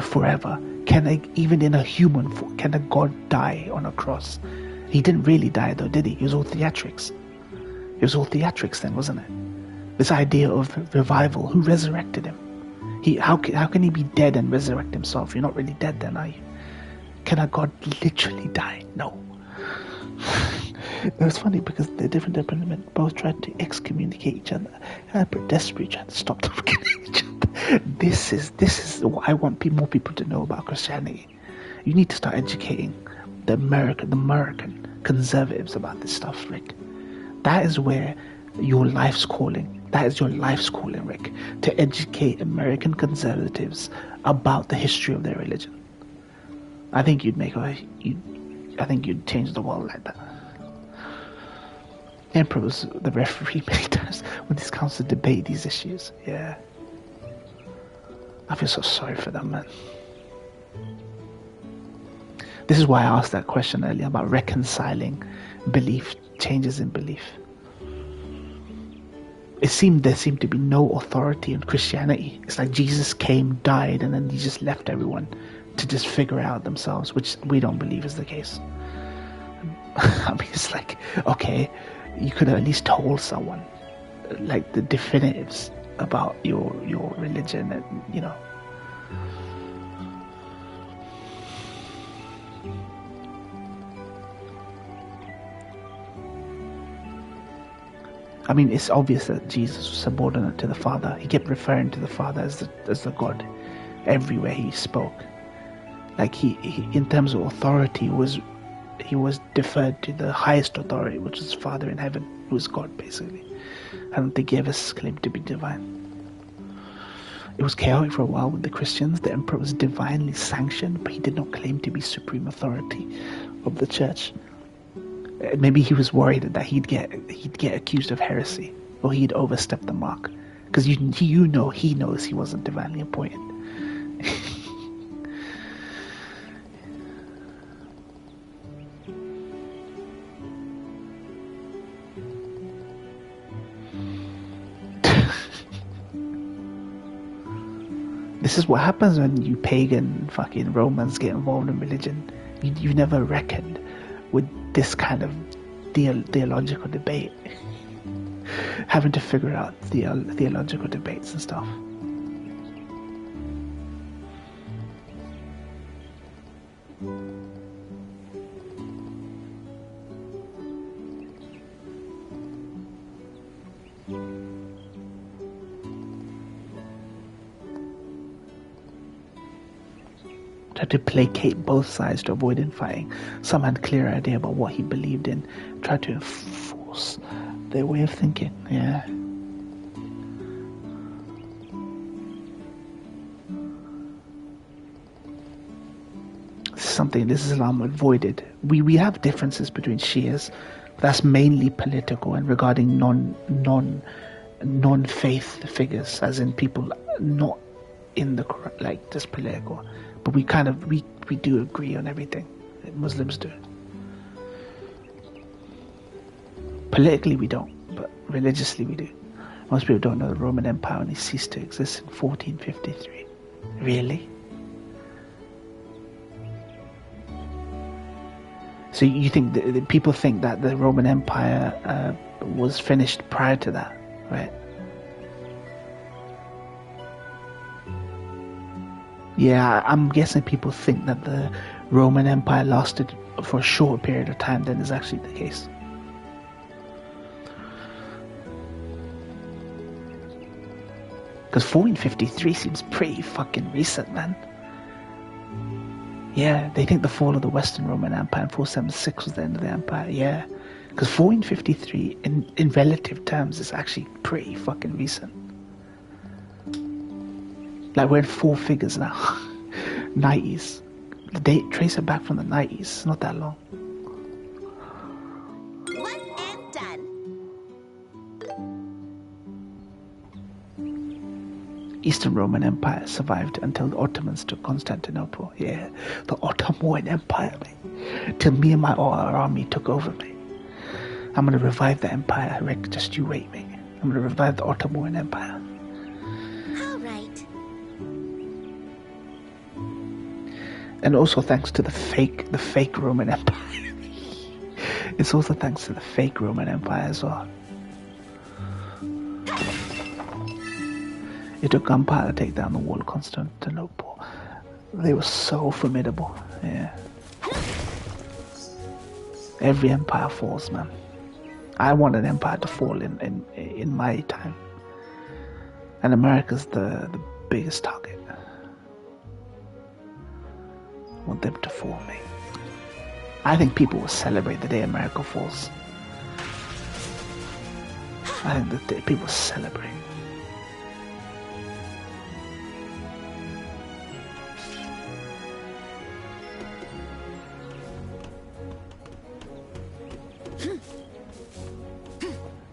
forever? Even in a human form, can a God die on a cross? He didn't really die though, did he? It was all theatrics. It was all theatrics then, wasn't it? This idea of revival, who resurrected him? How can he be dead and resurrect himself? You're not really dead then, are you? Can a God literally die? No. It was funny because the different temperaments both tried to excommunicate each other, and desperately tried to stop them from killing each other. This is what I want more people to know about Christianity. You need to start educating the American conservatives about this stuff, Rick. That is where your life's calling. That is your life's calling, Rick, to educate American conservatives about the history of their religion. I think you'd change the world like that. The Emperor was the referee many times when these councils debate these issues. Yeah. I feel so sorry for them, man. This is why I asked that question earlier about reconciling changes in belief. There seemed to be no authority in Christianity. It's like Jesus came, died, and then he just left everyone to just figure it out themselves, which we don't believe is the case. I mean, it's like, okay, you could have at least told someone like the definitives about your religion, and you know. I mean, it's obvious that Jesus was subordinate to the Father. He kept referring to the Father as the God everywhere he spoke. Like he in terms of authority, he was deferred to the highest authority, which is Father in heaven, who is God, basically. I don't think he ever claimed to be divine. It was chaotic for a while with the Christians. The emperor was divinely sanctioned, but he did not claim to be supreme authority of the church. Maybe he was worried that he'd get accused of heresy, or he'd overstep the mark, because he knows he wasn't divinely appointed. This is what happens when you pagan fucking Romans get involved in religion. You never reckoned with this kind of theological debate. Having to figure out theological debates and stuff. Tried to placate both sides to avoid infighting. Some had a clear idea about what he believed in. Tried to enforce their way of thinking. Yeah. This Islam avoided. We have differences between Shias. That's mainly political and regarding non-faith figures, as in people not in the Quran, like just political. But we do agree on everything. Muslims do. Politically we don't, but religiously we do. Most people don't know the Roman Empire only ceased to exist in 1453. Really? So you think that people think that the Roman Empire was finished prior to that, right? Yeah, I'm guessing people think that the Roman Empire lasted for a short period of time than is actually the case. Because 1453 seems pretty fucking recent, man. Yeah, they think the fall of the Western Roman Empire in 476 was the end of the empire. Yeah, because 1453 in relative terms is actually pretty fucking recent. Like we're in four figures now. 90s. The date, trace it back from the 90s. It's not that long.
One and done.
Eastern Roman Empire survived until the Ottomans took Constantinople. Yeah, the Ottoman Empire, mate. Till me and my army took over, mate. I'm gonna revive the empire, Rick. Just you wait, mate. I'm gonna revive the Ottoman Empire.
All right.
And also thanks to the fake Roman Empire. It's also thanks to the fake Roman Empire as well. It took gunpowder to take down the wall of Constantinople. They were so formidable. Yeah. Every empire falls, man. I want an empire to fall in my time. And America's the biggest target. I want them to fall, mate. I think people will celebrate the day America falls. I think that people celebrate.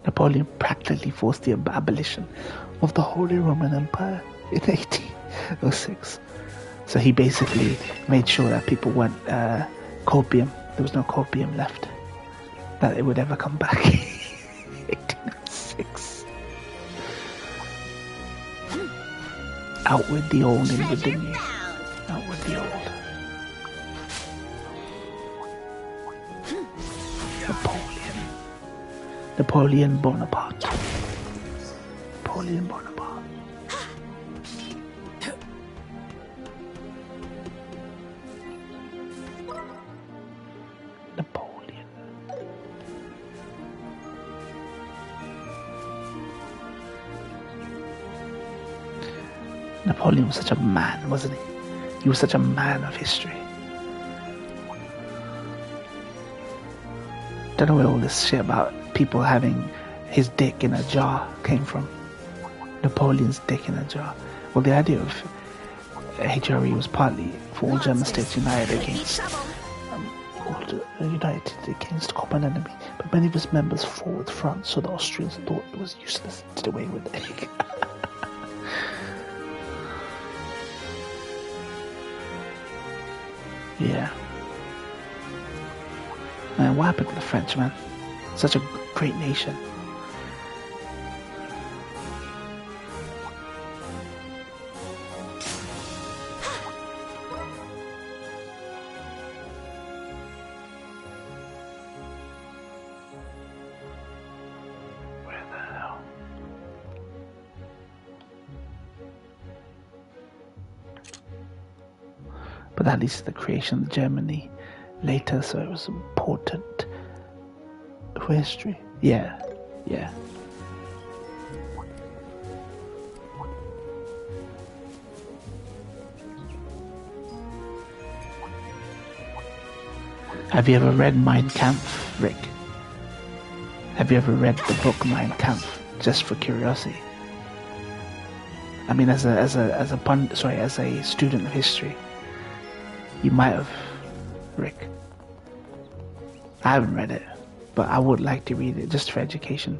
Napoleon practically forced the abolition of the Holy Roman Empire in 1806. So he basically made sure that people weren't copium. There was no copium left. That it would ever come back. 1806. Out with the old and with the new. Out with the old. Napoleon Bonaparte. Napoleon Bonaparte. Napoleon. Napoleon was such a man, wasn't he? He was such a man of history. Don't know where all this shit about people having his dick in a jar came from. Napoleon's dick in a jar. Well, the idea of HRE was partly for all German states united against common enemy, but many of its members fought with France, so the Austrians thought it was useless and did away with it. Yeah. Man, what happened to the French, man? Such a great nation. Where the hell? But that leads to the creation of Germany later, so it was important for history. Yeah. Have you ever read Mein Kampf, Rick? Have you ever read the book Mein Kampf, just for curiosity? I mean, as a student of history, you might have, Rick. I haven't read it, but I would like to read it just for education.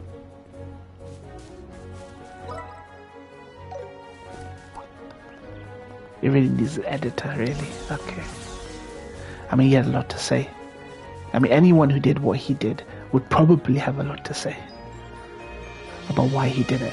It really needs an editor, really. Okay. I mean, he had a lot to say. I mean, anyone who did what he did would probably have a lot to say about why he did it.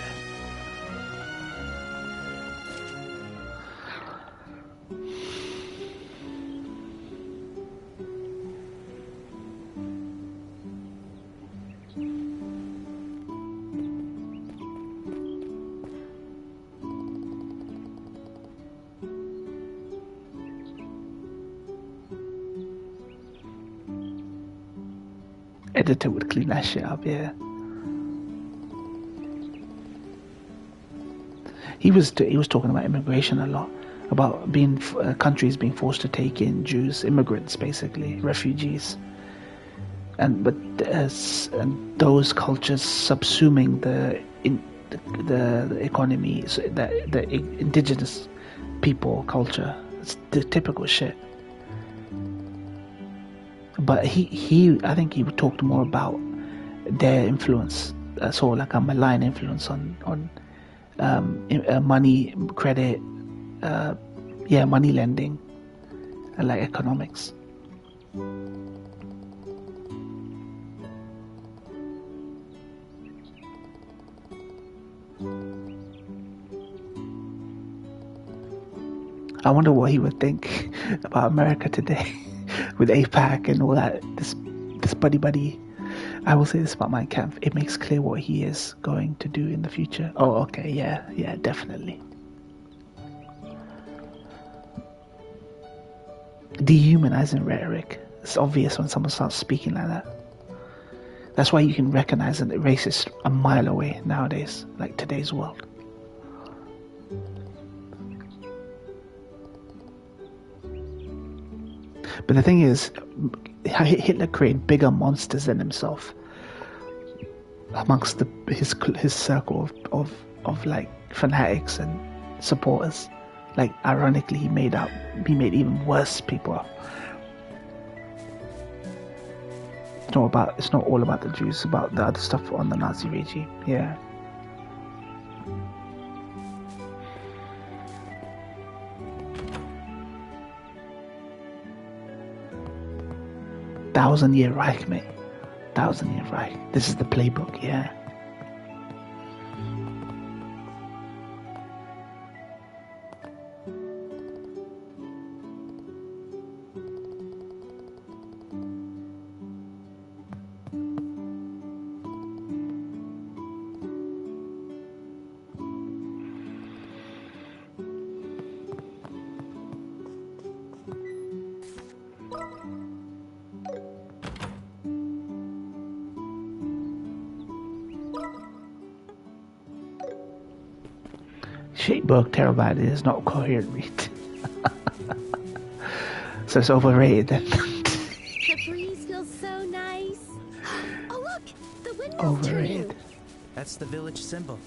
Editor would clean that shit up, yeah. He was talking about immigration a lot, about being countries being forced to take in Jews, immigrants, basically refugees, and those cultures subsuming the economy, so the indigenous people culture. It's the typical shit. But I think he talked more about their influence, sort of like a malign influence on money, credit, money lending, and like economics. I wonder what he would think about America today. With APAC and all that, this buddy. I will say this about Mein Kampf. It makes clear what he is going to do in the future. Oh, okay, yeah, definitely. Dehumanizing rhetoric. It's obvious when someone starts speaking like that. That's why you can recognize a racist a mile away nowadays, like today's world. But the thing is, Hitler created bigger monsters than himself amongst his circle of like fanatics and supporters. Like, ironically, he made even worse people up. It's not all about the Jews, it's about the other stuff on the Nazi regime. Yeah. Thousand-year Reich, mate. 1,000-year Reich. This is the playbook, yeah. Shit book, terrible idea. It's not a coherent read. So it's overrated then.
The breeze feels so nice.
Oh, look! The windmill's
Overrated.
turning.
That's the village symbol.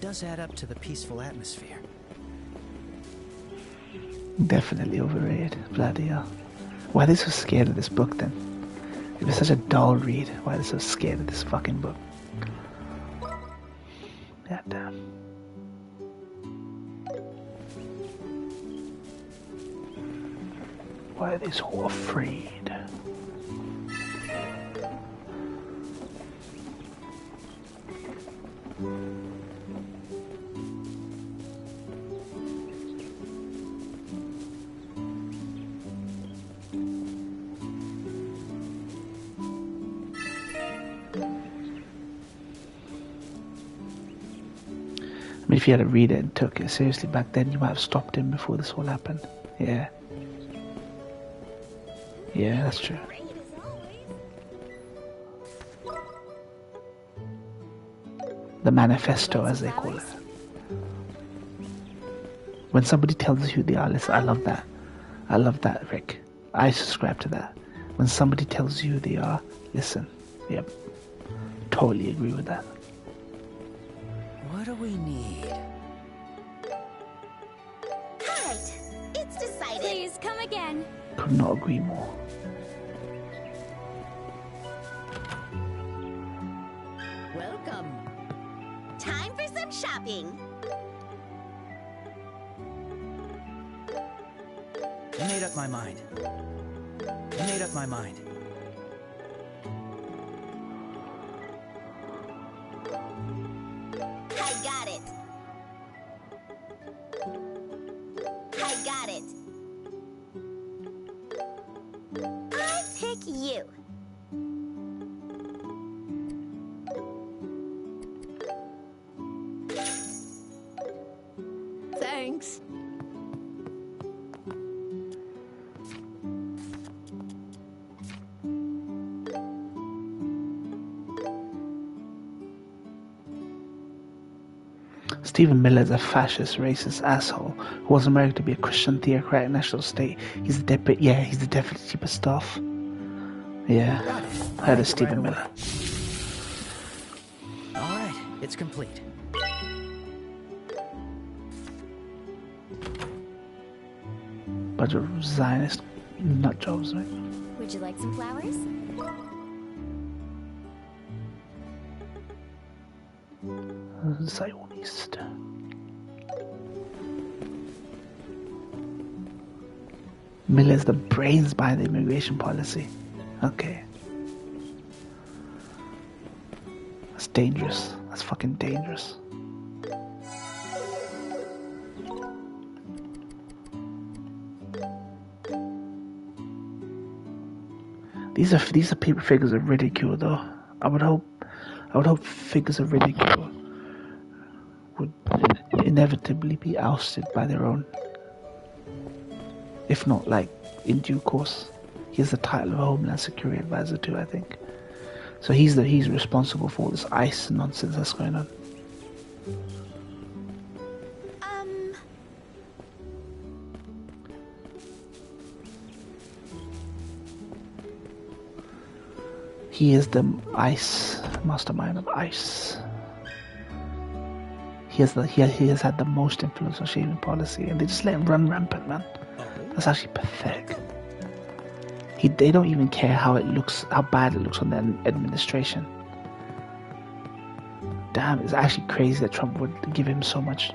Does add up to the peaceful atmosphere.
Definitely overrated. Bloody hell. Why are they so scared of this book then? If it's such a dull read, why are they so scared of this fucking book? God damn. Why are they so afraid? I mean, if you had to read it and took it seriously back then, you might have stopped him before this all happened. Yeah. Yeah, that's true. The manifesto, as they call it. When somebody tells you who they are, listen, I love that. I love that, Rick. I subscribe to that. When somebody tells you who they are, listen. Yep. Totally agree with that.
What do we need?
Alright, it's decided.
Please come again.
Could not agree more.
Welcome. Time for some shopping.
I made up my mind. I made up my mind.
I got it. I got it. I pick you.
Thanks.
Stephen Miller is a fascist, racist asshole who wants America to be a Christian theocratic national state. He's the deputy. Yeah, he's the deputy chief of staff. Yeah, that is Stephen Miller.
All right, it's complete.
Bunch of Zionist nut jobs, right?
Would you like some flowers?
Zionist. Miller's the brains behind the immigration policy. Okay. That's dangerous. That's fucking dangerous. These are people figures of ridicule though. I would hope figures of ridicule would inevitably be ousted by their own. If not, like, in due course. He has the title of Homeland Security Advisor too, I think. So he's responsible for all this ICE nonsense that's going on. He is the ICE mastermind of ICE. He has had the most influence on shaving policy, and they just let him run rampant, man. That's actually pathetic. They don't even care how it looks, how bad it looks on the administration. Damn, it's actually crazy that Trump would give him so much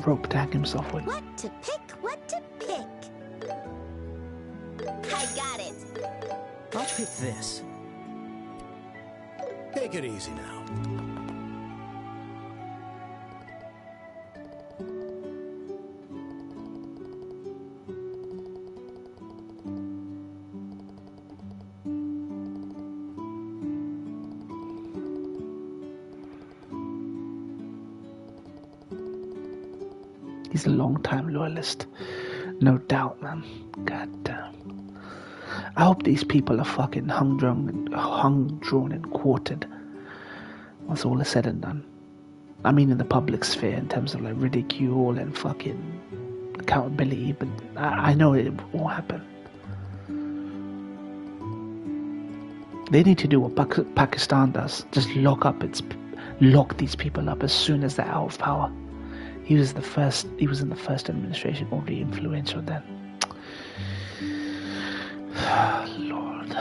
rope to hang himself with.
What to pick, what to pick. I got it.
I'll pick this.
Take it easy now.
He's a long-time loyalist, no doubt, man. God damn. I hope these people are fucking hung, drawn, and quartered once all is said and done. I mean in the public sphere in terms of like ridicule and fucking accountability, but I know it won't happen. They need to do what Pakistan does. Just lock these people up as soon as they're out of power. He was in the first administration, already influential then. Lord.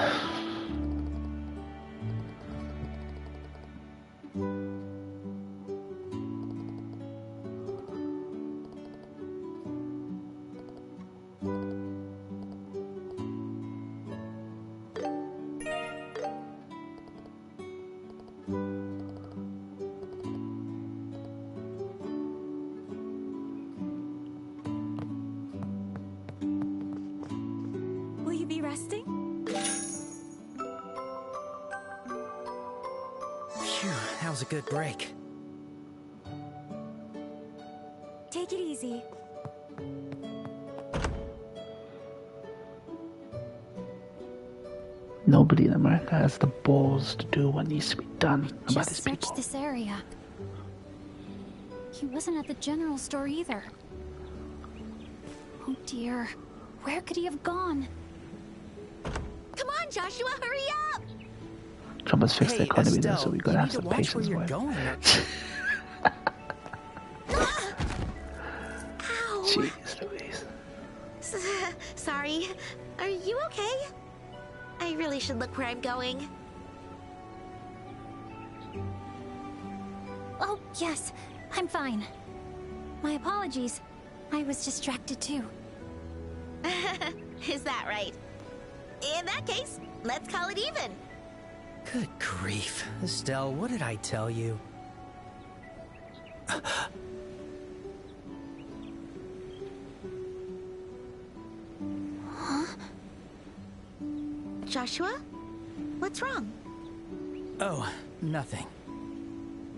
Will you be resting?
Phew, that was a good break.
Take it easy.
Nobody in America has the balls to do what needs to be done about
Just
these
search
people.
this area. He wasn't at the general store either. Oh dear. Where could he have gone?
Come on, Joshua, hurry up!
Trump has fixed the economy there, so
Estelle,
we gotta
you
have
need to
some
watch where
patience
you're
with him.
going.
Ow!
Jeez Louise.
Sorry. Are you okay? I really should look where I'm going.
Oh, yes. I'm fine. My apologies. I was distracted too.
Is that right? In that case, let's call it even.
Good grief. Estelle, what did I tell you?
Joshua? What's wrong?
Oh, nothing.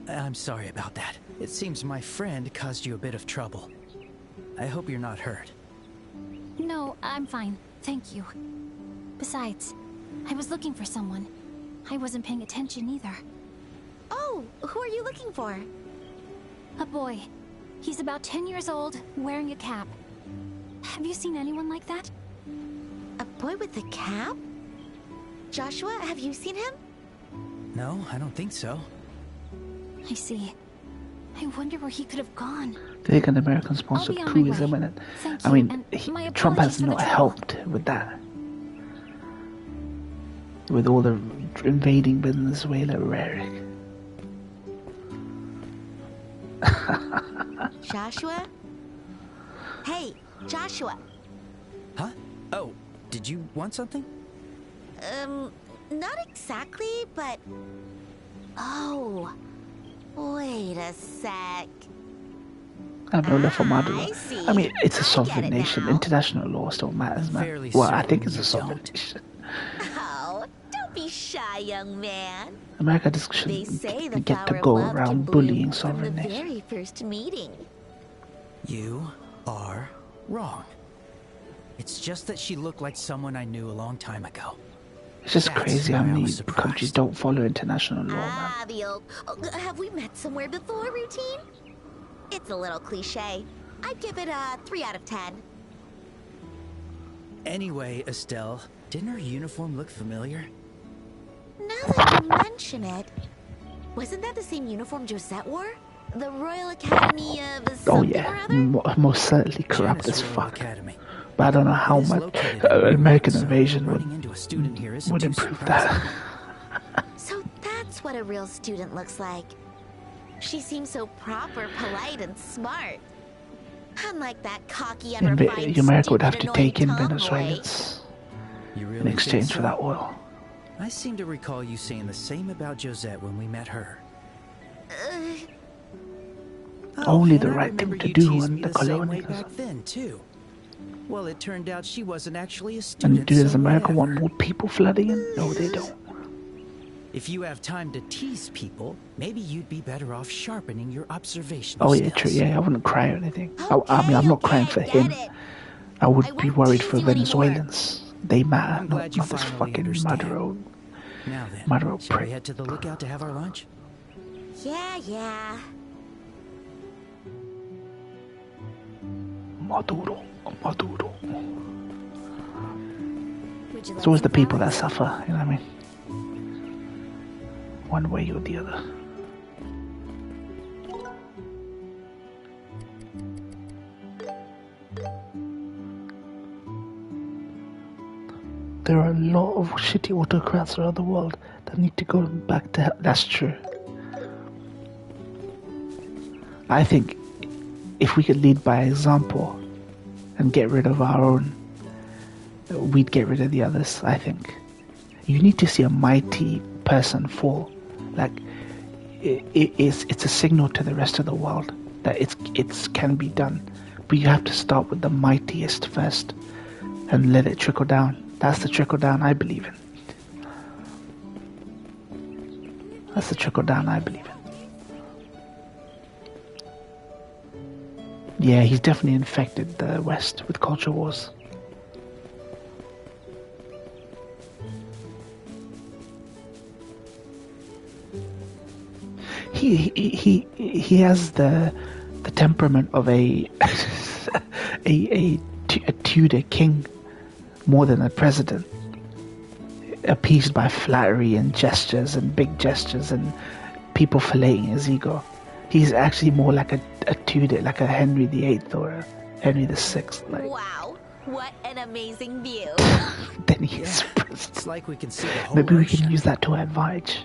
I'm sorry about that. It seems my friend caused you a bit of trouble. I hope you're not hurt.
No, I'm fine. Thank you. Besides, I was looking for someone. I wasn't paying attention either.
Oh, who are you looking for?
A boy. He's about 10 years old, wearing a cap. Have you seen anyone like that?
A boy with a cap? Joshua, have you seen him?
No, I don't think so.
I see. I wonder where he could have gone.
They think an American-sponsored
I'll be on
coup
my
is
way.
imminent.
Thank
I
you,
mean,
and my
Trump
apologies
has
for the
not
trouble.
helped with that. With all the invading Venezuela rhetoric.
Joshua? Hey, Joshua.
Huh? Oh, did you want something?
Not exactly, but... Oh, wait a sec.
I'm no left for Maduro.
I see.
I mean, it's a
I
sovereign
get it
nation.
now.
International law still matters, man.
Fairly
Well, I
certain
think it's a
you
sovereign
don't.
nation.
Oh, don't be shy, young man.
America just
They
shouldn't
say the
get to
flower
go
of love can
around
bloom
bullying
from
sovereign
the
nations.
very first meeting.
You are wrong. It's just that she looked like someone I knew a long time ago.
It's just
That's
crazy how
why I
many
was surprised.
countries don't follow international law, man.
Ah, the old have we met somewhere before routine? It's a little cliche. I'd give it a 3 out of 10.
Anyway, Estelle, didn't her uniform look familiar?
Now that you mention it, wasn't that the same uniform Josette wore? The Royal Academy of
Oh
something or
yeah,
other?
most certainly corrupt
Janus
as
Royal
fuck.
Academy.
But I don't know how
It is
much
located in
American
so
invasion
running into a student here isn't
would
too
improve
surprising.
that.
So that's what a real student looks like. She seems so proper, polite, and smart. Unlike that cocky, unrefined,
America would have
stupid,
to take in
annoying tomboy.
Venezuelans
You really
in
think
exchange
so?
for that oil.
I seem to recall you saying the same about Josette when we met her. Oh,
Only
and
the
I
right
remember
thing to
you
do
teased
in
me
the
the same way
colonialism.
back then too. Well, it turned out she wasn't actually a student.
And does
so
America want
whatever.
more people flooding in? No, they don't.
If you have time to tease people, maybe you'd be better off sharpening your observation
Oh yeah,
skills.
true. Yeah, I wouldn't cry or anything. I
Okay,
mean, I'm not
okay,
crying
I
for
get
him.
it.
I would
I
be
won't
worried
tease
for
you anymore.
Venezuelans. They matter,
I'm glad you
not this
finally
fucking
understand.
Maduro.
Now then,
Maduro
shall we
prick.
head to the lookout to have our lunch?
Yeah.
Maduro. Maduro.
Would you
It's
like
always the
some
people that
flowers?
suffer, you know what I mean? One way or the other. There are a lot of shitty autocrats around the world that need to go back to hell. That's true. I think if we could lead by example and get rid of our own, we'd get rid of the others, I think. You need to see a mighty person fall. Like, it's a signal to the rest of the world that it can be done. But you have to start with the mightiest first and let it trickle down. That's the trickle down I believe in. That's the trickle down I believe in. Yeah, he's definitely infected the West with culture wars. He has the temperament of a a Tudor king more than a president, appeased by flattery and gestures and big gestures and people filleting his ego. He's actually more like a Tudor, like a Henry VIII or a Henry VI. Like,
Wow, what an amazing view.
then he's
It's like we can see the whole
maybe we
ocean.
can use that to our advantage.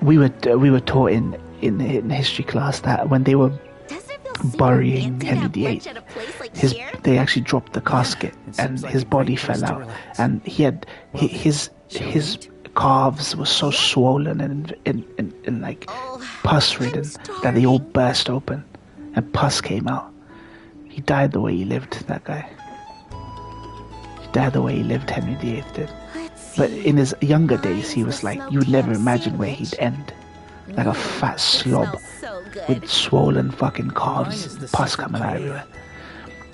We were taught in history class that when they were
Doesn't it feel super
burying
fancy to
Henry
have
VIII,
lunch at a place like
his
here?
they actually dropped the casket
it
and
seems like
his
a great
body
place
fell
to
out,
relax.
and he had his calves were so swollen and in like
Oh,
pus
I'm
ridden that they all
starving.
burst open and pus came out. He died the way he lived, that guy. He died the way he lived, Henry VIII did.
Let's see.
But in his younger days, he
Mine's
was
the
like, you would
smoky
never
ham
imagine where
sandwich.
he'd end. Like a fat
It
slob
smells so good.
with swollen fucking
Mine
calves,
is the
pus
secret
coming out
paella.
everywhere.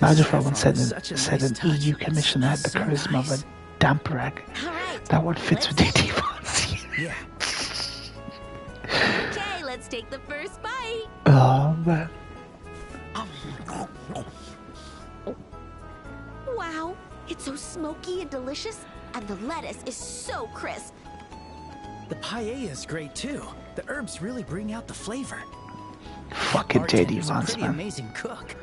Imagine if
saffron
someone
is such a
said
nice
an
touch.
EU commissioner had the
So
charisma
nice.
of a damp rag.
All right.
That one fits with
Let's-
DD Fonzie.
Yeah.
Okay, let's take the first bite.
Oh man.
Wow, it's so smoky and delicious, and the lettuce is so crisp.
The paella is great too. The herbs really bring out the flavor.
Fucking JD
Bartender's a
Vance,
pretty
man.
amazing cook.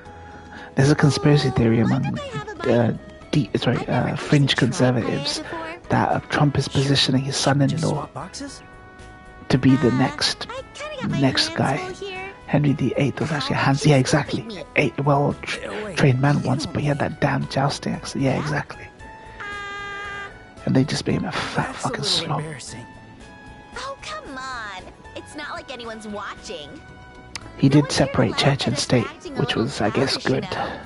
There's a conspiracy theory
Mind
among
if I have a bite?
fringe
I've never actually
conservatives
tried paella before.
that Trump is positioning his
Just
son-in-law
swap boxes?
to be the next
I kinda got my
next
hands
guy.
full here.
Henry VIII was actually a hands. Yeah, exactly. Trained man once, but he had that damn jousting accent. Yeah, exactly. And they just made him a fat
That's a
fucking
little
slob.
embarrassing.
Oh, come on. It's not like anyone's watching.
He
No
did
one's here to
separate
laugh
church
at
and
us
state,
acting a
which
little
was, I guess,
childish, you
good
know.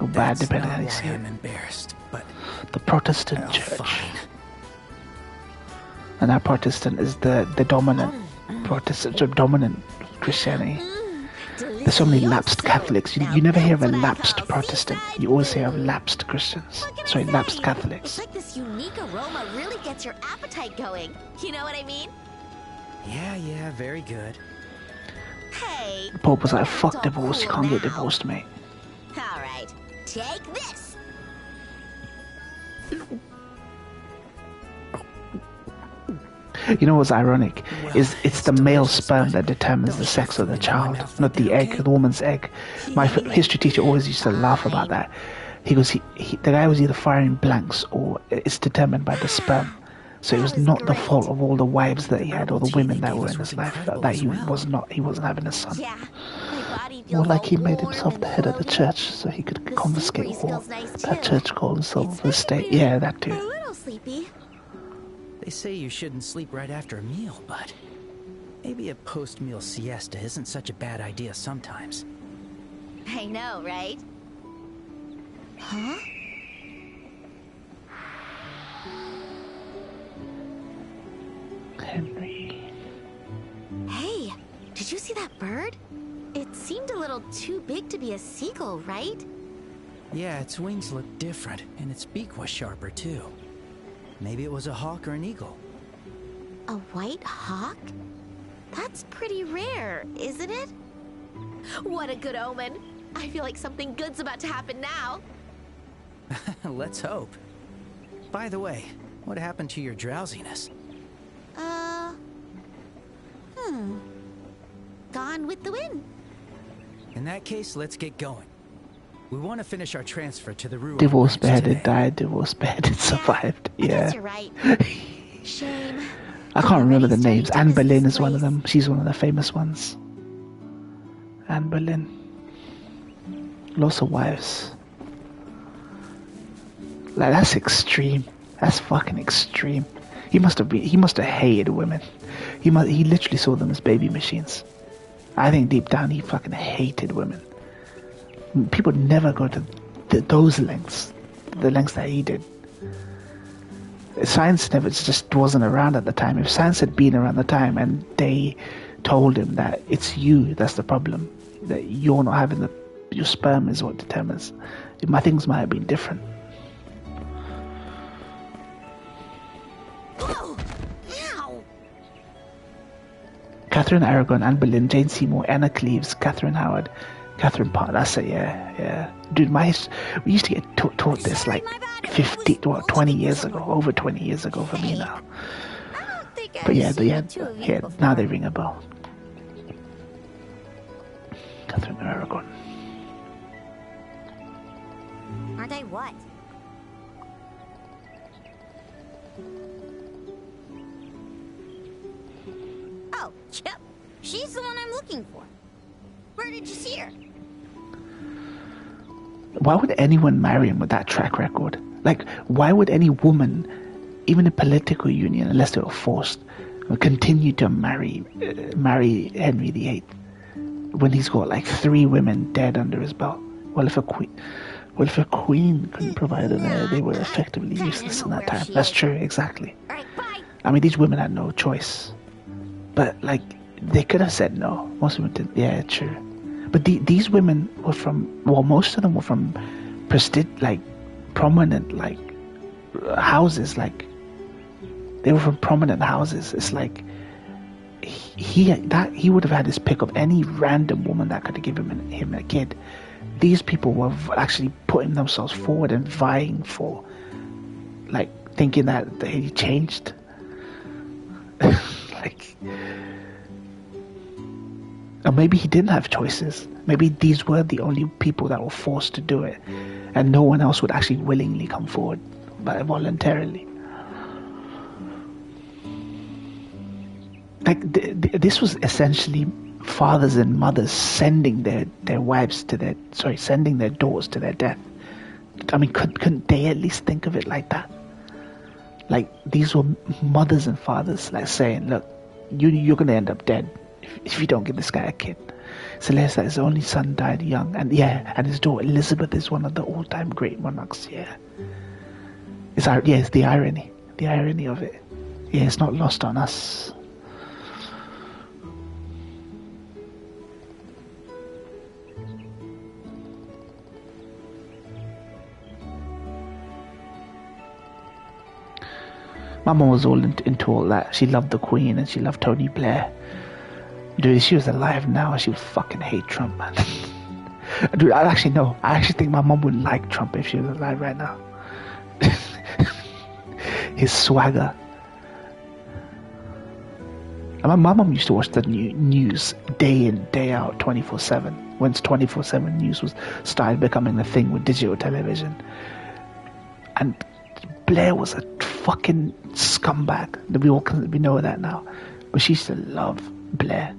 or bad,
That's
depending
not
on how you
why
see it.
I'm embarrassed, but
The Protestant
oh,
church,
fine.
and that Protestant is the dominant Protestant, so dominant Christianity. There's so many lapsed Catholics. You never hear of a lapsed Protestant. You always hear of lapsed Christians. Sorry, lapsed
It's
Catholics.
like this unique aroma really gets your appetite going. You know what I mean?
Yeah, very good.
Hey.
The Pope was like,
it's
fuck
all
divorce, you
cool
can't get
now.
divorced, mate.
All right. Take this.
You know what's ironic?
Well,
Is it's the
it's
male
delicious,
sperm
but
that determines the
don't
sex of the
shove it in my
child,
mouth
not
like
the
that,
egg,
okay?
the woman's egg. My history teacher always used to laugh about that. He goes, the guy was either firing blanks or it's determined by the sperm. So it was
That was
not the
great.
fault of all the wives that he had or the
Herbal tea
women
they
that
gave
were
us
in
was
his life
incredible
that
as
he
well.
wasn't having a son.
Yeah. My body feels
More like
all
he made
warm
himself
and
the head of the
floaty.
church so he could
The sea
confiscate
breeze
all
feels nice,
that
too.
church called himself
It's
for the
making
state.
me
Yeah, that
a
too.
little sleepy.
They say you shouldn't sleep right after a meal, but maybe a post-meal siesta isn't such a bad idea sometimes.
I know, right? Huh?
Henry.
Hey, did you see that bird? It seemed a little too big to be a seagull, right?
Yeah, its wings look different, and its beak was sharper too. Maybe it was a hawk or an eagle.
A white hawk? That's pretty rare, isn't it? What a good omen. I feel like something good's about to happen now.
Let's hope. By the way, what happened to your drowsiness?
Gone with the wind.
In that case, let's get going. We want to finish our transfer to the Ruin
Divorce
Mines
beheaded
today.
died, divorce beheaded survived.
I
Yeah.
guess you're right. Shame.
I can't remember the names.
Starting
Anne
to miss
Boleyn
this
is one of
place.
them. She's one of the famous ones. Anne Boleyn. Lots of wives. Like, that's extreme. That's fucking extreme. He must have hated women. He literally saw them as baby machines. I think deep down he fucking hated women. People never go to those lengths, the lengths that he did. Science just wasn't around at the time. If science had been around the time and they told him that it's you that's the problem, that you're not having your sperm is what determines, my things might have been different.
Whoa! Ow!
Catherine Aragon, Anne Boleyn, Jane Seymour, Anna Cleves, Catherine Howard, Catherine Parr. That's it, yeah. Dude, we used to get taught this like 20 years ago, over 20 years ago for me now.
I don't think I've
But yeah,
seen the two of you before.
now they ring a bell. Catherine Aragon.
Aren't I what? Oh, yep. She's the one I'm looking for. Where did you see her?
Why would anyone marry him with that track record? Like, why would any woman, even a political union, unless they were forced, continue to marry Henry VIII when he's got like 3 women dead under his belt? Well, if a queen couldn't provide an heir, they were effectively useless in that time. That's true, exactly.
All right, bye.
I mean, these women had no choice. But, like, they could have said no. Most women did. Yeah, true. But these women were from, well, most of them were from prominent, like, houses. Like, they were from prominent houses. It's like, he would have had his pick of any random woman that could have given him a kid. These people were actually putting themselves forward and vying for, like, thinking that he changed. Like, or maybe he didn't have choices. Maybe these were the only people that were forced to do it, and no one else would actually willingly come forward, but voluntarily. Like, this was essentially fathers and mothers sending their daughters to their death. I mean, couldn't they at least think of it like that? Like, these were mothers and fathers, like, saying, look, you're going to end up dead if you don't give this guy a kid. Celeste, his only son, died young, and his daughter Elizabeth is one of the all-time great monarchs. It's the irony of it. Yeah, it's not lost on us. My mom was all into all that. She loved the Queen and she loved Tony Blair. Dude, if she was alive now, she would fucking hate Trump, man. Dude, I actually think my mom would like Trump if she was alive right now. His swagger. And my mom used to watch the news day in, day out, 24/7. Once 24/7 news started becoming a thing with digital television. And Blair was a fucking scumbag. We know that now. But she used to love Blair.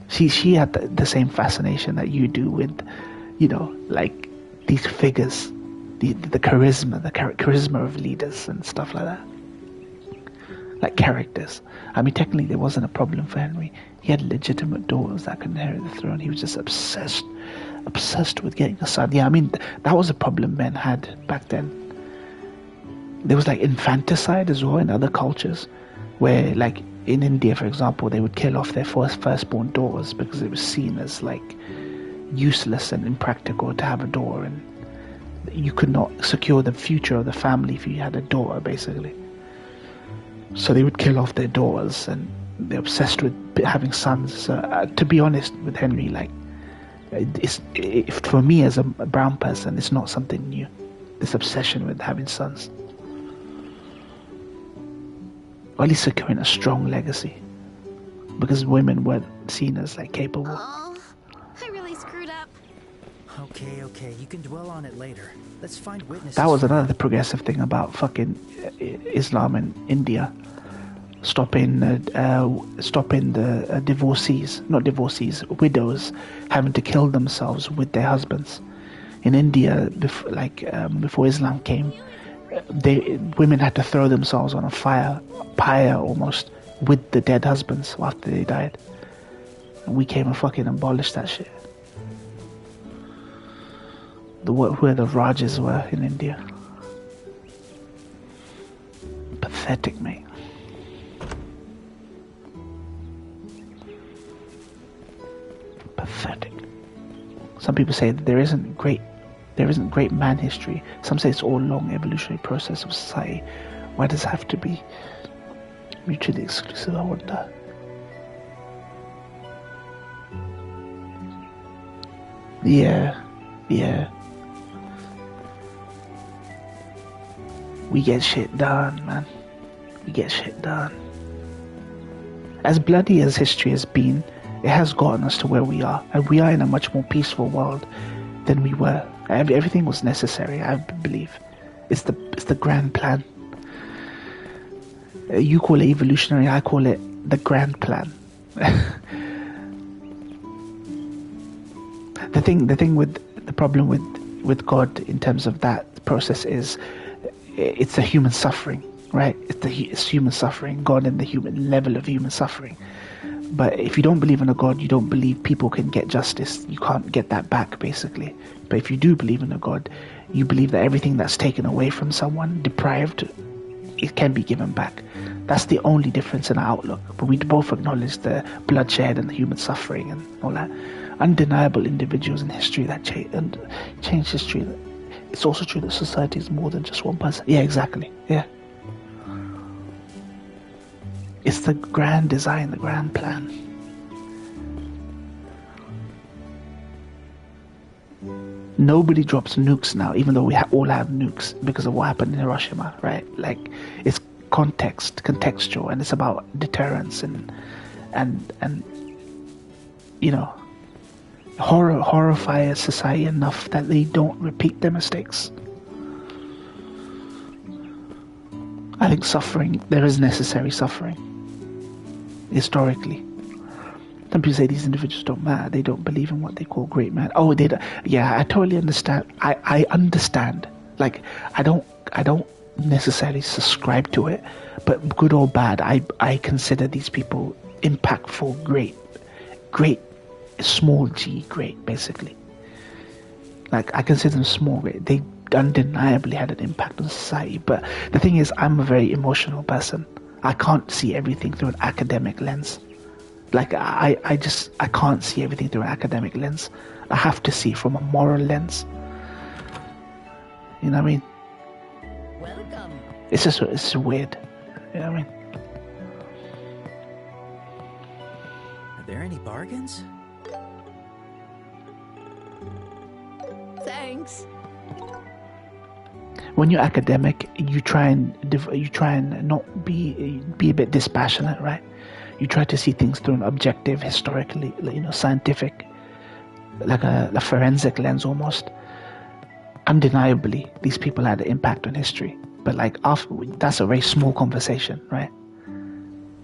She had the same fascination that you do with, like, these figures, the charisma of leaders and stuff like that. Like characters. I mean, technically there wasn't a problem for Henry. He had legitimate daughters that could inherit the throne. He was just obsessed with getting a son. Yeah, I mean, that was a problem men had back then. There was like infanticide as well in other cultures, where, like, in India, for example, they would kill off their firstborn daughters because it was seen as, like, useless and impractical to have a daughter, and you could not secure the future of the family if you had a daughter, basically. So they would kill off their daughters, and they're obsessed with having sons. So, to be honest with Henry, like, for me as a brown person, it's not something new. This obsession with having sons, or at least securing a strong legacy, because women weren't seen as like capable.
Oh, I really screwed up.
Okay, you can dwell on it later. Let's find witnesses.
That was another progressive thing about fucking Islam in India. Stopping the widows having to kill themselves with their husbands. In India, before Islam came, women had to throw themselves on a pyre almost, with the dead husbands after they died. And we came and fucking abolished that shit. Where the Rajas were in India. Pathetic, mate. Pathetic. Some people say that there isn't great man history. Some say it's all long evolutionary process of society. Why does it have to be mutually exclusive? I wonder. Yeah. We get shit done, man. We get shit done. As bloody as history has been, it has gotten us to where we are, and we are in a much more peaceful world than we were. Everything was necessary, I believe. It's the grand plan. You call it evolutionary, I call it the grand plan. The problem with God in terms of that process is it's a human suffering, right? It's human suffering, God and the human level of human suffering. But if you don't believe in a God, you don't believe people can get justice. You can't get that back, basically. But if you do believe in a God, you believe that everything that's taken away from someone, deprived, it can be given back. That's the only difference in our outlook. But we both acknowledge the bloodshed and the human suffering and all that. Undeniable individuals in history that change history. It's also true that society is more than just one person. Yeah, exactly. Yeah. It's the grand design, the grand plan. Nobody drops nukes now, even though we all have nukes because of what happened in Hiroshima, right? Like, it's contextual, and it's about deterrence and you know, horrify a society enough that they don't repeat their mistakes. I think suffering, there is necessary suffering. Historically. Some people say these individuals don't matter. They don't believe in what they call great man. Oh, they don't. Yeah, I totally understand. I understand. Like, I don't necessarily subscribe to it, but good or bad, I consider these people impactful, great, small g, great, basically. Like, I consider them small, great. They undeniably had an impact on society. But the thing is, I'm a very emotional person. I can't see everything through an academic lens. Like, I can't see everything through an academic lens. I have to see from a moral lens. You know what I mean?
Welcome.
It's weird. You know what I mean?
Are there any bargains?
Thanks.
When you're academic, you try and not be a bit dispassionate, right? You try to see things through an objective, historically, scientific, like a forensic lens almost. Undeniably, these people had an impact on history, but that's a very small conversation, right?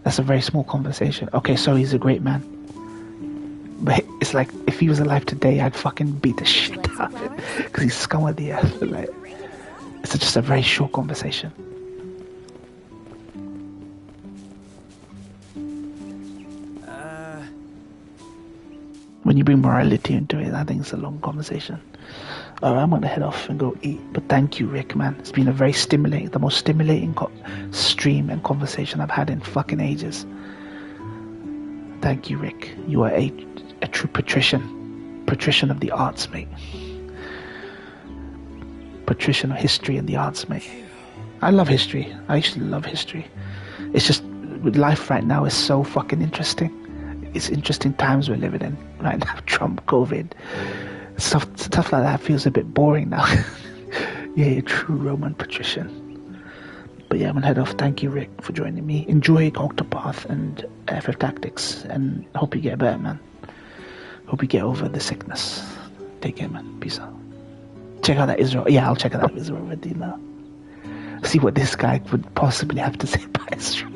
That's a very small conversation. Okay, so he's a great man, but it's like if he was alive today, I'd fucking beat the shit out of him because he's scum of the earth. Like, it's just a very short conversation. When you bring morality into it, I think it's a long conversation. Alright, I'm gonna head off and go eat. But thank you, Rick, man. It's been the most stimulating stream and conversation I've had in fucking ages. Thank you, Rick. You are a true patrician of the arts, mate. Patrician of history and the arts, mate. I love history. I used to love history. It's just life right now is so fucking interesting. It's interesting times we're living in right now. Trump, COVID, stuff like that feels a bit boring now. Yeah, you're true Roman patrician. But yeah, I'm gonna head off. Thank you, Rick, for joining me. Enjoy Octopath and FF Tactics, and hope you get better, man. Hope you get over the sickness. Take care, man. Peace out. Check out that Israel. Yeah, I'll check out that Israel Redeemer. See what this guy would possibly have to say about Israel.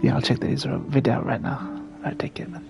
Yeah, I'll check the Israel video out right now. Alright, take care, man.